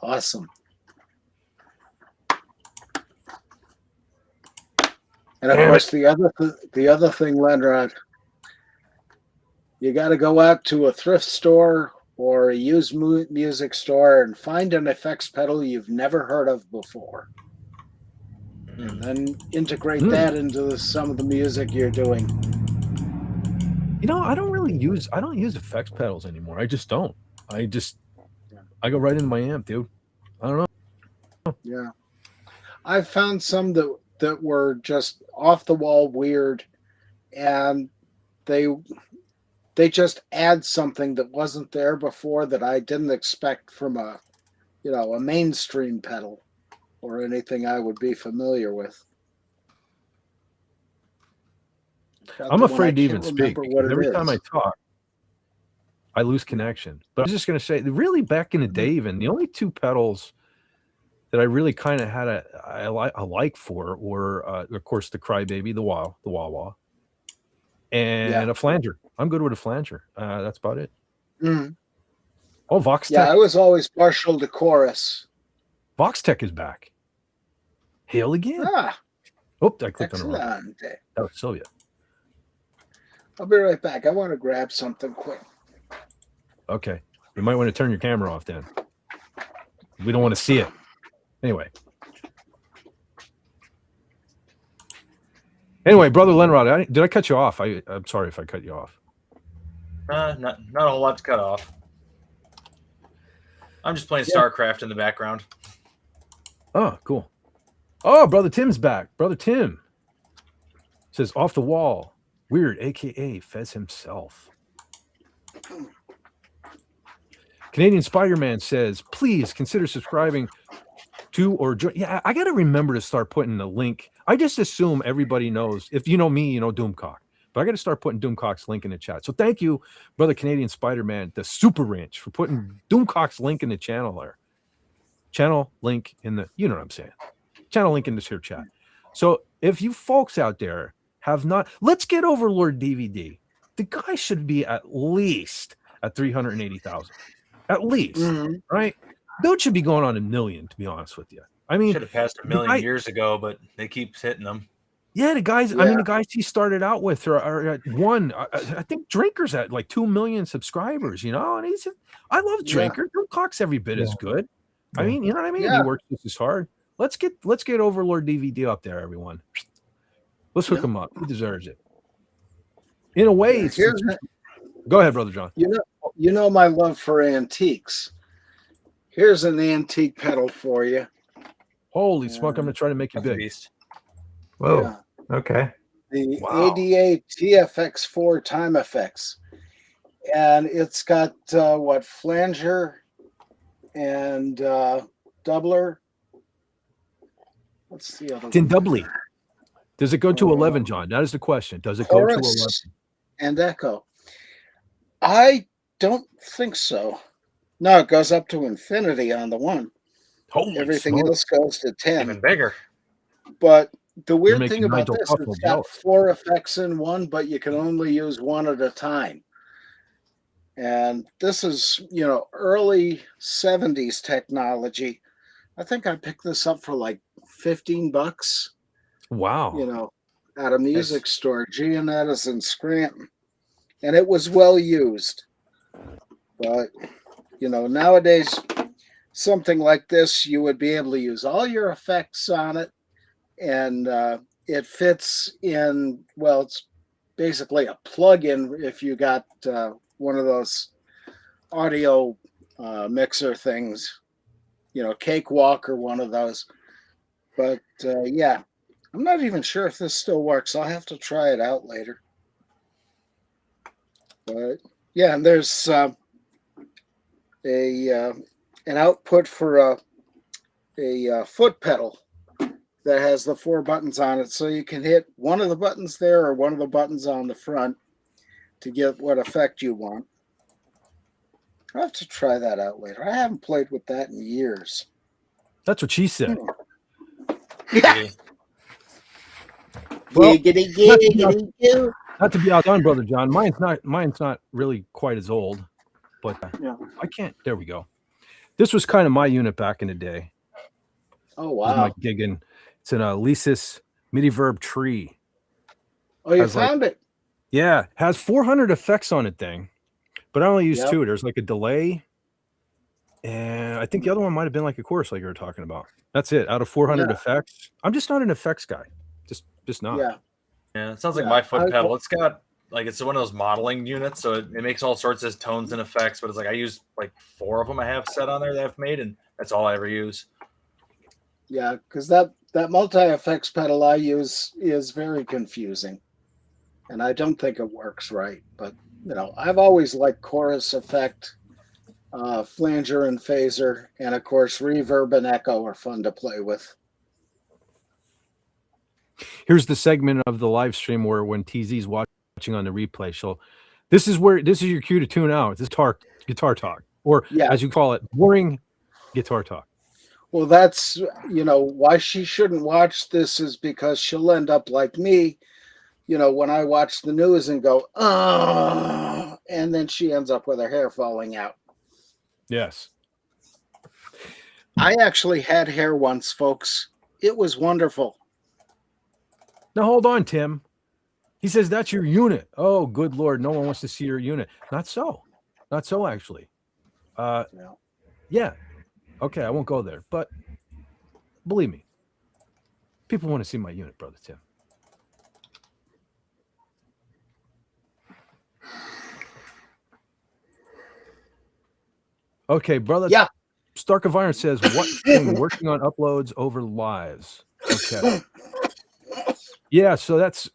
Awesome. And of course, the other thing, Lenrod, you got to go out to a thrift store or a used music store and find an effects pedal you've never heard of before. And then integrate that into some of the music you're doing. I don't use effects pedals anymore. I just don't. I go right into my amp, dude. I don't know. Yeah. I found some that were just off the wall weird, and they just add something that wasn't there before that I didn't expect from a mainstream pedal or anything I would be familiar with. I'm afraid to even speak. Every time I talk, I lose connection. But I was just going to say, really back in the day, even the only two pedals that I really kind of had a like for were, of course, the Crybaby, the wah-wah, and a flanger. I'm good with a flanger. That's about it. Mm. Oh, Vox Tech. Yeah, I was always partial to chorus. Vox Tech is back. Hail again. Oh, I clicked on the wrong. That was Sylvia. I'll be right back. I want to grab something quick. Okay. You might want to turn your camera off then. We don't want to see it. Anyway, Brother Lenrod, did I cut you off? I'm sorry if I cut you off. Not a whole lot to cut off. I'm just playing StarCraft in the background. Oh, cool. Oh, Brother Tim's back. Brother Tim says, off the wall. Weird, a.k.a. Fez himself. Canadian Spider-Man says, please consider subscribing to or join. Yeah, I got to remember to start putting the link. I just assume everybody knows. If you know me, you know Doomcock. But I got to start putting Doomcock's link in the chat. So thank you, Brother Canadian Spider-Man, the Super Ranch, for putting Doomcock's link in the channel there. Channel link in the, you know what I'm saying. Channel link in this here chat. So if you folks out there have not, let's get Overlord DVD. The guy should be at least at 380,000. At least, right? Dude should be going on 1 million, to be honest with you. I mean, should have passed 1 million years ago, but they keep hitting them. Yeah, the guys. Yeah. I mean, the guys he started out with are at one. I think Drinker's at like 2 million subscribers. And I love Drinker. Doomcock's every bit as good. I mean, you know what I mean? He works just as hard. Let's get Overlord DVD up there, everyone. Let's hook him up. He deserves it. In a way, go ahead, Brother John. You know my love for antiques. Here's an antique pedal for you. Holy smoke! I'm gonna try to make you big. Whoa. Yeah. Okay. The ADA TFX4 time effects, and it's got flanger and doubler. What's the other? It's in doubly. Does it go to 11, John? That is the question. Does it go to 11? And echo. I don't think so. No, it goes up to infinity on the one. Holy Everything smoke. else goes to 10. Even bigger. But the weird thing about this is it's got jealous. 4 effects in one, but you can only use one at a time. And this is, early 70s technology. I think I picked this up for like $15. Wow. At a music store, Giannetta's in Scranton. And it was well used. But, nowadays something like this, you would be able to use all your effects on it, and it fits in. Well, it's basically a plug-in if you got one of those audio mixer things, Cakewalk or one of those. But yeah, I'm not even sure if this still works. I'll have to try it out later. But yeah, and there's an output for a foot pedal that has the 4 buttons on it, so you can hit one of the buttons there or one of the buttons on the front to get what effect you want. I'll have to try that out later. I haven't played with that in years. That's what she said. Yeah. Well, Giggity. not to be outdone, Brother John. Mine's not really quite as old, but Yeah. I can't. There we go. This was kind of my unit back in the day. Oh This is my wow! gigging. It's an Lesis MIDI-verb tree. Oh, you Has found it? Yeah, has 400 effects on it thing, but I only use Yep. 2. There's like a delay, and I think the other one might have been like a chorus, like you were talking about. That's it. Out of 400 effects, I'm just not an effects guy. Just not. Yeah, it sounds like my foot pedal. It's got like it's one of those modeling units, so it makes all sorts of tones and effects. But it's like I use like 4 of them I have set on there that I've made, and that's all I ever use. Yeah, because that multi-effects pedal I use is very confusing, and I don't think it works right. But I've always liked chorus effect, flanger and phaser, and of course reverb and echo are fun to play with. Here's the segment of the live stream where when TZ's watching on the replay, this is your cue to tune out. This is guitar talk, or as you call it, boring guitar talk. Well, that's why she shouldn't watch this is because she'll end up like me, when I watch the news and go, oh, and then she ends up with her hair falling out. Yes. I actually had hair once, folks. It was wonderful. Now hold on, Tim. He says that's your unit. Oh, good Lord. No one wants to see your unit. Not so. Not so, actually. Yeah. Okay, I won't go there. But believe me, people want to see my unit, Brother Tim. Okay, brother. Yeah. Stark of Iron says, what thing working on uploads over lives? Okay. Yeah, so that's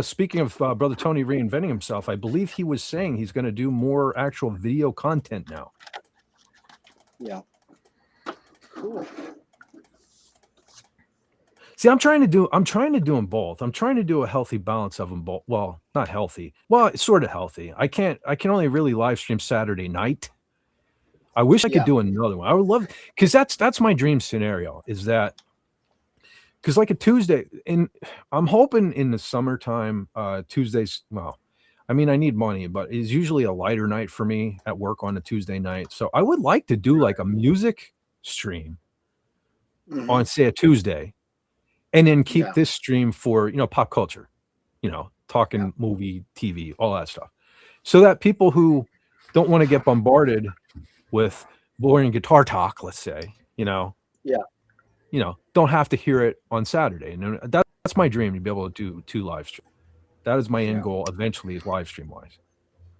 speaking of Brother Tony reinventing himself. I believe he was saying he's going to do more actual video content now. Yeah. Cool. See, I'm trying to do them both. I'm trying to do a healthy balance of them both. Well, not healthy. Well, it's sort of healthy. I can only really live stream Saturday night. I wish I could do another one. I would love, because that's my dream scenario, is that because like a Tuesday, and I'm hoping in the summertime, Tuesdays, well, I mean, I need money, but it's usually a lighter night for me at work on a Tuesday night. So I would like to do like a music stream on, say, a Tuesday, and then keep this stream for, pop culture, talking movie, TV, all that stuff. So that people who don't want to get bombarded with boring guitar talk, let's say, don't have to hear it on Saturday. And that's my dream, to be able to do 2 live streams. That is my end goal eventually, is live stream wise.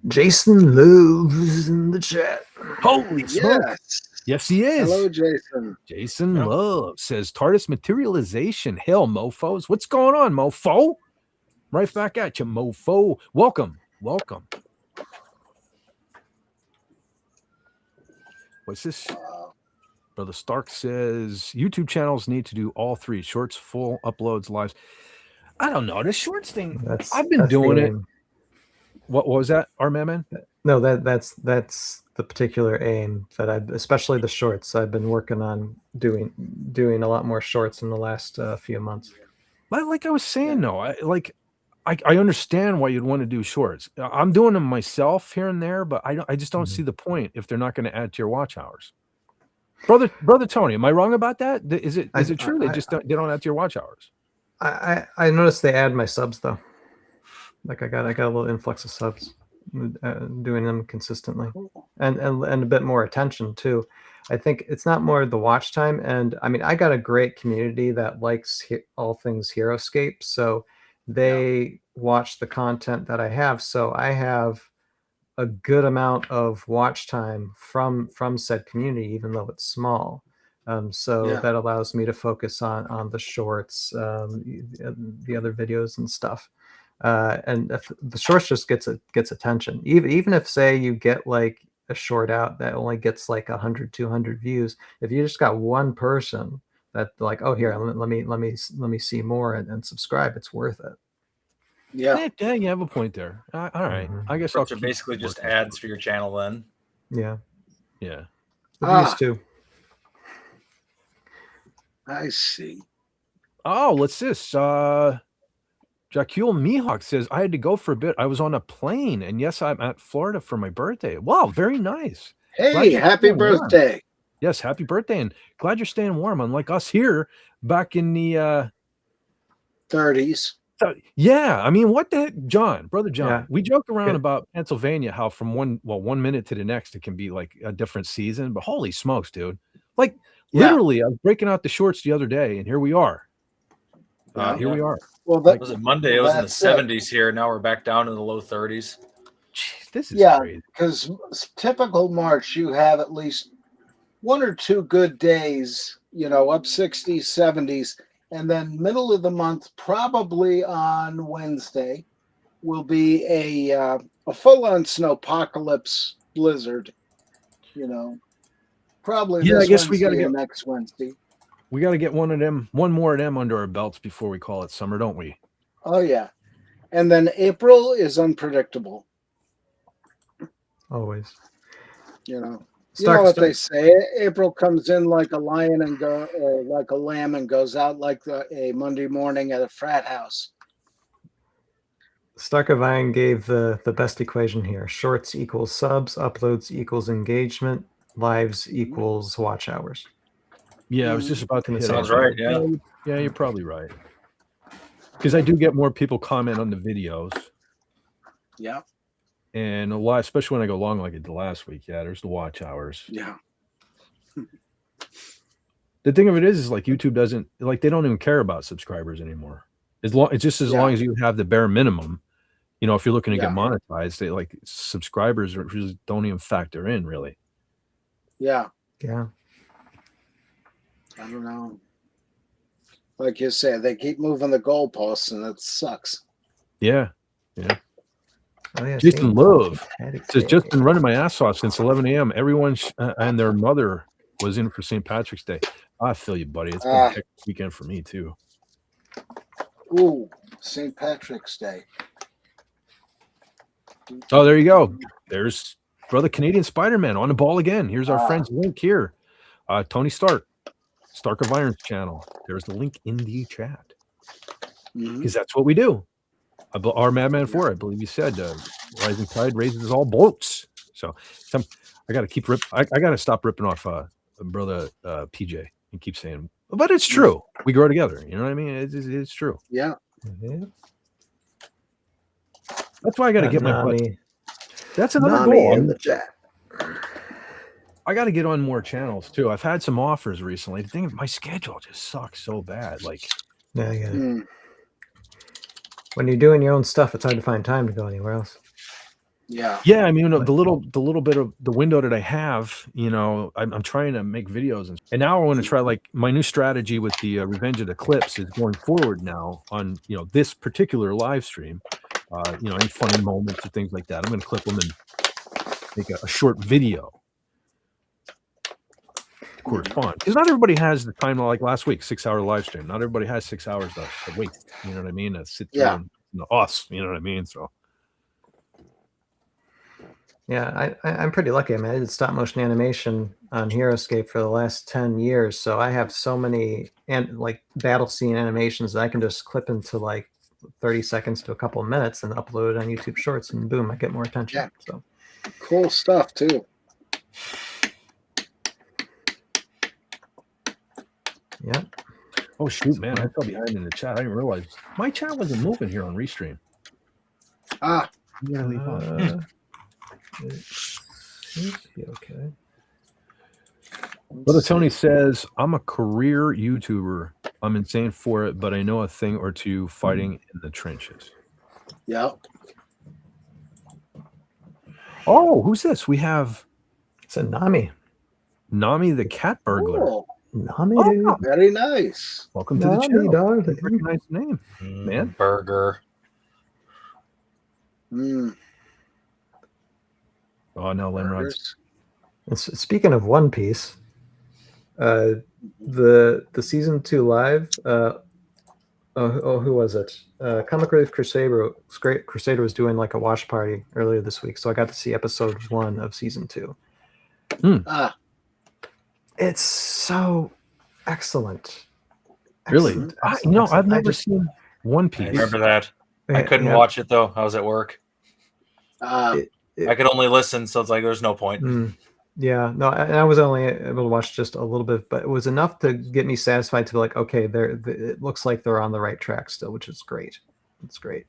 Jason Loves in the chat. Holy smokes. Yes, he is. Hello, Jason. Jason Love says, TARDIS materialization. Hell, mofos. What's going on, mofo? Right back at you, mofo. Welcome. What's this? Brother Stark says, YouTube channels need to do all 3: shorts, full uploads, lives. I don't know. The shorts thing, I've been doing it. What was that, our man? No, that's the particular aim that especially the shorts. I've been working on doing a lot more shorts in the last few months. Like I was saying, though, I understand why you'd want to do shorts. I'm doing them myself here and there, but I just don't see the point if they're not going to add to your watch hours. Brother Tony, am I wrong about that? Is it true they don't add to your watch hours? I noticed they add my subs though. Like I got a little influx of subs, doing them consistently, and a bit more attention too. I think it's not more the watch time. And I mean, I got a great community that likes all things HeroScape. So they watch the content that I have. So I have a good amount of watch time from said community, even though it's small. So that allows me to focus on the shorts, the other videos and stuff. And if the shorts just gets attention. Even if, say, you get like a short out that only gets like 100, 200 views, if you just got one person that like, oh, here, let me see more and subscribe, it's worth it. Yeah, you have a point there. All right, I guess I'll keep basically just ads for your channel then. Yeah. Yeah. The views too. I see. Oh, what's this? Jacule Mihawk says, I had to go for a bit. I was on a plane, and yes, I'm at Florida for my birthday. Wow, very nice. Hey, happy birthday. Warm. Yes, happy birthday, and glad you're staying warm, unlike us here back in the 30s. Yeah, I mean, what the heck, Brother John, we joke around Good. about Pennsylvania, how from one minute to the next, it can be like a different season, but holy smokes, dude. Like, literally, I was breaking out the shorts the other day, and here we are. Here we are. Well, was it Monday? It was in the 70s here. Now we're back down in the low 30s. Jeez, this is crazy. Because typical March, you have at least 1 or 2 good days, up 60s, 70s. And then middle of the month, probably on Wednesday, will be a full-on snowpocalypse blizzard. Probably I guess Wednesday we got to get next Wednesday. We got to get one more of them under our belts before we call it summer, don't we? Oh yeah, and then April is unpredictable. Always. You know what they say. April comes in like a lion and or like a lamb and goes out like a Monday morning at a frat house. Starkovine gave the best equation here. Shorts equals subs, uploads equals engagement, lives equals watch hours. Yeah, I was just about to hit. Sounds right. Yeah. Yeah, you're probably right. Because I do get more people comment on the videos. Yeah. And a lot, especially when I go long like I did last week. Yeah, there's the watch hours. Yeah. The thing of it is like YouTube doesn't like they don't even care about subscribers anymore. It's just as long as you have the bare minimum. If you're looking to get monetized, they like subscribers really don't even factor in really. Yeah. Yeah. I don't know. Like you said, they keep moving the goalposts, and it sucks. Yeah. Yeah. Oh, yeah, Jason Love says, just been running my ass off since 11 a.m. Everyone and their mother was in for St. Patrick's Day. I feel you, buddy. It's been a hectic weekend for me, too. Ooh, St. Patrick's Day. Oh, there you go. There's Brother Canadian Spider-Man on the ball again. Here's our friend's link here. Tony Stark of Iron's channel. There's the link in the chat. Because that's what we do. Our Madman 4, I believe you said, rising tide raises all boats. So I got to keep I got to stop ripping off Brother PJ and keep saying, but it's true. We grow together. You know what I mean? It's true. Yeah. That's why I got to get my butt. That's another goal in the chat. I got to get on more channels too. I've had some offers recently. The thing is, my schedule just sucks so bad. Like, when you're doing your own stuff, it's hard to find time to go anywhere else. Yeah. Yeah. I mean, the little bit of the window that I have, I'm trying to make videos, and now I want to try like my new strategy with the Revenge of the Clips is going forward now on this particular live stream. Any funny moments or things like that. I'm going to clip them and make a short video to correspond. Because not everybody has the time, like last week, 6-hour live stream. Not everybody has 6 hours to waste. You know what I mean? To sit through and, us. You know what I mean? So. Yeah, I'm pretty lucky. I mean, I did stop motion animation on HeroScape for the last 10 years. So I have so many battle scene animations that I can just clip into like 30 seconds to a couple of minutes and upload it on YouTube Shorts, and boom, I get more attention. Yeah. So cool stuff too. Yeah. Oh shoot, man! I fell behind in the chat. I didn't realize my chat wasn't moving here on Restream. Okay. Brother Tony says, I'm a career YouTuber. I'm insane for it, but I know a thing or two fighting in the trenches. Yeah. Oh, who's this? We have It's a Nami. Nami the cat burglar. Oh, Nami, dude. very nice. Welcome to the Nami, channel. darling. Recognize the name, man. Burger. Mm, Oh no, Lenrod's. burgers. Speaking of One Piece, the season 2 live. Who was it? Comic Relief Crusader was doing like a watch party earlier this week, so I got to see episode 1 of season 2. Ah, It's so excellent. Really? Excellent, I've excellent. never seen One I Piece. remember that. I couldn't Yeah. watch it though. I was at work. uh, I could only listen, so it's like there's no point. Yeah, no, I was only able to watch just a little bit, but it was enough to get me satisfied to be like, okay, it looks like they're on the right track still, which is great. It's great.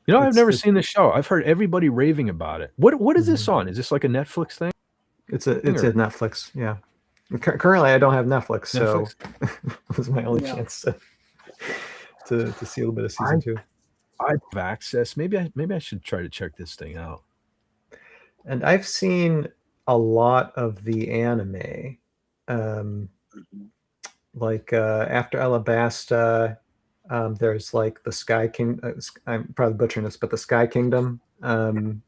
I've never seen the show. I've heard everybody raving about it. What is this Mhm. on? Is this like a Netflix thing? It's a Netflix. Yeah. Currently, I don't have Netflix, so Netflix? this is my only Yeah. chance to see a little bit of season 2. I have access. Maybe I should try to check this thing out. And I've seen a lot of the anime, like after Alabasta. There's like the Sky King. I'm probably butchering this, but the Sky Kingdom. And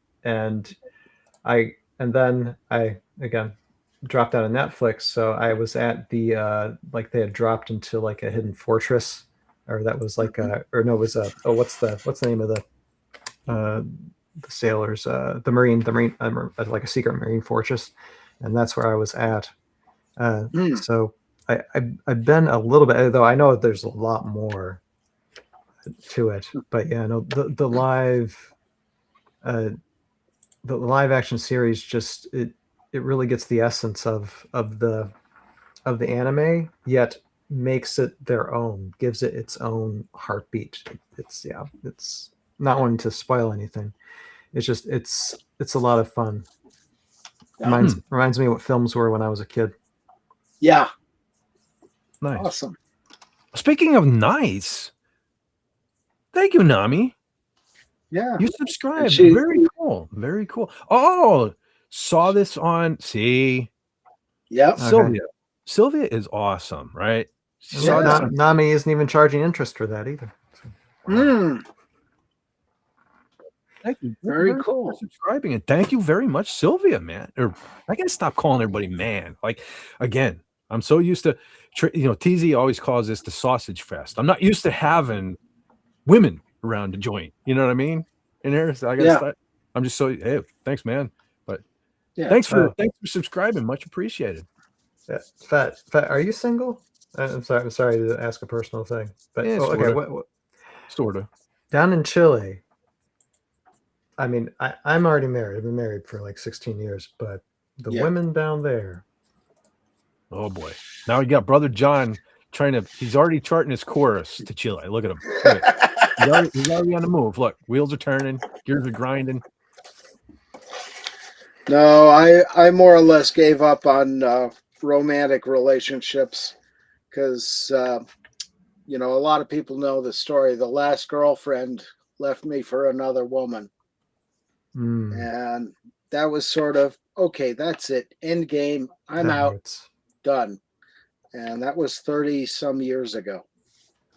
then I again dropped out of Netflix, so I was at the like they had dropped into like a hidden fortress, or that was like or no, it was what's the name of the sailors, the marine like a secret marine fortress, and that's where I was at. So I've been a little bit, though I know there's a lot more to it, but yeah, no, the live action series just it really gets the essence of the anime, yet makes it their own, gives it its own heartbeat. It's not wanting to spoil anything. It's just it's a lot of fun. Reminds me of what films were when I was a kid. yeah. Nice. Awesome. Speaking of nice, thank you, Nami. Yeah. You subscribed. She- Very cool. Very cool. Oh, saw this on. See, Yep. Okay. Sylvia is awesome, right? Yeah. Nami isn't even charging interest for that either. Mm, Thank you. Very much cool. for subscribing, and thank you very much, Sylvia, man. Or I gotta stop calling everybody man. Like, again, I'm so used to, TZ always calls this the sausage fest. I'm not used to having women around to join. You know what I mean? In here, so I gotta start. I'm just so thanks, man. But thanks for subscribing, much appreciated. Fat, are you single? I'm sorry to ask a personal thing, but okay. What sort of down in Chile? I mean, I'm already married. I've been married for like 16 years, but the women down there. Oh boy! Now you got Brother John he's already charting his course to Chile. Look at him. He's already on the move. Look, wheels are turning, gears are grinding. No, I more or less gave up on romantic relationships because a lot of people know the story. The last girlfriend left me for another woman. And that was sort of, okay, that's it. End game. I'm out. Done. And that was 30 some years ago.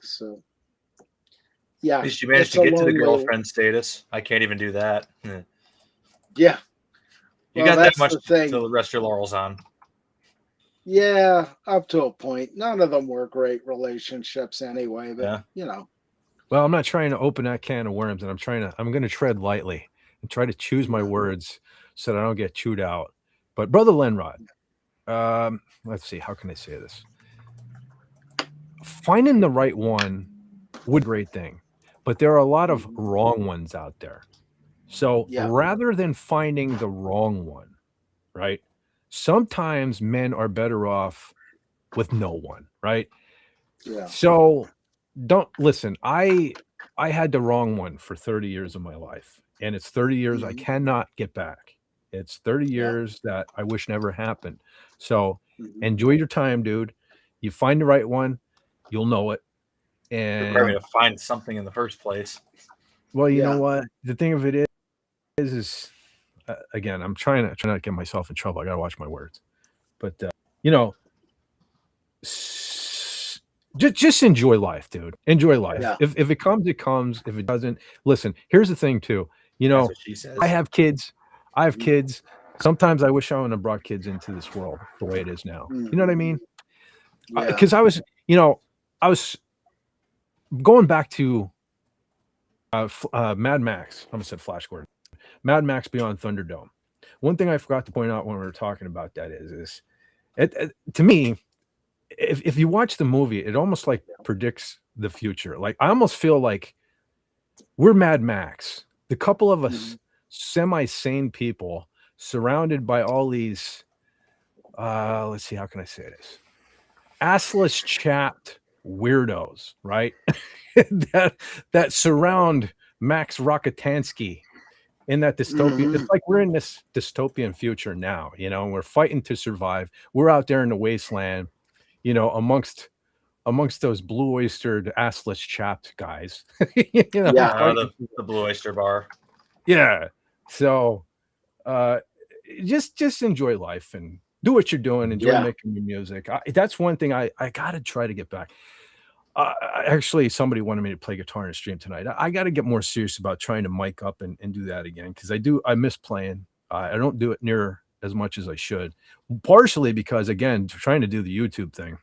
So, yeah. At least you managed to get to the girlfriend status. I can't even do that. Yeah. You got that much to rest your laurels on. Yeah, up to a point. None of them were great relationships anyway, but Well, I'm not trying to open that can of worms, and I'm going to tread lightly and try to choose my words so that I don't get chewed out. But Brother Lenrod, let's see, how can I say this? Finding the right one would be a great thing, but there are a lot of wrong ones out there. So rather than finding the wrong one, right? Sometimes men are better off with no one, right? Yeah. So don't listen. I had the wrong one for 30 years of my life, and it's 30 years I cannot get back. It's 30 years that I wish never happened. So enjoy your time, dude. You find the right one, you'll know it. And require me to find something in the first place. Well, you know what? The thing of it is again, I'm trying not to get myself in trouble. I gotta watch my words. But you know, just enjoy life, dude. Enjoy life. Yeah. If it comes, it comes. If it doesn't, listen. Here's the thing, too. You know, That's what she says. I have kids. Sometimes I wish I wouldn't have brought kids into this world the way it is now. You know what I mean? Because I was going back to Mad Max. I almost said Flash Gordon. Mad Max Beyond Thunderdome. One thing I forgot to point out when we were talking about that is to me, if you watch the movie, it almost like predicts the future. Like I almost feel like we're Mad Max, the couple of us semi-sane people surrounded by all these let's see, how can I say this? Assless chapped weirdos, right? that surround Max Rockatansky in that dystopian. It's like we're in this dystopian future now, you know, and we're fighting to survive. We're out there in the wasteland, you know, amongst those blue oystered assless chapped guys. You know, the Blue Oyster Bar. Yeah. So just enjoy life and do what you're doing. Enjoy making your music. That's one thing I gotta try to get back. Actually, somebody wanted me to play guitar in a stream tonight. I got to get more serious about trying to mic up and do that again, because I miss playing. I don't do it near as much as I should, partially because, again, trying to do the YouTube thing.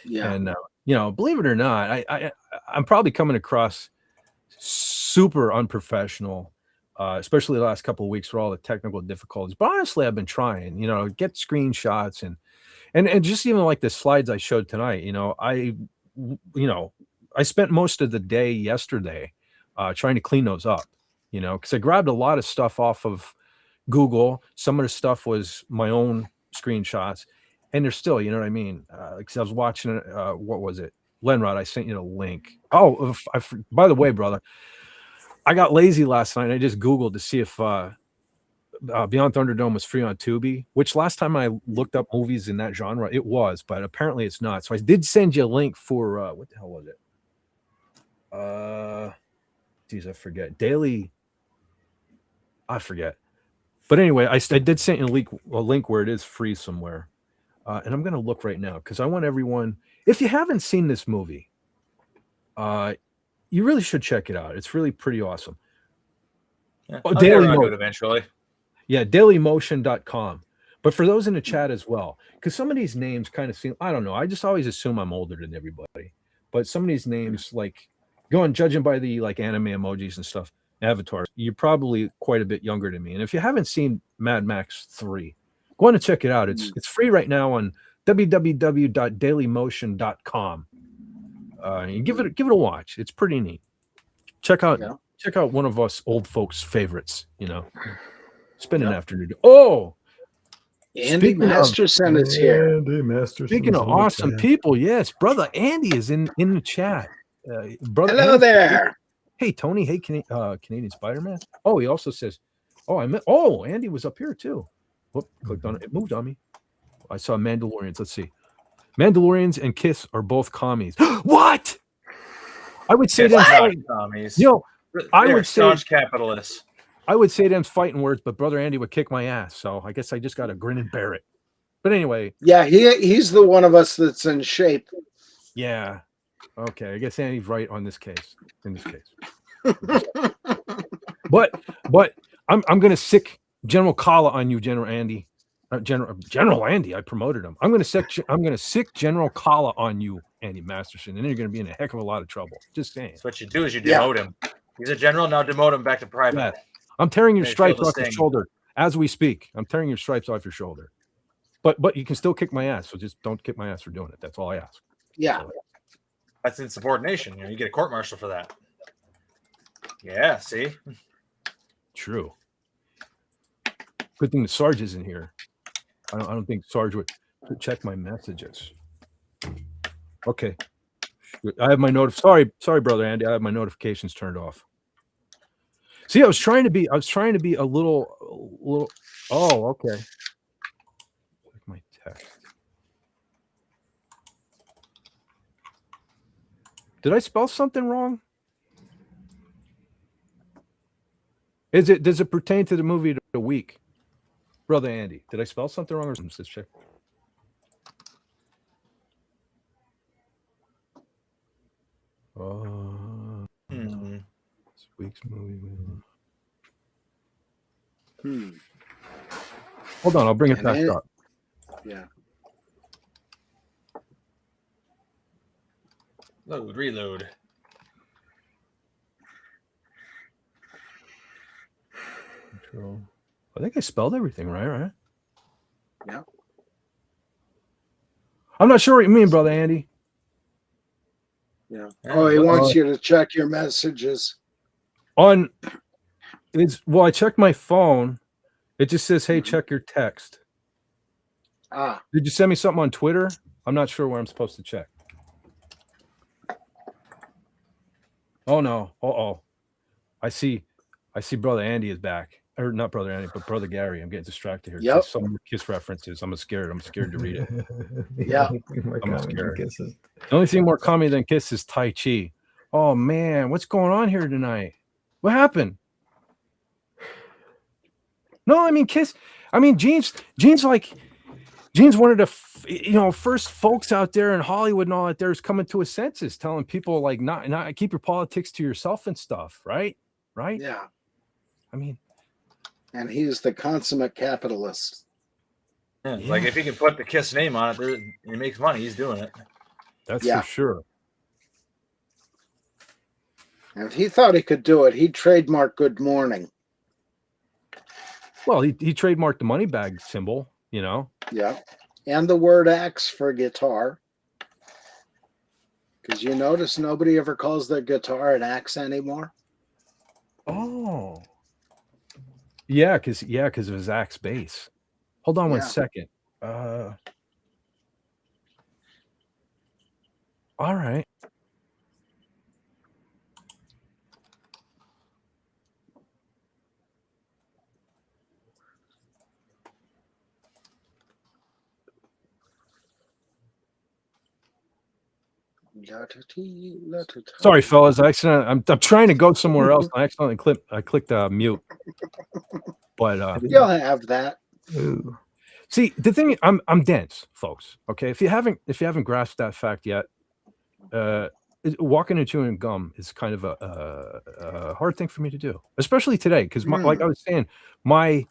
Yeah. And you know, believe it or not, I'm probably coming across super unprofessional, especially the last couple of weeks for all the technical difficulties. But honestly, I've been trying, you know, get screenshots and just even like the slides I showed tonight. You know, I spent most of the day yesterday trying to clean those up, you know, because I grabbed a lot of stuff off of Google. Some of the stuff was my own screenshots, and they're still, you know what I mean? Because I was watching, what was it? Lenrod, I sent you the link. Oh, by the way, brother, I got lazy last night. And I just Googled to see if Beyond Thunderdome was free on Tubi, which last time I looked up movies in that genre, it was, but apparently it's not. So I did send you a link for what the hell was it? Geez, I forget. I forget. But anyway, I did send you a link where it is free somewhere. And I'm going to look right now because I want everyone, if you haven't seen this movie, you really should check it out. It's really pretty awesome. Yeah, I'll get around to it eventually. Yeah, dailymotion.com. But for those in the chat as well, because some of these names kind of seem, I don't know, I just always assume I'm older than everybody. But some of these names, like, judging by the like anime emojis and stuff, avatars, you're probably quite a bit younger than me. And if you haven't seen Mad Max 3, go on and check it out. It's free right now on www.dailymotion.com. And give it a watch. It's pretty neat. Check out one of us old folks' favorites, you know. Spend an afternoon. Oh, Andy Masterson is here. Andy Masterson. Speaking of awesome people, yes, brother Andy is in the chat. Brother, hello Andy, there. Hey Tony. Hey Canadian Spider-Man. Oh, he also says, Andy was up here too. Whoop, clicked on it. It moved on me. I saw Mandalorians. Let's see. Mandalorians and Kiss are both commies. What? I would say them commies. You know, I would say capitalists. I would say them's fighting words, but brother Andy would kick my ass. So I guess I just got to grin and bear it. But anyway. Yeah, he's the one of us that's in shape. Yeah. Okay. I guess Andy's right on this case. In this case. but I'm gonna sick General Kala on you, General Andy. General Andy. I promoted him. I'm gonna sick General Kala on you, Andy Masterson, and then you're gonna be in a heck of a lot of trouble. Just saying. So what you do is you demote him. He's a general, now demote him back to private. Yeah. I'm tearing your stripes off your shoulder as we speak. I'm tearing your stripes off your shoulder. But you can still kick my ass, so just don't kick my ass for doing it. That's all I ask. Yeah. So, that's insubordination. You know, you get a court martial for that. Yeah, see? True. Good thing the Sarge is in here. I don't think Sarge would check my messages. Okay. I have my sorry, brother Andy. I have my notifications turned off. See, I was trying to be a little. Oh, okay. My text. Did I spell something wrong? Does it pertain to the movie The Week? Brother Andy, did I spell something wrong or something? Check. This week's movie. Hold on, I'll bring it back up. Yeah. Reload. Control. I think I spelled everything right? Yeah. I'm not sure what you mean, Brother Andy. Yeah. Oh, he wants you to check your messages. I checked my phone. It just says, "Hey, check your text." Did you send me something on Twitter? I'm not sure where I'm supposed to check. Oh no. I see Brother Andy is back. Or not Brother Andy, but Brother Gary. I'm getting distracted here. Yep. Some more Kiss references. I'm scared to read it. Yeah. I'm scared. The only thing more common than Kiss is Tai Chi. Oh man, what's going on here tonight? What happened? No, I mean Kiss. I mean Gene's one of the first folks out there in Hollywood and all that. There's coming to his senses, telling people like not keep your politics to yourself and stuff, right? Yeah. I mean, and he's the consummate capitalist. Yeah. Like if he can put the Kiss name on it, he makes money. He's doing it. That's for sure. And if he thought he could do it, he'd trademark "Good Morning." Well, he trademarked the money bag symbol, Yeah, and the word axe for guitar. Because you notice nobody ever calls their guitar an axe anymore. Oh. Yeah, because of his axe bass. Hold on 1 second. All right. Sorry, fellas. I'm trying to go somewhere else. I accidentally clicked mute. But you'll have that. Ooh. See, the thing, I'm dense, folks. Okay, if you haven't grasped that fact yet, walking and chewing gum is kind of a hard thing for me to do, especially today, because like I was saying, my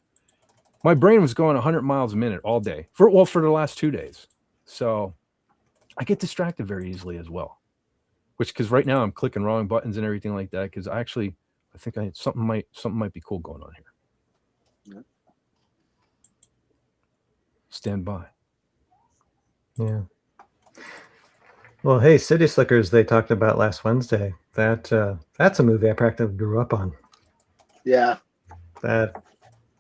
brain was going 100 miles a minute all day for the last 2 days, so I get distracted very easily as well. Because right now I'm clicking wrong buttons and everything like that. Because I think something might be cool going on here. Yeah. Stand by. Yeah. Well, hey, City Slickers, they talked about last Wednesday. That's a movie I practically grew up on. Yeah. That's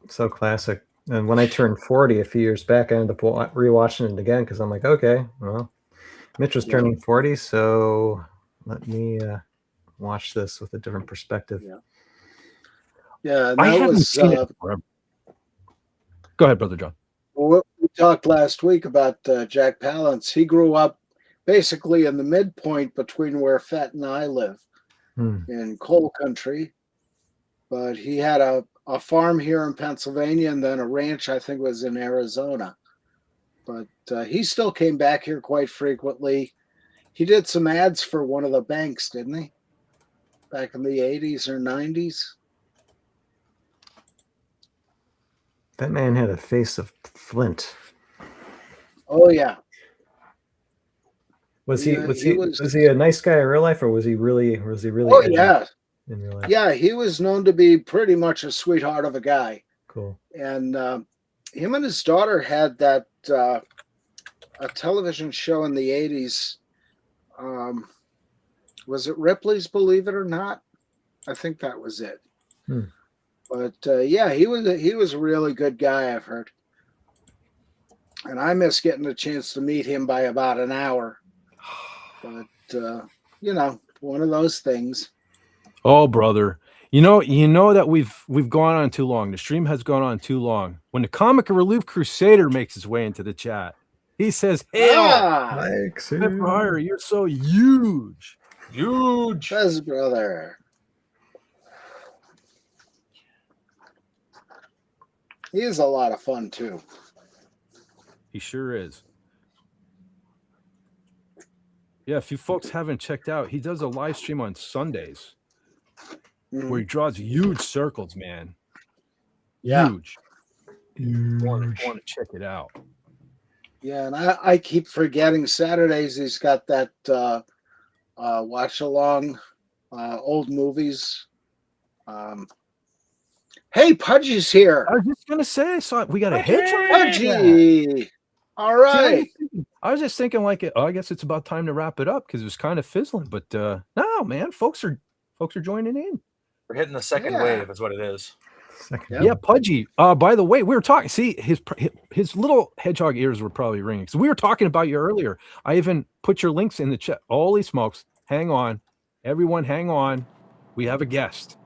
so classic. And when I turned 40 a few years back, I ended up rewatching it again because I'm like, okay, well, Mitch was turning 40, so let me watch this with a different perspective. Yeah, I haven't seen it forever. Go ahead, Brother John. We talked last week about Jack Palance. He grew up basically in the midpoint between where Fett and I live in coal country. But he had a farm here in Pennsylvania and then a ranch, I think, was in Arizona. But he still came back here quite frequently. He did some ads for one of the banks, didn't he? Back in the 80s or 90s. That man had a face of flint. Oh yeah. Was he a nice guy in real life, or was he really? Oh yeah. In real life? Yeah, he was known to be pretty much a sweetheart of a guy. Cool. And him and his daughter had that a television show in the 80s. Was it Ripley's Believe It or Not? I think that was it. But yeah, he was a really good guy, I've heard. And I miss getting a chance to meet him by about an hour. But one of those things. Oh, brother. You know that we've gone on too long. The stream has gone on too long. When the Comic Relief Crusader makes his way into the chat, he says, "Hail, Like, for hire, you're so huge, huge." Says brother. He is a lot of fun too. He sure is. Yeah, if you folks haven't checked out, he does a live stream on Sundays where he draws huge circles, man. Yeah. Huge. Want to check it out. Yeah, and I keep forgetting Saturdays he's got that watch along old movies. Hey, Pudgy's here. I was just gonna say, we got a hedgehog. Pudgy. All right. I was just thinking, like, I guess it's about time to wrap it up because it was kind of fizzling. But no, man, folks are joining in. We're hitting the second wave. Is what it is. Yeah, Pudgy. By the way, we were talking. See, his little hedgehog ears were probably ringing because we were talking about you earlier. I even put your links in the chat. Holy smokes! Hang on, everyone, hang on. We have a guest.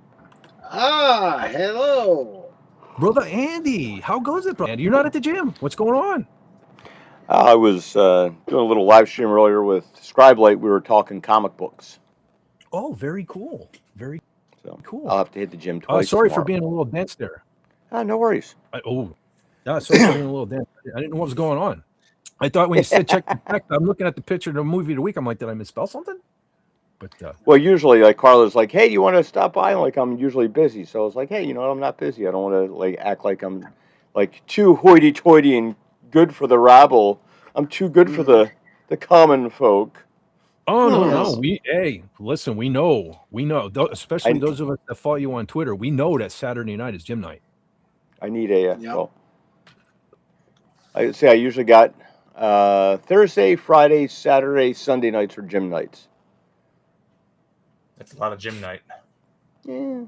Hello, brother Andy. How goes it, brother Andy? You're not at the gym. What's going on? I was doing a little live stream earlier with Scribelight. We were talking comic books. Oh, very cool. Very cool. I'll have to hit the gym twice. Sorry tomorrow. for being a little dense there. No worries. Sorry for being a little dense. I didn't know what was going on. I thought when you said check the text, I'm looking at the picture of the movie of the week. I'm like, did I misspell something? But well, usually, like Carla's like, hey, you want to stop by? And, like, I'm usually busy, so I was like, hey, you know what? I'm not busy. I don't want to like act like I'm like too hoity-toity and good for the rabble. I'm too good for the common folk. Oh no! Listen, we know, especially those of us that follow you on Twitter. We know that Saturday night is gym night. I need a well. I say I usually got Thursday, Friday, Saturday, Sunday nights are gym nights. That's a lot of gym night. Yeah.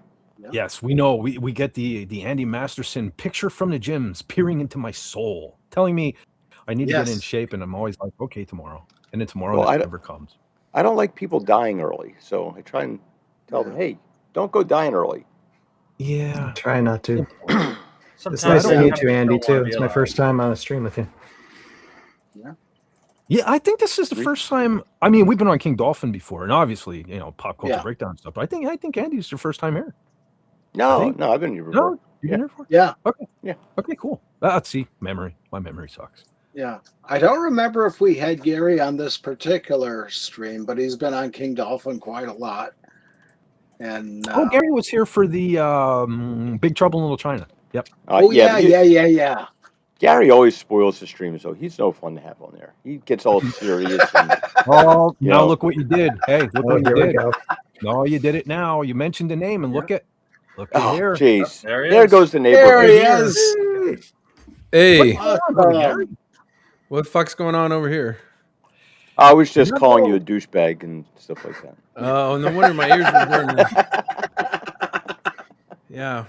Yes, we know. We get the Andy Masterson picture from the gyms peering into my soul, telling me I need to get in shape, and I'm always like, okay, tomorrow, and then tomorrow never comes. I don't like people dying early, so I try and tell them, hey, don't go dying early. Yeah, try not to. It's nice to meet you, Andy, too. It's my first time on a stream with you. Yeah, I think this is the first time. I mean, we've been on King Dolphin before, and obviously, pop culture breakdown stuff. But I think Andy's your first time here. No, I've been here before. No, you've been here before? Yeah. Okay. Yeah. Okay, cool. Let's see. Memory. My memory sucks. Yeah. I don't remember if we had Gary on this particular stream, but he's been on King Dolphin quite a lot. And Gary was here for the Big Trouble in Little China. Yep. Yeah. Gary always spoils the stream, so he's no fun to have on there. He gets all serious. And, now look what you did. Hey, look what you did. No, you did it now. You mentioned the name, and look at here. Jeez. There goes the neighborhood. There he is. Hey. What the fuck's going on over here? I was just calling you a douchebag and stuff like that. Oh, no wonder my ears were burning. Yeah.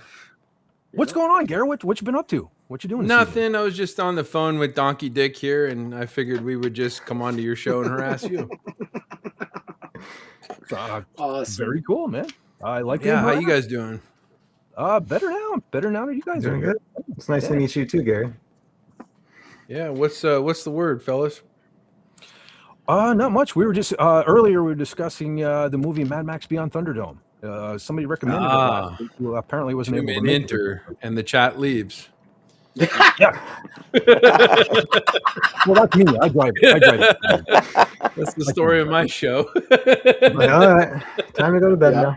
What's going on, Gary? What you been up to? What you doing? Nothing. I was just on the phone with Donkey Dick here, and I figured we would just come onto your show and harass you. Awesome. Very cool, man. I like it. Yeah, how you guys doing? Better now. You guys doing are good. It's nice to meet you too, Gary. Yeah, what's the word, fellas? Not much. We were just earlier we were discussing the movie Mad Max Beyond Thunderdome. Somebody recommended it. Who apparently wasn't able to make enter it. And the chat leaves. Yeah. Well, that's me. I drive it. That's the story of my show. All right, time to go to bed now.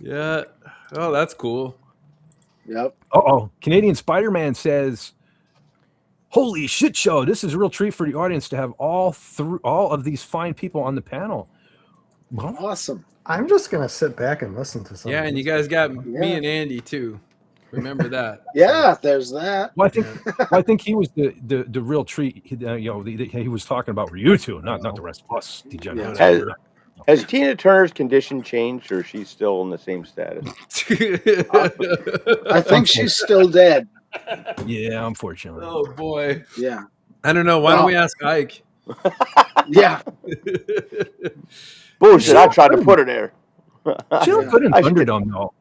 Yeah. Oh, that's cool. Yep. Canadian Spider-Man says, "Holy shit show! This is a real treat for the audience to have all of these fine people on the panel." Well, awesome. I'm just gonna sit back and listen to something. Yeah, and you guys got me and Andy too. Remember that? Yeah, there's that. Well, I think he was the real treat. He was talking about were you two, not the rest of us degenerates. Has Tina Turner's condition changed, or is she still in the same status? I think she's still dead. Yeah, unfortunately. Oh boy. Yeah. I don't know. Why don't we ask Ike? Yeah. Bullshit! I tried to put her there. She looked good in Thunderdome, though.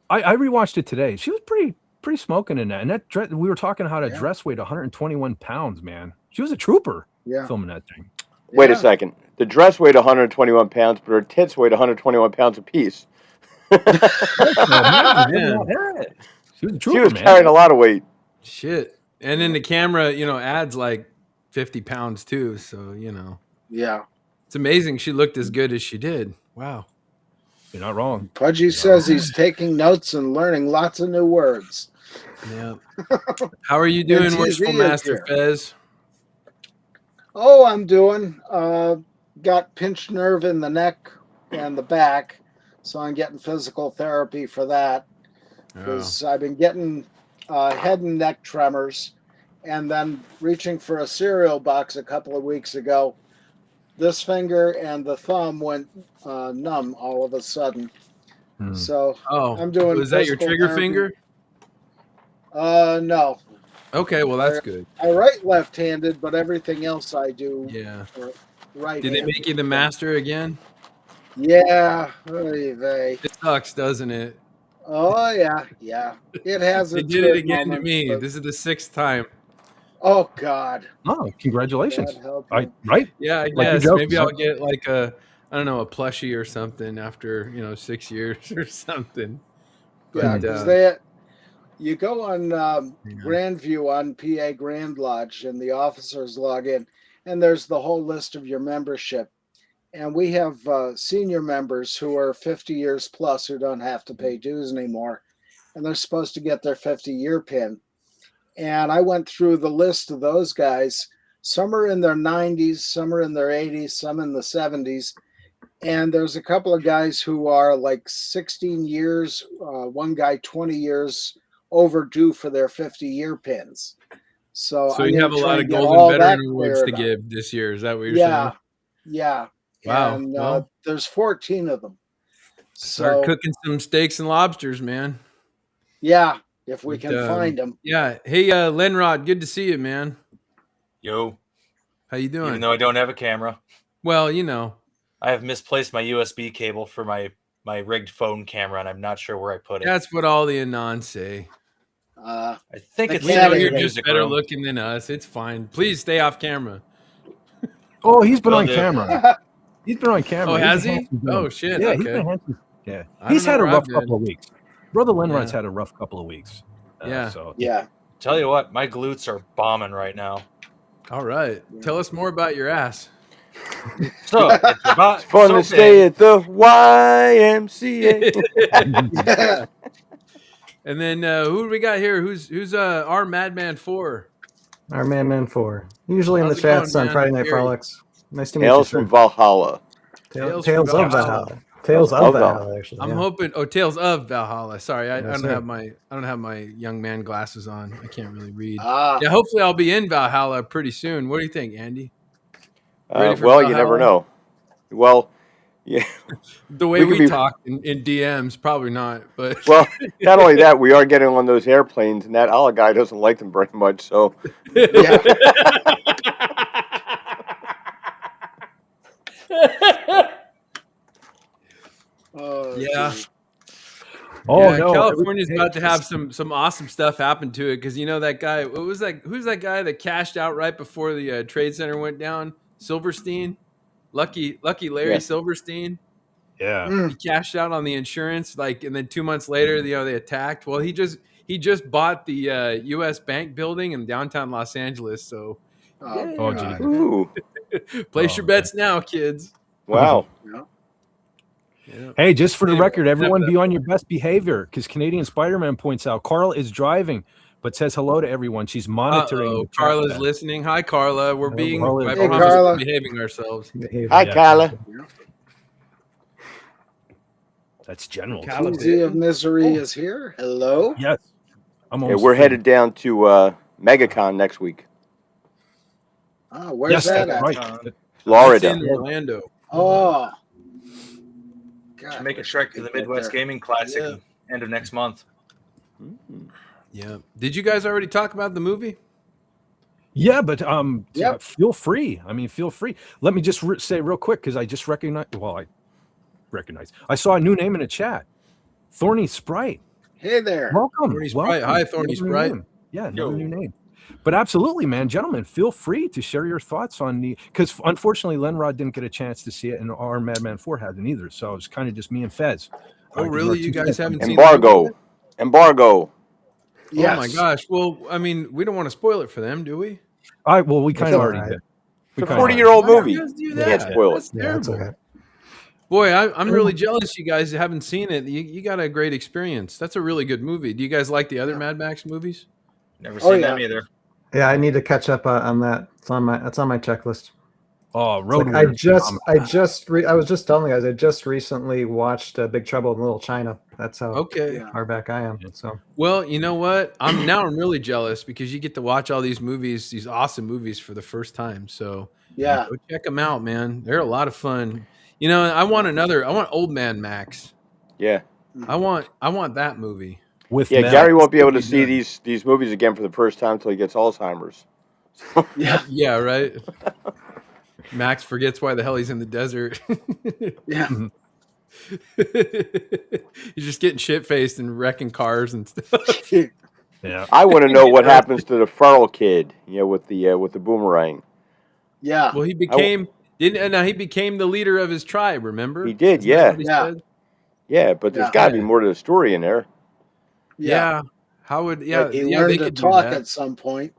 I rewatched it today. She was pretty smoking in that. And that dress, we were talking how that dress weighed 121 pounds, man. She was a trooper filming that thing. Wait a second. The dress weighed 121 pounds, but her tits weighed 121 pounds apiece. She was a trooper, She was carrying a lot of weight. Shit. And then the camera, adds like 50 pounds too. So, Yeah. It's amazing she looked as good as she did. Wow. You're not wrong. Pudgy says he's taking notes and learning lots of new words. Yeah. How are you doing, Worshipful Master Fez? Oh, I'm doing. Got pinched nerve in the neck and the back, so I'm getting physical therapy for that. Because I've been getting head and neck tremors, and then reaching for a cereal box a couple of weeks ago. This finger and the thumb went numb all of a sudden. So I'm doing. Was that your trigger finger? No. Okay, well that's good. I write left-handed, but everything else I do. Yeah. Right. Did they make you the master again? Yeah. It sucks, doesn't it? Oh yeah. It has. They did it again to me. But... This is the 6th time. Oh God. Oh, congratulations. Right? Yeah, I guess. Maybe I'll get like a plushie or something after 6 years or something. Yeah, because you go on Grandview on PA Grand Lodge and the officers log in, and there's the whole list of your membership. And we have senior members who are 50 years plus who don't have to pay dues anymore. And they're supposed to get their 50-year pin. And I went through the list of those guys. Some are in their 90s, some are in their 80s, some in the 70s. And there's a couple of guys who are like 16 years, one guy 20 years overdue for their 50-year pins. So you have a lot of golden veteran awards to give this year. Is that what you're saying? Yeah. Wow. And there's 14 of them. Start cooking some steaks and lobsters, man. Yeah, if we can find them. Yeah. Hey, Lenrod, good to see you, man. Yo. How you doing? Even though I don't have a camera. Well, I have misplaced my USB cable for my rigged phone camera, and I'm not sure where I put it. That's what all the Anons say. I think it's you're just better looking than us. It's fine. Please stay off camera. Oh, he's been on camera. He's been on camera. Oh, has he? Oh, shit. Yeah, okay. He's had a rough couple of weeks. Brother Lenrod's had a rough couple of weeks. Yeah. Tell you what, my glutes are bombing right now. All right. Tell us more about your ass. So it's fun to stay at the YMCA. And then who do we got here? Who's our Madman 4? Our Madman 4. Usually in the chats on Friday Night Frolics. Nice to meet you. Tales from Valhalla. Tales of Valhalla. Tales of Valhalla, actually. I'm hoping. Oh, Tales of Valhalla. Sorry, I don't have my young man glasses on. I can't really read. Yeah, hopefully I'll be in Valhalla pretty soon. What do you think, Andy? Well, Valhalla? You never know. Well, yeah. The way we talk in DMs, probably not. But well, not only that, we are getting on those airplanes, and that Allah guy doesn't like them very much. So, yeah. Yeah. Oh no! California's about to have some awesome stuff happen to it because that guy. What was that? Who's that guy that cashed out right before the Trade Center went down? Silverstein, Lucky Larry Silverstein. Yeah, he cashed out on the insurance, and then 2 months later, they attacked. Well, he just bought the U.S. Bank building in downtown Los Angeles. So, place your bets now, kids. Wow. Yeah. Hey, just for the record, everyone be on your best behavior because Canadian Spider-Man points out Carl is driving, but says hello to everyone. She's monitoring. Carla's listening. Hi, Carla. We're being behaving ourselves. Hi, Carla. That's General. Easy of Misery is here. Hello. Yes. We're headed down to MegaCon next week. Where's that at? Right. Florida. In Orlando. Oh. God, make a trek to the Midwest Gaming Classic end of next month. Yeah. Did you guys already talk about the movie? Yeah, but feel free. I mean, feel free. Let me just say real quick because I just recognized. Well, recognize. I saw a new name in the chat. Thorny Sprite. Hey there. Welcome. Thorny Sprite. Hi, Thorny Another new Sprite. name. Yeah, another new name. But absolutely, man, gentlemen, feel free to share your thoughts on because unfortunately, Lenrod didn't get a chance to see it, and our Madman 4 hasn't either. So it's kind of just me and Fez. Oh, really? You guys haven't seen Embargo. Yes. Oh my gosh. Well, I mean, we don't want to spoil it for them, do we? Well, we kind of already did. It's a 40-year-old movie. You can't spoil That's it. terrible. okay. Boy, I'm really jealous you guys haven't seen it. You got a great experience. That's a really good movie. Do you guys like the other Mad Max movies? Never seen them either. Yeah, I need to catch up on that. It's on my checklist. Oh, Road I was just telling you guys, I just recently watched Big Trouble in Little China. That's how far back I am. So, well, you know what? I'm really jealous because you get to watch all these movies, these awesome movies for the first time. So yeah, go check them out, man. They're a lot of fun. You know, I want Old Man Max. Yeah, I want that movie. Gary won't be able to see these movies again for the first time until he gets Alzheimer's. Yeah, right. Max forgets why the hell he's in the desert. Yeah. He's just getting shit-faced and wrecking cars and stuff. Yeah. I want to know what happens to the feral kid, with the boomerang. Yeah. Well, he became he became the leader of his tribe, remember? He did, Said? Yeah, but there's got to be more to the story in there. Yeah. How would he learned to talk at some point.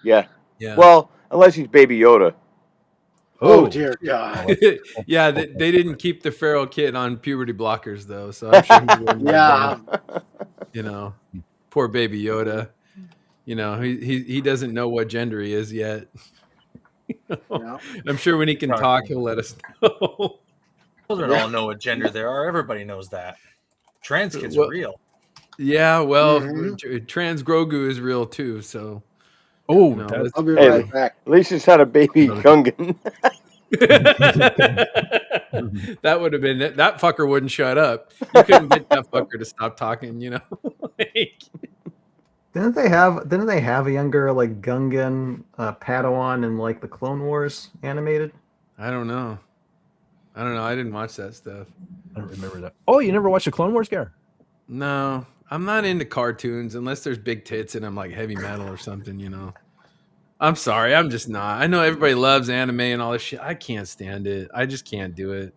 Yeah. Yeah. Well, unless he's Baby Yoda. Oh dear God. Yeah, they didn't keep the feral kid on puberty blockers though, so I'm sure he wouldn't. Yeah. Poor Baby Yoda. He doesn't know what gender he is yet. I'm sure when he can talk, he'll let us know. Children all know what gender they are. Everybody knows that. Trans kids are real. Yeah, well, trans Grogu is real too. So, I'll be right back. At least it's not a baby Gungan. That would have been that fucker wouldn't shut up. You couldn't get that fucker to stop talking. Didn't they have a younger Gungan Padawan in the Clone Wars animated? I don't know. I didn't watch that stuff. I don't remember that. Oh, you never watched the Clone Wars, Gary? No, I'm not into cartoons unless there's big tits and I'm like heavy metal or something, I'm sorry, I'm just not. I know everybody loves anime and all this shit. I can't stand it. I just can't do it.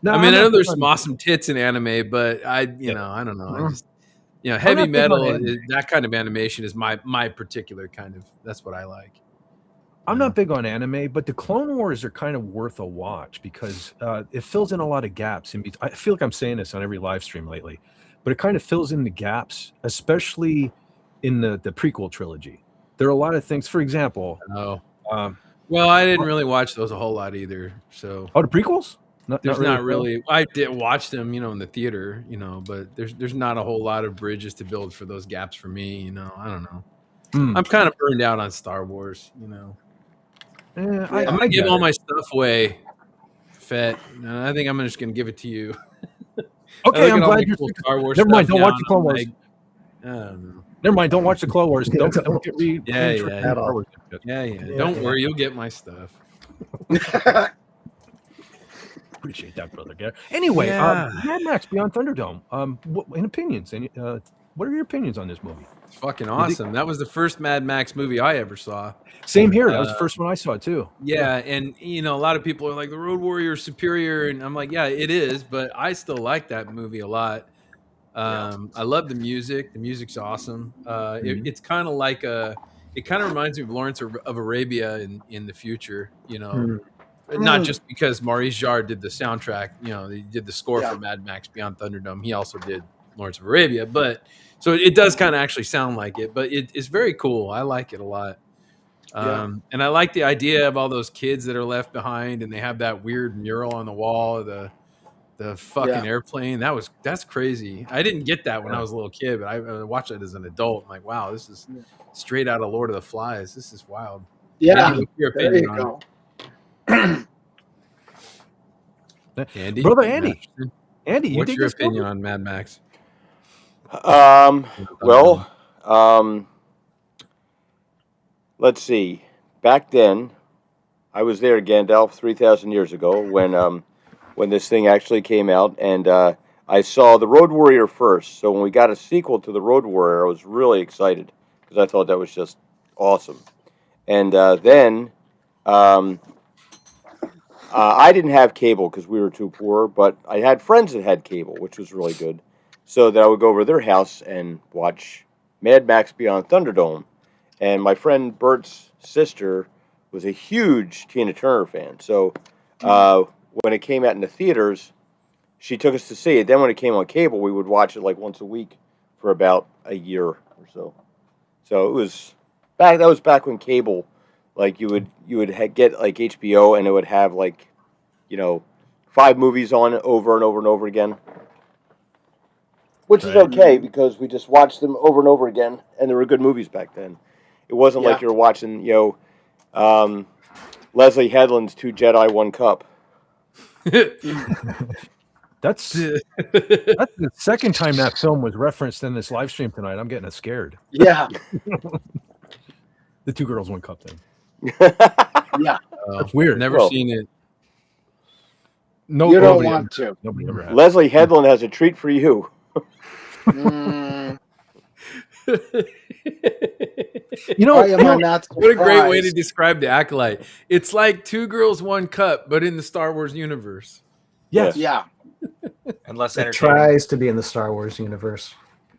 No, I know there's some awesome tits in anime, but I don't know. I just heavy metal, that kind of animation is my particular kind of. That's what I like. I'm not big on anime, but the Clone Wars are kind of worth a watch because it fills in a lot of gaps. I feel like I'm saying this on every live stream lately, but it kind of fills in the gaps, especially in the prequel trilogy. There are a lot of things. For example, well, I didn't really watch those a whole lot either. So the prequels? Not really. I did watch them, in the theater, but there's not a whole lot of bridges to build for those gaps for me. I don't know. I'm kind of burned out on Star Wars. I'm gonna give all my stuff away, Fett. And I think I'm just gonna give it to you. Okay, I'm glad you're Star Wars. Never mind. Don't watch the Clone Wars. I don't know. Never mind. Don't watch the Clone Wars. Don't get Yeah. Don't worry, you'll get my stuff. Appreciate that, brother. Anyway, Mad Max Beyond Thunderdome. In opinions, what are your opinions on this movie? It's fucking awesome. That was the first Mad Max movie I ever saw. Same here. That was the first one I saw too. Yeah, and a lot of people are like, the Road Warrior is superior, and I'm like, yeah, it is, but I still like that movie a lot. I love the music. The music's awesome. It's kind of like it kind of reminds me of Lawrence of Arabia in the future, not just because Maurice Jarre did the soundtrack, he did the score for Mad Max Beyond Thunderdome. He also did Lawrence of Arabia, but so it does kind of actually sound like it, but it's very cool. I like it a lot. And I like the idea of all those kids that are left behind and they have that weird mural on the wall of the fucking airplane. That's crazy. I didn't get that when I was a little kid, but I watched it as an adult. I'm like, wow, this is straight out of Lord of the Flies. This is wild. Yeah. Andy, what's your There opinion you on go. it? Andy? Brother Andy. Andy, what's your opinion on Mad Max? Let's see. Back then, I was there, Gandalf, 3,000 years ago, when when this thing actually came out, and I saw The Road Warrior first. So when we got a sequel to The Road Warrior, I was really excited because I thought that was just awesome. And then I didn't have cable because we were too poor, but I had friends that had cable, which was really good. So that I would go over to their house and watch Mad Max Beyond Thunderdome. And my friend Bert's sister was a huge Tina Turner fan. So when it came out in the theaters, she took us to see it. Then when it came on cable, we would watch it like once a week for about a year or so. So it was back. That was back when cable, like you would get like HBO, and it would have like, 5 movies on it over and over and over again. Which is okay because we just watched them over and over again, and there were good movies back then. It wasn't like you were watching, Leslie Headland's 2 Jedi, 1 Cup. That's the second time that film was referenced in this live stream tonight. I'm getting scared. Yeah. The 2 girls, 1 cup thing. Yeah. It's weird. Never seen it. No, you don't want to. Nobody ever has. Leslie Headland has a treat for you. Why am I not surprised? What a great way to describe the Acolyte. It's like 2 girls, 1 cup, but in the Star Wars universe. Yes. Yeah. And less It entertaining. tries to be in the Star Wars universe.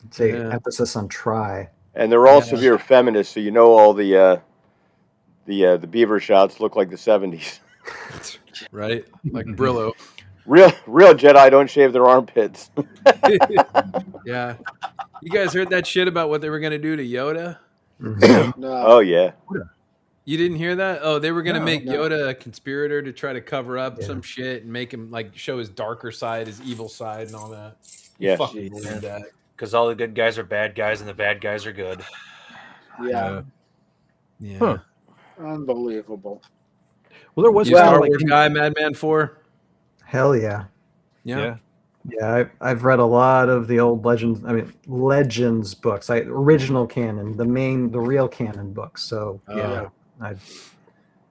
It's a emphasis on try. And they're all severe feminists, so all the beaver shots look like the 70s. Right? Like Brillo. Real Jedi don't shave their armpits. Yeah. You guys heard that shit about what they were going to do to Yoda? No. Oh, yeah. You didn't hear that? Oh, they were going to make Yoda a conspirator to try to cover up some shit and make him like show his darker side, his evil side and all that. Yeah. Fucking believe that. Because all the good guys are bad guys and the bad guys are good. Yeah. Yeah. Huh. Unbelievable. Well, there was You a Star like Wars guy, Madman 4? Hell yeah. Yeah. Yeah, I've read a lot of the old Legends books, original canon, the real canon books. So I'm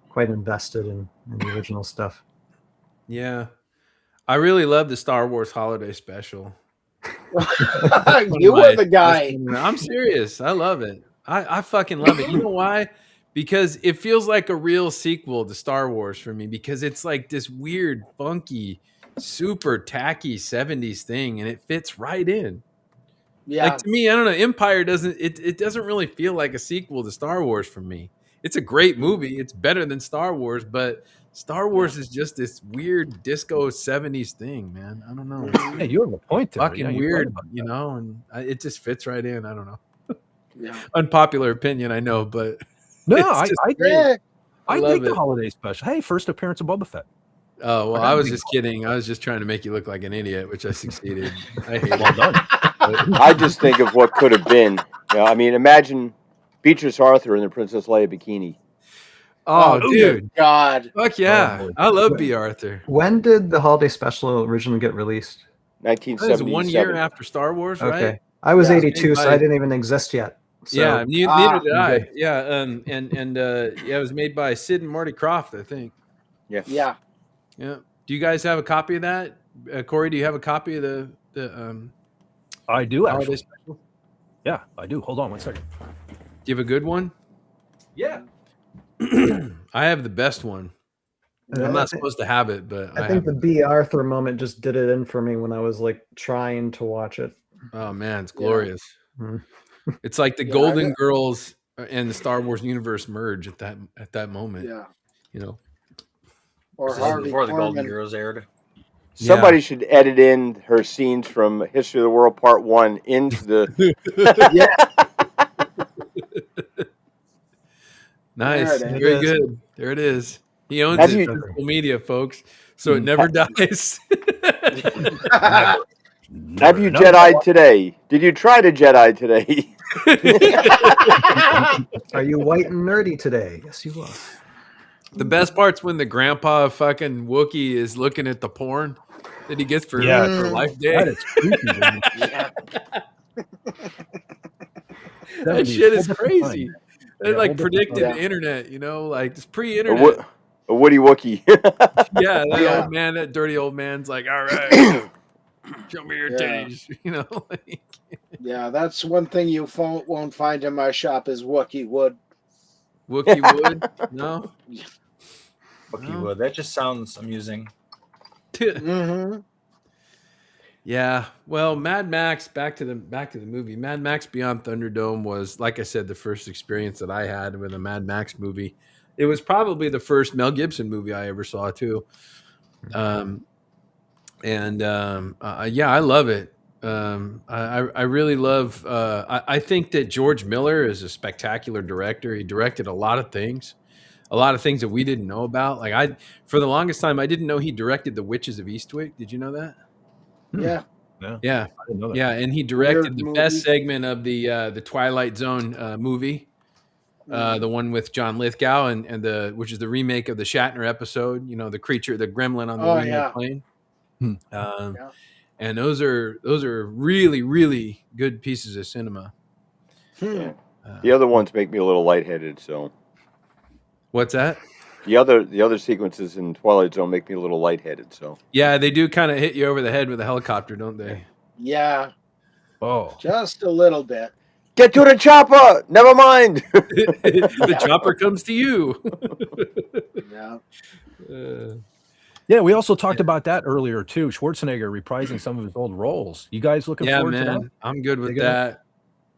quite invested in the original stuff. Yeah. I really love the Star Wars holiday special. You were the guy. I'm serious. I love it. I fucking love it. You know why? Because it feels like a real sequel to Star Wars for me, because it's like this weird, funky, super tacky 70s thing, and it fits right in. Yeah. Like, to me, I don't know, Empire it doesn't really feel like a sequel to Star Wars for me. It's a great movie. It's better than Star Wars, but Star Wars is just this weird disco 70s thing, man. I don't know. Yeah, you have a point there. Fucking weird, and it just fits right in. I don't know. Yeah. Unpopular opinion, I know, but no, I dig love the it. holiday special. Hey, first appearance of Boba Fett. Oh, well, I was just kidding. I was just trying to make you look like an idiot, which I succeeded. I hate Well done. I just think of what could have been. Imagine Beatrice Arthur in the Princess Leia bikini. Oh, dude. God. Fuck yeah. I love B. Arthur. When did the holiday special originally get released? 1977. That was 1 year after Star Wars, right? Okay. I was 82, so by- I didn't even exist yet. So, Yeah, neither did I. okay. Yeah, and it was made by Sid and Marty Krofft, I think. Yeah. Yeah. Yeah. Do you guys have a copy of that? Corey, do you have a copy of the I do holiday actually. special? Yeah, I do. Hold on 1 second. Do you have a good one? Yeah. I have the best one. I'm not supposed to have it, but I think the B. Arthur moment just did it in for me when I was like trying to watch it. Oh man, it's glorious. Mhm. It's like the Golden Girls and the Star Wars universe merge at that moment. Yeah. You know. Or This is Harvey before the Golden Korman. Girls aired. Somebody should edit in her scenes from History of the World Part 1 into the... Nice. There it Very is. good. There it is. He owns Have it. you- Physical media, folks. So it never dies. Have you Jedi'd today? Did you try to Jedi today? Are you white and nerdy today? Yes, you are. The best part's when the grandpa fucking Wookiee is looking at the porn that he gets for Life Day. That is creepy. That shit is crazy. Yeah, It like whole different predicted time. the internet, like it's pre-internet. A Woody Wookie. Yeah, that old man, that dirty old man's like, all right, show me your titties. You know, like, Yeah, that's one thing you won't find in my shop is Wookie wood. Wookie wood. No, Wookie wood. That just sounds amusing. Mm-hmm. Yeah, well, Mad Max. Back to the movie. Mad Max Beyond Thunderdome was, like I said, the first experience that I had with a Mad Max movie. It was probably the first Mel Gibson movie I ever saw too. Yeah, I love it. I really love. I think that George Miller is a spectacular director. He directed a lot of things that we didn't know about. Like for the longest time, I didn't know he directed The Witches of Eastwick. Did you know that? Yeah. Yeah, I didn't know that. yeah, and he directed Weird the best movie. segment of the Twilight Zone movie, the one with John Lithgow and which is the remake of the Shatner episode. You know, the creature, the gremlin on the wing of the plane. Yeah. And those are really, really good pieces of cinema. Yeah. The other ones make me a little lightheaded. So What's that? the other sequences in Twilight Zone make me a little lightheaded. So Yeah, they do kind of hit you over the head with a helicopter, don't they? Yeah. Oh, Just a little bit. get to the chopper. Never mind. The chopper comes to you. Yeah. yeah. We also talked about that earlier too. Schwarzenegger reprising some of his old roles. You guys looking forward to that? I'm good with that.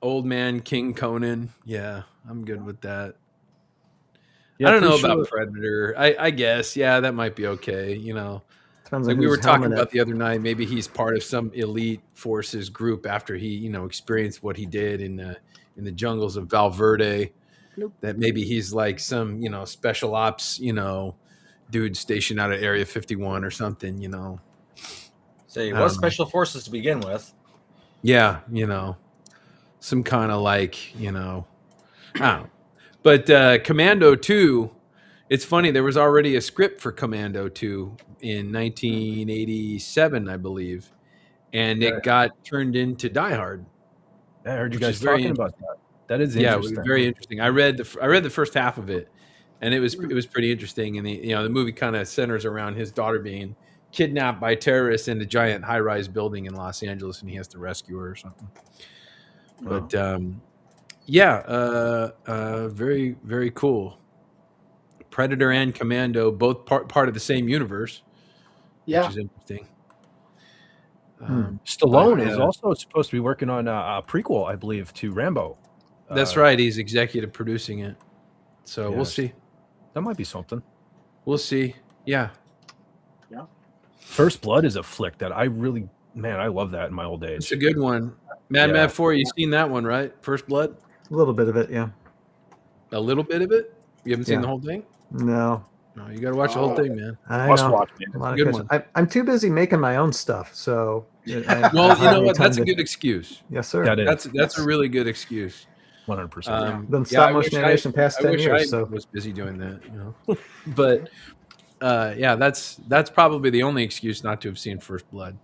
Old man King Conan. Yeah, I'm good with that. Yeah, I don't know about Predator. I guess, yeah, that might be okay. You know, Depends like on we were who's talking helming about it. the other night. Maybe he's part of some elite forces group after he, experienced what he did in the jungles of Valverde. Nope. That maybe he's like some, special ops, dude stationed out at Area 51 or something. So he was special forces to begin with. Yeah, some kind of like, I don't know. But Commando 2, it's funny, there was already a script for Commando 2 in 1987, I believe, and it got turned into Die Hard. I heard you guys talking about that. That is interesting. Yeah, it was very interesting. I read the first half of it, and it was pretty interesting. And the movie kind of centers around his daughter being kidnapped by terrorists in a giant high-rise building in Los Angeles, and he has to rescue her or something. But very, very cool. Predator and Commando, both part of the same universe, which is interesting. Stallone is also supposed to be working on a prequel, I believe, to Rambo. That's right. He's executive producing it. So we'll see. That might be something. We'll see. Yeah. Yeah. First Blood is a flick that I really, I love that in my old age. It's a good one. Mad 4, you've seen that one, right? First Blood? A little bit of it, yeah. A little bit of it? You haven't seen the whole thing? No. No, you got to watch the whole thing, man. I Must know. watch it. Good one. I'm too busy making my own stuff, so. Well, you know what? That's a good excuse. Yes, sir. That's a really good excuse. 100%. Been stop motion animation past 10 years. So was busy doing that, But that's probably the only excuse not to have seen First Blood.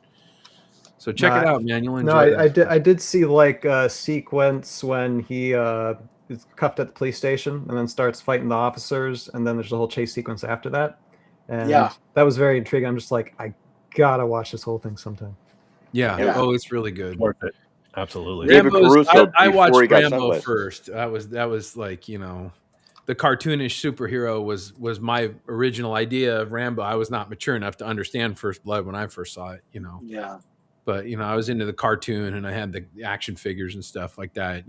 So check it out, man. You'll enjoy it. I did see like a sequence when he is cuffed at the police station and then starts fighting the officers, and then there's a whole chase sequence after that. And that was very intriguing. I'm just like, I gotta watch this whole thing sometime. Yeah. Oh, it's really good. Worth it. Absolutely. David Caruso, I watched before he got Rambo sunglasses. first. That was like, the cartoonish superhero was my original idea of Rambo. I was not mature enough to understand First Blood when I first saw it, Yeah. But I was into the cartoon and I had the action figures and stuff like that,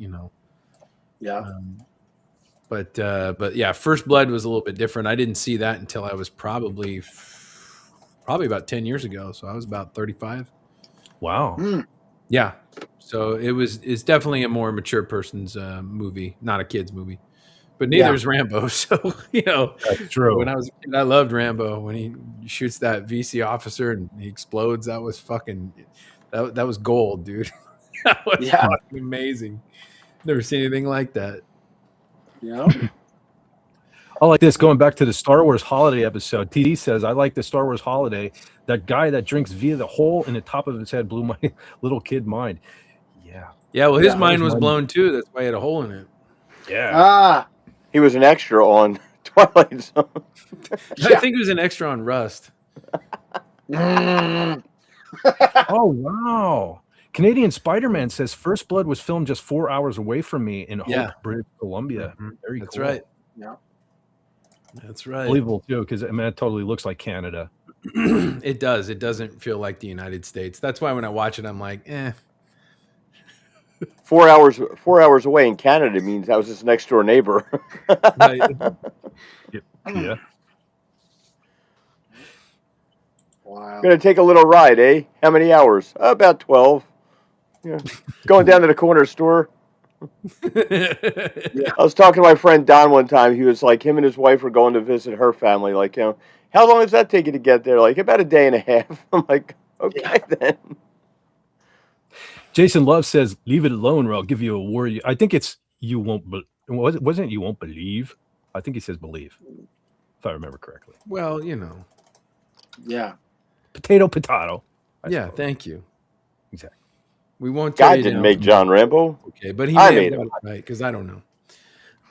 Yeah. But yeah, First Blood was a little bit different. I didn't see that until I was probably about 10 years ago. So I was about 35. Wow. Yeah. So it's definitely a more mature person's movie, not a kid's movie. But neither is Rambo. So, That's true. When I was a kid, I loved Rambo. When he shoots that VC officer and he explodes, that was fucking that was gold, dude. That was fucking amazing. Never seen anything like that. Yeah. I like this. Going back to the Star Wars holiday episode, TD says, I like the Star Wars holiday. That guy that drinks via the hole in the top of his head blew my little kid mind. Yeah. Yeah, well, his mind was blown too. That's why he had a hole in it. Yeah. He was an extra on Twilight Zone. I think it was an extra on Rust. Mm. Oh wow! Canadian Spider-Man says First Blood was filmed just 4 hours away from me in Hope, British Columbia. Very That's cool. right. Yeah. That's right. Believable too, because I mean it totally looks like Canada. It does. It doesn't feel like the United States. That's why when I watch it, I'm like, 4 hours away in Canada means I was his next door neighbor. Right. Yeah. Wow. Gonna take a little ride, eh? How many hours? About 12. Yeah. Going down to the corner store. I was talking to my friend Don one time. He was like, him and his wife were going to visit her family. Like, how long does that take you to get there? Like, about a day and a half. I'm like, okay then. Jason Love says, "Leave it alone, or I'll give you a word." I think it's you won't. Wasn't it you won't believe? I think he says believe, if I remember correctly. Well, Yeah. Potato. Yeah. Thank you. Exactly. We won't. God didn't make John Rambo. Okay, but he I made made it him. right because I don't know.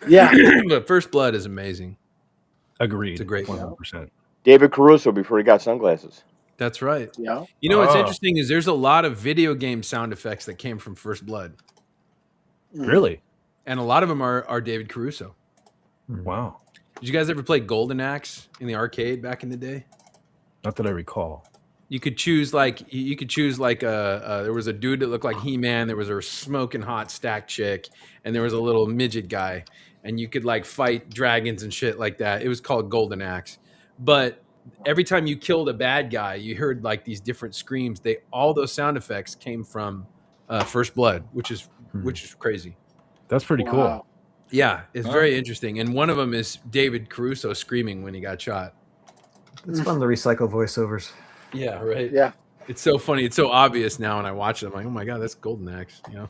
Yeah. But First Blood is amazing. Agreed. It's a great 100%. David Caruso before he got sunglasses. That's right. Yeah. You know what's interesting is there's a lot of video game sound effects that came from First Blood, Really? and a lot of them are David Caruso. Wow. Did you guys ever play Golden Axe in the arcade back in the day? Not that I recall. You could choose like there was a dude that looked like He-Man, there was a smoking hot stack chick, and there was a little midget guy, and you could like fight dragons and shit like that. It was called Golden Axe. But every time you killed a bad guy, you heard like these different screams. All those sound effects came from First Blood, which is crazy. That's pretty cool. Yeah, it's very interesting. And one of them is David Caruso screaming when he got shot. It's fun to recycle voiceovers. Yeah, right. Yeah. It's so funny. It's so obvious now when I watch it. I'm like, oh my God, that's Golden Axe. Yeah.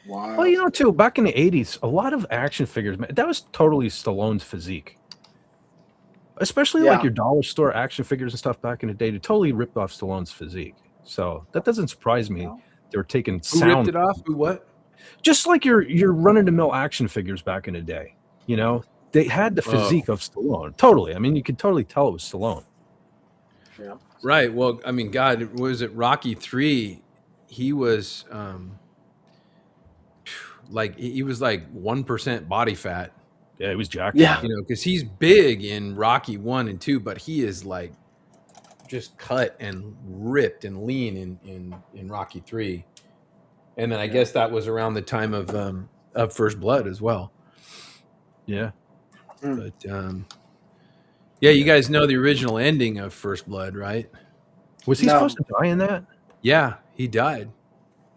Wow. Well, too, back in the 80s, a lot of action figures, man, that was totally Stallone's physique. Especially like your dollar store action figures and stuff back in the day, they totally ripped off Stallone's physique. So that doesn't surprise me. They were taking Who sound. ripped it off? Who what? Just like your run-of-the-mill action figures back in the day. They had the physique of Stallone. Totally. I mean, you could totally tell it was Stallone. Yeah. Right. Well, I mean, God, was it Rocky 3? He was he was like 1% body fat. Yeah, he was jacked. Yeah. Because he's big in Rocky 1 and 2, but he is like just cut and ripped and lean in Rocky 3. And then I guess that was around the time of First Blood as well. Yeah. But you guys know the original ending of First Blood, right? Was he supposed to die in that? Yeah, he died.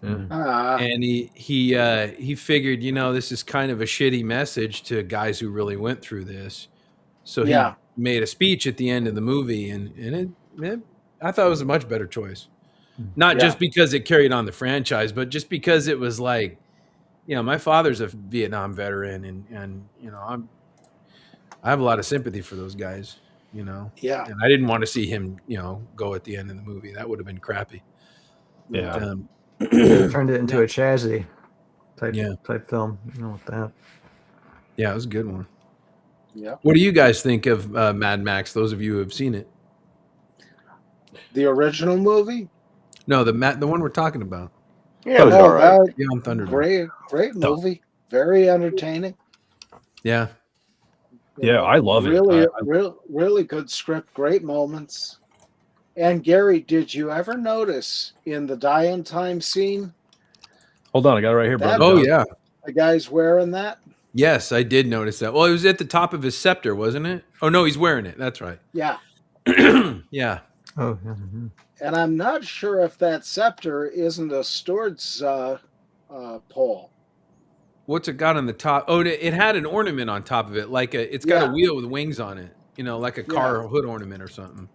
Yeah. And he figured, this is kind of a shitty message to guys who really went through this. So he made a speech at the end of the movie, and I thought it was a much better choice. Not just because it carried on the franchise, but just because it was like, my father's a Vietnam veteran, and I have a lot of sympathy for those guys, Yeah. And I didn't want to see him, go at the end of the movie. That would have been crappy. Yeah. Turned it into a tragedy type film. With that. Yeah, it was a good one. Yeah. What do you guys think of Mad Max? Those of you who have seen it. The original movie? No, the one we're talking about. Yeah, it was all right. Yeah, on Thunderdome. Great movie. Very entertaining. Yeah. Yeah, I love it. Really, really good script. Great moments. And Gary, did you ever notice in the die-in time scene? Hold on, I got it right here, brother. Oh, yeah. The guy's wearing that? Yes, I did notice that. Well, it was at the top of his scepter, wasn't it? Oh, no, he's wearing it. That's right. Yeah. Yeah. Oh, yeah. Mm-hmm. And I'm not sure if that scepter isn't a steward's pole. What's it got on the top? Oh, it had an ornament on top of it. It's got a wheel with wings on it. Like a car hood ornament or something.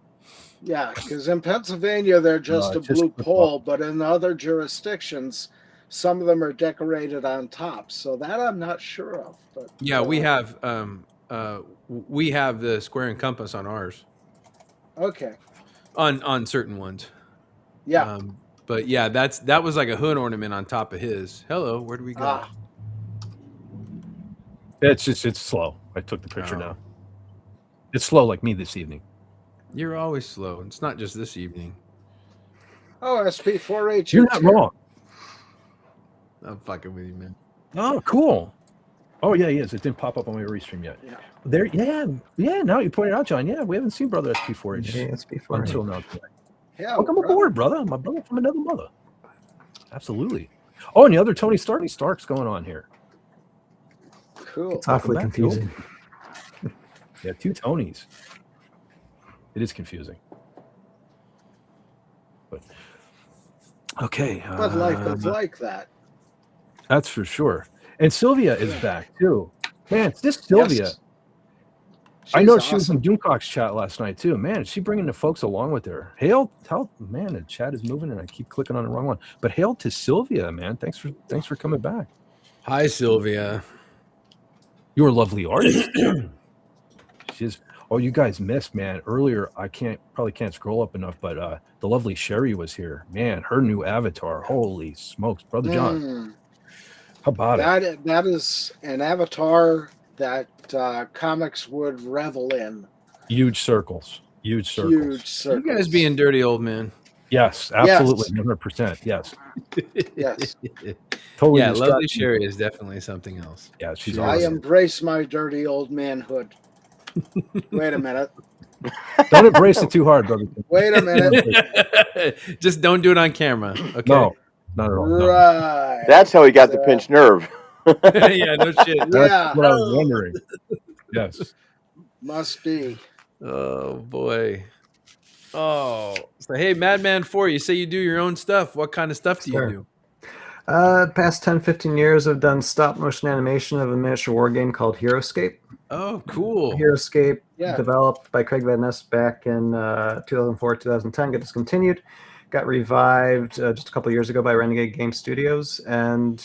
Yeah, because in Pennsylvania, they're just a blue pole, but in other jurisdictions, some of them are decorated on top. So that I'm not sure of. But yeah, we have the square and compass on ours. Okay. On certain ones. Yeah. But yeah, that was like a hood ornament on top of his. Hello, where do we go? It's slow. I took the picture Oh. now. It's slow like me this evening. You're always slow. It's not just this evening. Oh, SP4H. You're not wrong. I'm fucking with you, man. Oh, cool. Oh, yeah, he is. It didn't pop up on my restream yet. Yeah. There, yeah. Now you pointed out, John. Yeah, we haven't seen Brother SP4H Yeah, SP4H. until now tonight. Yeah, Welcome aboard, brother. My brother from another mother. Absolutely. Oh, and the other Tony Stark's going on here. Cool. It's awfully Welcome back, confusing. Yeah, 2 Tonys. It is confusing. But okay. But life is like that. That's for sure. And Sylvia is back too. Man, it's this Sylvia. Yes. I know She's she was awesome. in Doomcock's chat last night too. Man, is she bringing the folks along with her? Hail, man, the chat is moving and I keep clicking on the wrong one. But hail to Sylvia, man. Thanks for coming back. Hi, Sylvia. You're a lovely artist. She's. Oh, you guys missed, man. Earlier, I probably can't scroll up enough, but the lovely Sherry was here. Man, her new avatar. Holy smokes, Brother John. How about it? That is an avatar that comics would revel in. Huge circles. Huge circles. You guys being dirty old man. Yes, absolutely. 100%. Yes. Yes. Totally. Yeah, lovely Sherry is definitely something else. Yeah, she's I awesome. embrace my dirty old manhood. Wait a minute. Don't embrace it too hard, brother. Wait a minute. Just don't do it on camera. Okay. No, not at all. No. Right. That's how he got the pinched nerve. Yeah, no shit. That's what I was wondering. Yes. Must be. Oh boy. Oh, so hey, Madman 4, you say you do your own stuff. What kind of stuff do you do? Past 10, 15 years, I've done stop motion animation of a miniature war game called HeroScape. Oh, cool. HeroScape, developed by Craig Van Ness back in 2004, 2010, got discontinued. Got revived just a couple of years ago by Renegade Game Studios. And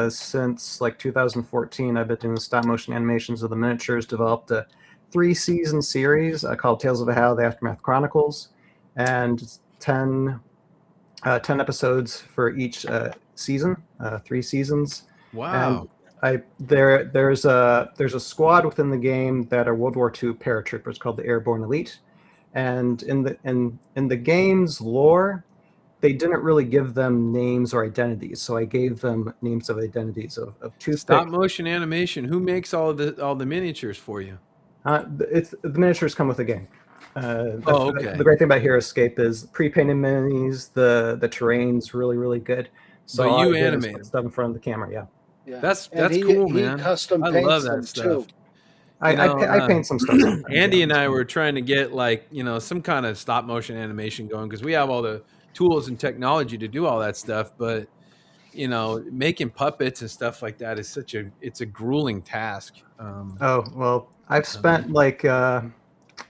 since like 2014, I've been doing stop motion animations of the miniatures, developed a 3-season series called Tales of Valhalla, The Aftermath Chronicles, and 10 episodes for each season, 3 seasons. Wow. And there's a squad within the game that are World War II paratroopers called the Airborne Elite. And in the game's lore, they didn't really give them names or identities, so I gave them names of identities of two stop motion animation. Who makes all the miniatures for you? The miniatures come with the game. Okay. The great thing about HeroScape is pre-painted minis. The terrain's really good. So you animate stuff in front of the camera. Yeah. That's cool, man. Custom I love that stuff. Too. I paint some stuff. Andy and I were trying to get some kind of stop motion animation going because we have all the tools and technology to do all that stuff, but making puppets and stuff like that is it's a grueling task. I've spent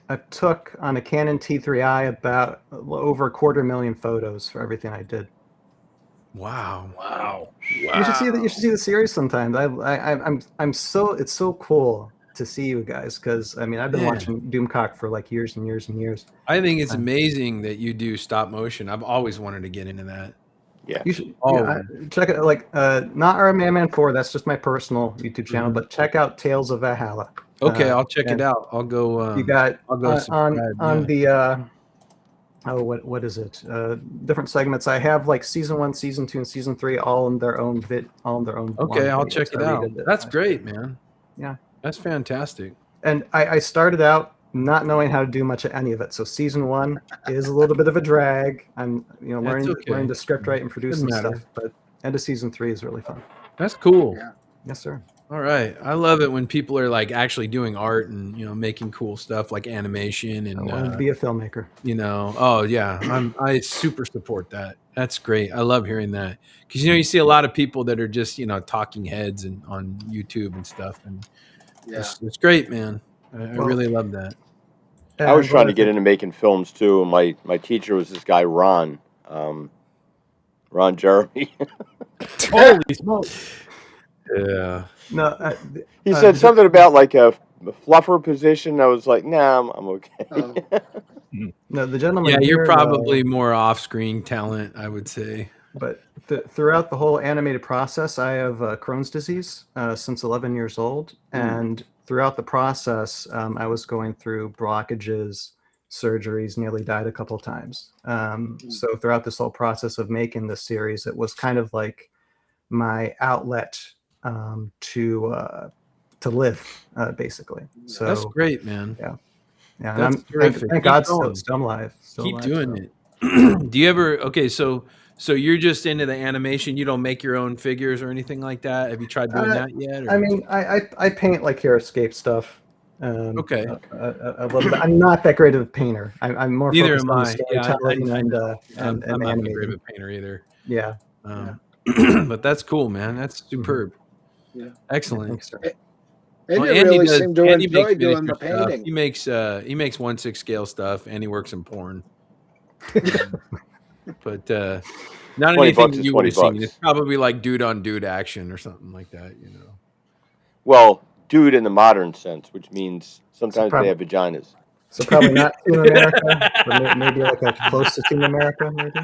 I took on a Canon T3i about over 250,000 photos for everything I did. Wow. You should see the series sometime. It's so cool to see you guys because I've been watching Doomcock for like years and years and years. I think it's amazing that you do stop motion. I've always wanted to get into that. Yeah, you should check it. Not our Man 4. That's just my personal YouTube channel. But check out Tales of Valhalla. Okay, I'll check it out. I'll go. You got I'll go on the. What is it? Different segments. I have like season 1, season 2, and season 3 all in their own Okay, I'll check it out. That's great, man. Yeah, that's fantastic. And I started out not knowing how to do much of any of it. So season 1 is a little bit of a drag. I'm learning to script write and produce some stuff. But end of season 3 is really fun. That's cool. Yeah. Yes, sir. All right. I love it when people are like actually doing art and making cool stuff like animation and I want to be a filmmaker. Oh yeah. I super support that. That's great. I love hearing that. Because you see a lot of people that are just, talking heads and on YouTube and stuff. And it's great, man. I really love that. I was trying to get into making films too. My teacher was this guy Ron Jeremy. Holy smokes. Yeah. No, he said something about like a fluffer position. I was like, nah, I'm okay. No, the gentleman. Yeah, you're here, probably more off-screen talent, I would say. But throughout the whole animated process, I have Crohn's disease since 11 years old, and throughout the process, I was going through blockages, surgeries, nearly died a couple times. So throughout this whole process of making this series, it was kind of like my outlet to live, basically. So That's great, man. Yeah. Yeah, That's and terrific. thank Keep God going. still alive. Keep alive, doing so. it. Do you ever? Okay, so you're just into the animation. You don't make your own figures or anything like that. Have you tried doing that yet? Or? I mean, I paint like Hero Escape stuff. Okay. A little bit. I'm not that great of a painter. I'm more Neither focused am on the I. Yeah, storytelling I and know. I'm not that animating. great of a painter either. Yeah. But that's cool, man. That's superb. Yeah. Excellent. Thanks, sir. And Well, you Andy really does. seem to Andy enjoy makes doing the miniature stuff. painting. He makes 1/6 scale stuff, and he works in porn. But not 20 anything bucks is you 20 would have seen. bucks. It's probably like dude on dude action or something like that, you know. Well, dude in the modern sense, which means sometimes they have vaginas. So probably not Team America, but maybe like a close to Team America, maybe.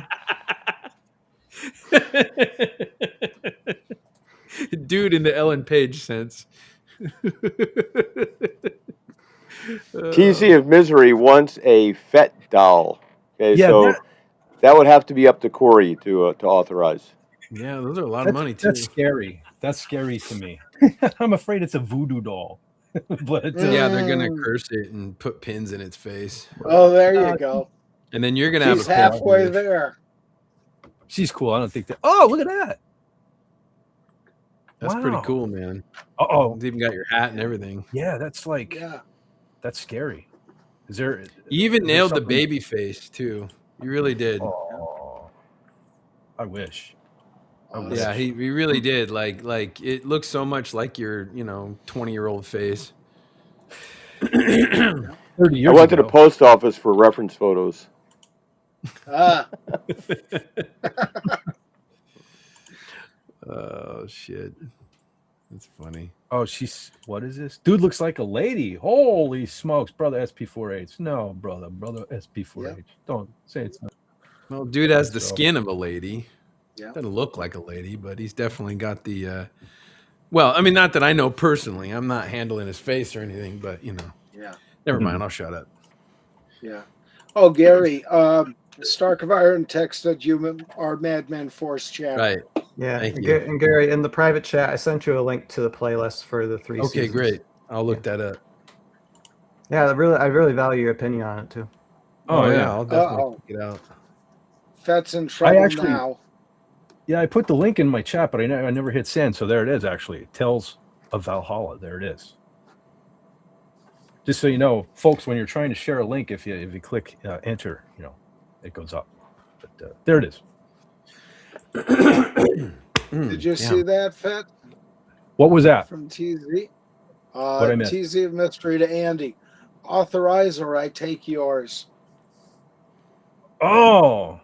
Dude in the Ellen Page sense. TC of Misery wants a FET doll. Okay, Yeah, so that would have to be up to Corey to authorize. Yeah, those are a lot of money too. That's scary. That's scary to me. I'm afraid it's a voodoo doll. But yeah, they're gonna curse it and put pins in its face. Oh, there you go. And then you're gonna She's have a halfway pin. there. She's cool. I don't think that. Oh, look at that. That's pretty cool, man. Oh, it's even got your hat and everything. Yeah, that's like. Yeah. That's scary. Is there? You even nailed the baby face too. You really did. Oh, I wish. Yeah, he really did. Like it looks so much like your 20-year-old face. 30 years I went to the post office for reference photos. Oh shit, that's funny. Oh, what is this? Dude looks like a lady. Holy smokes, brother SP4H. No, brother SP4H. Don't say it's not. Well, dude has the skin of a lady. Yeah. Doesn't look like a lady, but he's definitely got the well, I mean, not that I know personally. I'm not handling his face or anything, but Yeah. Never mind, I'll shut up. Yeah. Oh, Gary, Stark of Iron texted you our Madman Force chat. Right. Yeah. And Gary, in the private chat, I sent you a link to the playlist for the 3 seasons. Okay, great. I'll look that up. Yeah, I really value your opinion on it too. Oh yeah, I'll definitely check it out. Fet's in trouble now. Yeah, I put the link in my chat, but I never hit send. So there it is. Actually, it tells of Valhalla. There it is. Just so you know, folks, when you're trying to share a link, if you click enter, it goes up. But there it is. Did you see that, Fet? What was that? From TZ? What I missed? TZ of Mystery to Andy. Authorize or I take yours. Oh.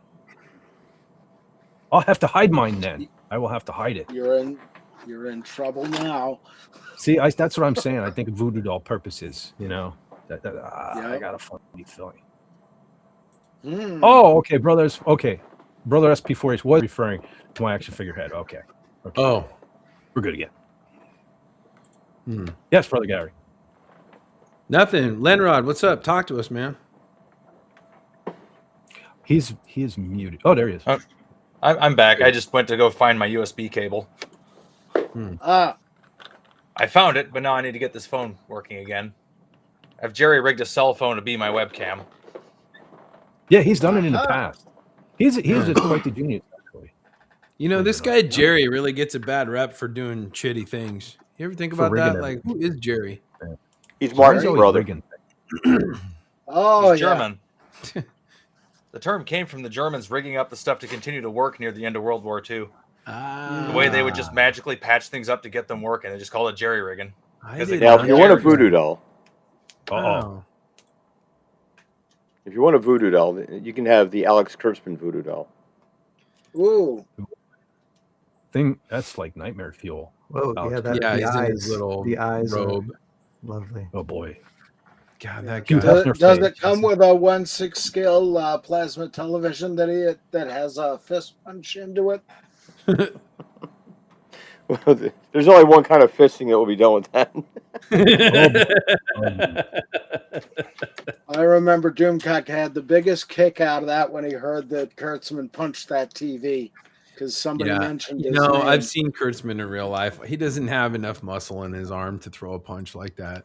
I'll have to hide mine then. I will have to hide it. You're in trouble now. See, that's what I'm saying. I think of voodoo doll purposes, I got a funny feeling. Oh, okay, brothers. Okay. Brother SP4H was referring to my action figure head. Okay. Oh. We're good again. Yes, Brother Gary. Nothing. Lenrod, what's up? Talk to us, man. He is muted. Oh, there he is. I'm back. I just went to go find my USB cable. I found it, but now I need to get this phone working again. I've Jerry rigged a cell phone to be my webcam. Yeah, he's done it in the past. He's quite the genius, actually. This guy Jerry really gets a bad rep for doing shitty things. You ever think about that? Like, who is Jerry? He's Martin's brother. Oh, he's German. The term came from the Germans rigging up the stuff to continue to work near the end of World War II. The way they would just magically patch things up to get them working. They just call it jerry rigging. Now, if you want a voodoo doll, if you want a voodoo doll, you can have the Alex Kurtzman voodoo doll. Ooh. That's like nightmare fuel. Whoa, the eyes, the eyes robe. Lovely. Oh boy. God, that guy. Does it come with a 1/6 scale plasma television that has a fist punch into it? There's only one kind of fisting that will be done with that. I remember Doomcock had the biggest kick out of that when he heard that Kurtzman punched that TV because somebody mentioned his name. I've seen Kurtzman in real life. He doesn't have enough muscle in his arm to throw a punch like that.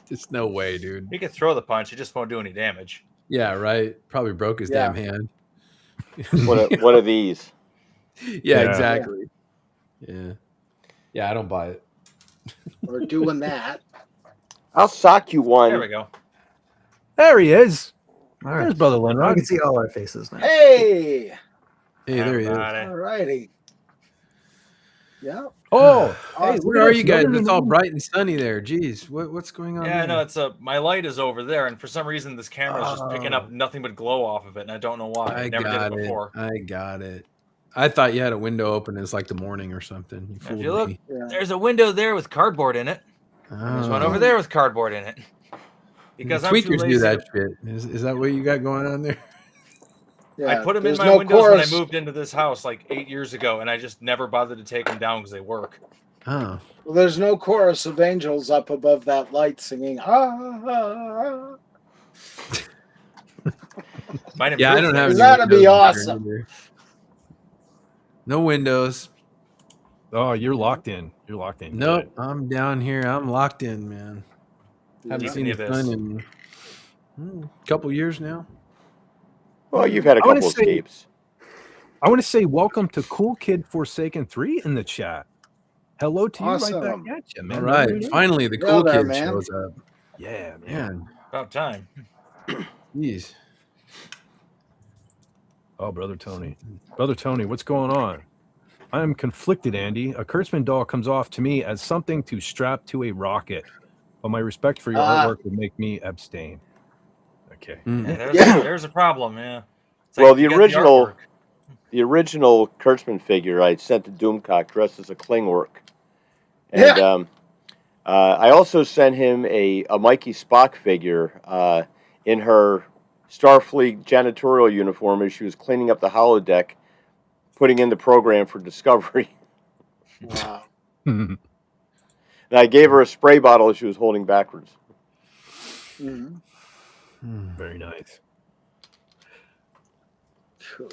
Just no way, dude. He could throw the punch. He just won't do any damage. Yeah, right. Probably broke his damn hand. What are these? Yeah, exactly. Yeah. Yeah, I don't buy it. We're doing that. I'll sock you one. There we go. There he is. All right. There's Brother Linrod. I can see all our faces now. Hey! Hey, there he is. All righty. Yeah. Oh, hey, where are you guys? It's all bright and sunny there. Jeez, what's going on? Yeah, there? no, it's my light is over there, and for some reason this camera is just picking up nothing but glow off of it, and I don't know why. I never did it before. I got it. I thought you had a window open. It's like the morning or something. You fooled If you look, me. there's a window there with cardboard in it. There's one over there with cardboard in it. Because I'm too tweakers lazy do that shit. Is that what you got going on there? Yeah, I put them in my windows when I moved into this house like 8 years ago, and I just never bothered to take them down because they work. Oh. Well, there's no chorus of angels up above that light singing. Ah. Yeah, I don't have. That'd be awesome. No windows. Oh, you're locked in. You're locked in. Nope, I'm down here. I'm locked in, man. Haven't seen the sun in a couple years now. Well, you've had a couple escapes. I want to say welcome to Cool Kid Forsaken 3 in the chat. Hello to you right back at you, man. All right, finally the cool kid shows up. Yeah, man. About time. Jeez. Oh, Brother Tony. Brother Tony, what's going on? I am conflicted, Andy. A Kurtzman doll comes off to me as something to strap to a rocket, but my respect for your artwork would make me abstain. Okay. Yeah, there's a problem, yeah. Well, the original Kurtzman figure I sent to Doomcock dressed as a Klingork. And I also sent him a Mikey Spock figure in her Starfleet janitorial uniform as she was cleaning up the holodeck, putting in the program for Discovery. Wow. And I gave her a spray bottle she was holding backwards. Mm-hmm. Very nice. Cool.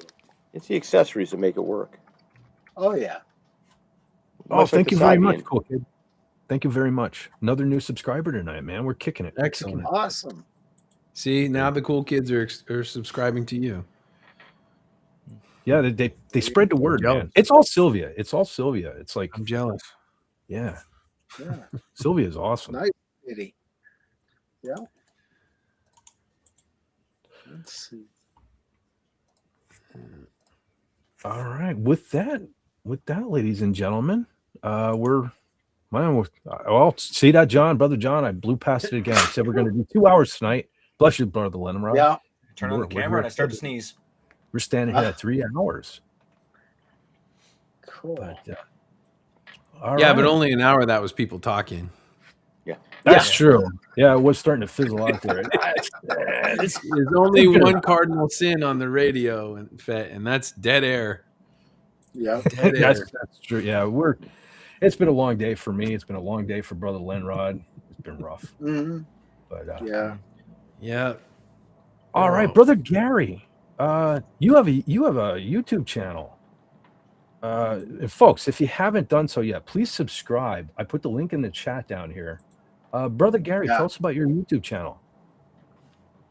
It's the accessories that make it work. Oh, yeah. Oh, thank you very much, Cool Kid. Thank you very much. Another new subscriber tonight, man. We're kicking it. Excellent. Awesome. See, now the cool kids are subscribing to you. Yeah, they spread the word, man. It's all Sylvia. It's all Sylvia. It's like I'm jealous. Yeah. Yeah. Sylvia is awesome. Nice lady. Yeah. Let's see. All right. With that, ladies and gentlemen, well, see that, John, Brother John, I blew past it again. I said we're going to do 2 hours tonight. Bless you, Brother Lennon. Yeah. Turn on the camera and I start to sneeze. We're standing here at 3 hours. Cool. But, but only an hour that was people talking. Yeah. That's true. Yeah, it was starting to fizzle out there. There's only one cardinal sin on the radio, and that's dead air. Yeah. That's true. Yeah, it's been a long day for me. It's been a long day for Brother Lenrod. It's been rough. Mm-hmm. But yeah. All right, Brother Gary. You have a YouTube channel. Folks, if you haven't done so yet, please subscribe. I put the link in the chat down here. Brother Gary, tell us about your YouTube channel.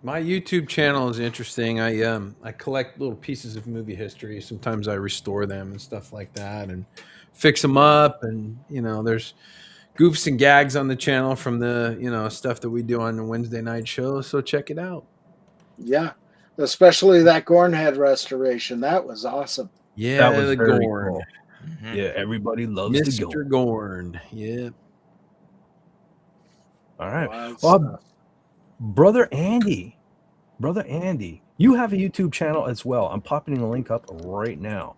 My YouTube channel is interesting. I collect little pieces of movie history. Sometimes I restore them and stuff like that and fix them up. And, there's goofs and gags on the channel from the, stuff that we do on the Wednesday night show. So check it out. Yeah. Especially that Gornhead restoration. That was awesome. Yeah, that was the very Gorn. Cool. Yeah, everybody loves Mr. Gorn. Yeah. All right. Well, Brother Andy, you have a YouTube channel as well. I'm popping the link up right now.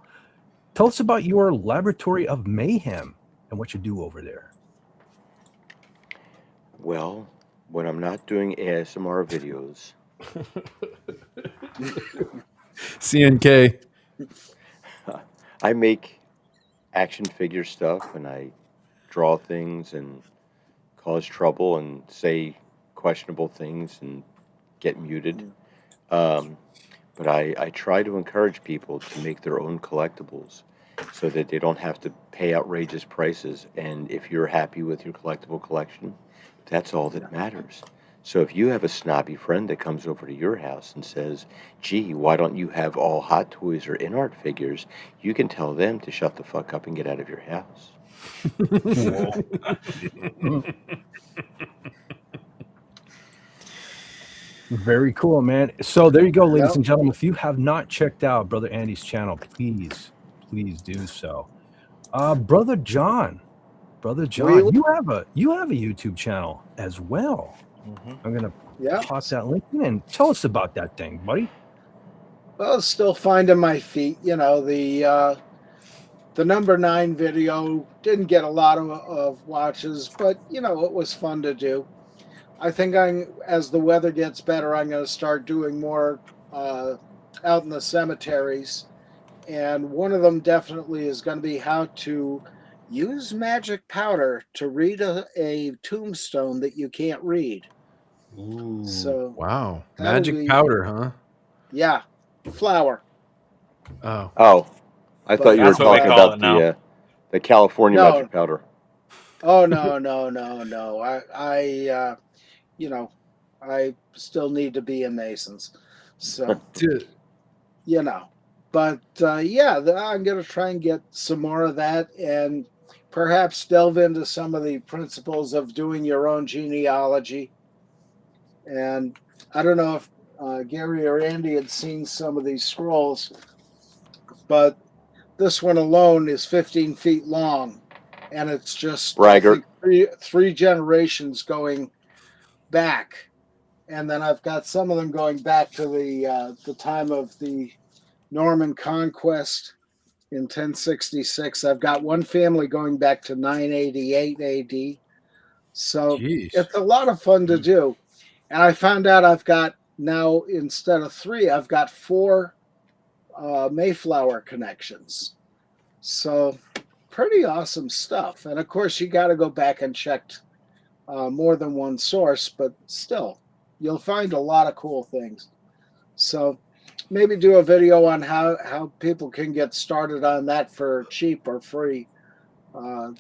Tell us about your Laboratory of Mayhem and what you do over there. Well, when I'm not doing ASMR videos. CNK. I make action figure stuff and I draw things and cause trouble and say questionable things and get muted. But I try to encourage people to make their own collectibles so that they don't have to pay outrageous prices. And if you're happy with your collectible collection, that's all that matters. So if you have a snobby friend that comes over to your house and says, gee, why don't you have all Hot Toys or InArt figures, you can tell them to shut the fuck up and get out of your house. Very cool, man. So there you go, ladies and gentlemen. If you have not checked out Brother Andy's channel, please do so. Brother John, you have a YouTube channel as well. I'm gonna toss that link in. Tell us about that thing, buddy. Well, still finding my feet. You know, the number 9 video didn't get a lot of watches, but you know, it was fun to do. I think as the weather gets better, I'm going to start doing more out in the cemeteries. And one of them definitely is going to be how to use magic powder to read a tombstone that you can't read. Ooh, so wow. Magic powder, huh? Yeah. Flour. Oh. I thought you were talking about the California magic powder. Oh, no. I you know, I still need to be in Masons. So, you know, but yeah, I'm going to try and get some more of that and perhaps delve into some of the principles of doing your own genealogy. And I don't know if Gary or Andy had seen some of these scrolls, but this one alone is 15 feet long, and it's just I think, three generations going back, and then I've got some of them going back to the time of the Norman conquest in 1066. I've got one family going back to 988 AD. So it's a lot of fun to do. And I found out I've got now, instead of 3, I've got 4 Mayflower connections. So pretty awesome stuff. And of course, you got to go back and check more than one source, but still, you'll find a lot of cool things. So maybe do a video on how people can get started on that for cheap or free.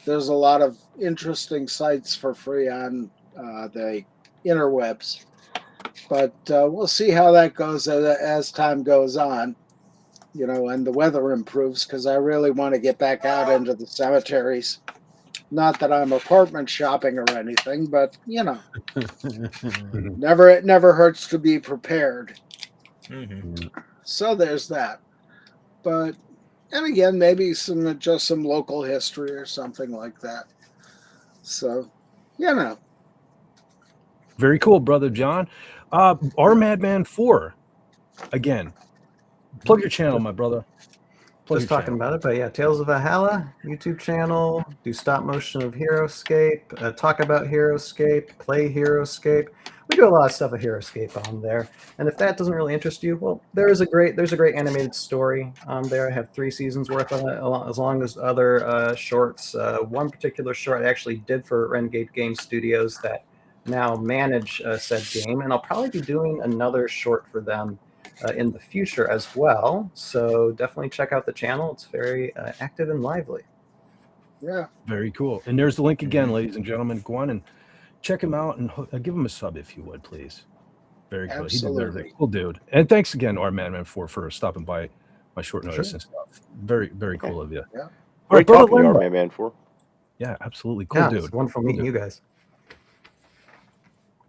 There's a lot of interesting sites for free on the interwebs. But we'll see how that goes as time goes on, you know, and the weather improves, because I really want to get back out into the cemeteries. Not that I'm apartment shopping or anything, but, you know, it never hurts to be prepared. So there's that. But, and again, maybe just some local history or something like that. So, you know. Very cool, Brother John. Our Madman 4, again, plug your channel, my brother. Just talking about it, but yeah, Tales of Valhalla YouTube channel, do stop motion of Heroescape, talk about Heroescape, play Heroescape. We do a lot of stuff with Heroescape on there, and if that doesn't really interest you, well, there's a great animated story on there. I have 3 seasons worth of it, as long as other shorts. One particular short I actually did for Renegade Game Studios that now manage said game, and I'll probably be doing another short for them in the future as well. So definitely check out the channel. It's very active and lively. Yeah. Very cool. And there's the link again, ladies and gentlemen. Go on and check him out and give him a sub if you would, please. Very good. He deserves it. Cool dude. And thanks again, our Madman 4, for stopping by my short notice and stuff. Very, very cool of you. Yeah. All right, brother, our Madman 4. Yeah, absolutely. Cool dude. It's wonderful meeting you guys.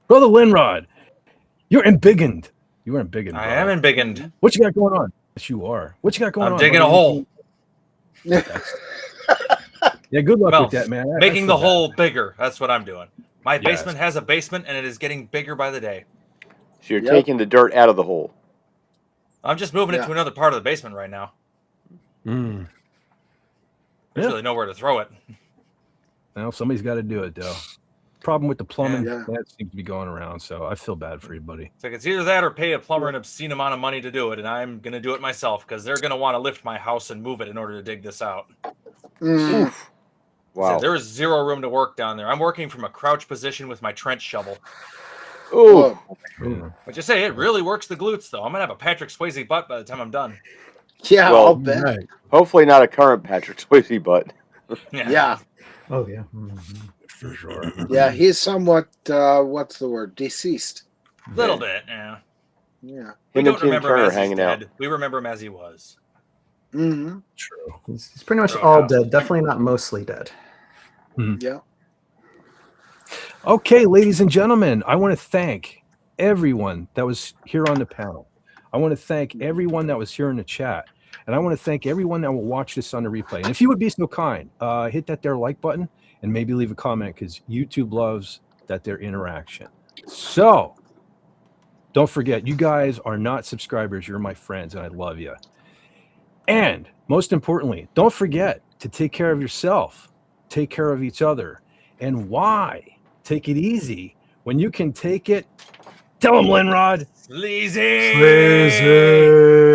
Brother Linrod, you're embiggened. You are embiggened. I am embiggened. What you got going on? Yes, you are. What you got going on? I'm digging a hole. Yeah, good luck with that, man. Making the hole bigger. That's what I'm doing. My basement has a basement, and it is getting bigger by the day. So you're taking the dirt out of the hole. I'm just moving it to another part of the basement right now. There's really nowhere to throw it. Well, somebody's got to do it, though. Problem with the plumbing that seems to be going around, so I feel bad for you, buddy. It's like it's either that or pay a plumber an obscene amount of money to do it, and I'm gonna do it myself because they're gonna want to lift my house and move it in order to dig this out. Oof. Wow. There is zero room to work down there. I'm working from a crouch position with my trench shovel. Ooh. But you say it really works the glutes, though. I'm gonna have a Patrick Swayze butt by the time I'm done. Yeah, Well, I'll bet. Right. Hopefully not a current Patrick Swayze butt. Yeah. Oh yeah. For sure. Yeah, he's somewhat what's the word? Deceased. Little bit, yeah. Yeah. We Him don't and Tim remember him Turner as he's hanging out. dead. We remember him as he was. Mm-hmm. True. He's pretty much all dead. Definitely not mostly dead. Yeah. Okay, ladies and gentlemen, I want to thank everyone that was here on the panel. I want to thank everyone that was here in the chat. And I want to thank everyone that will watch this on the replay. And if you would be so kind, hit that there like button and maybe leave a comment because YouTube loves that their interaction. So don't forget, you guys are not subscribers. You're my friends, and I love you. And most importantly, don't forget to take care of yourself, take care of each other. And why take it easy when you can take it? Tell them, Linrod. Sleazy. Sleazy.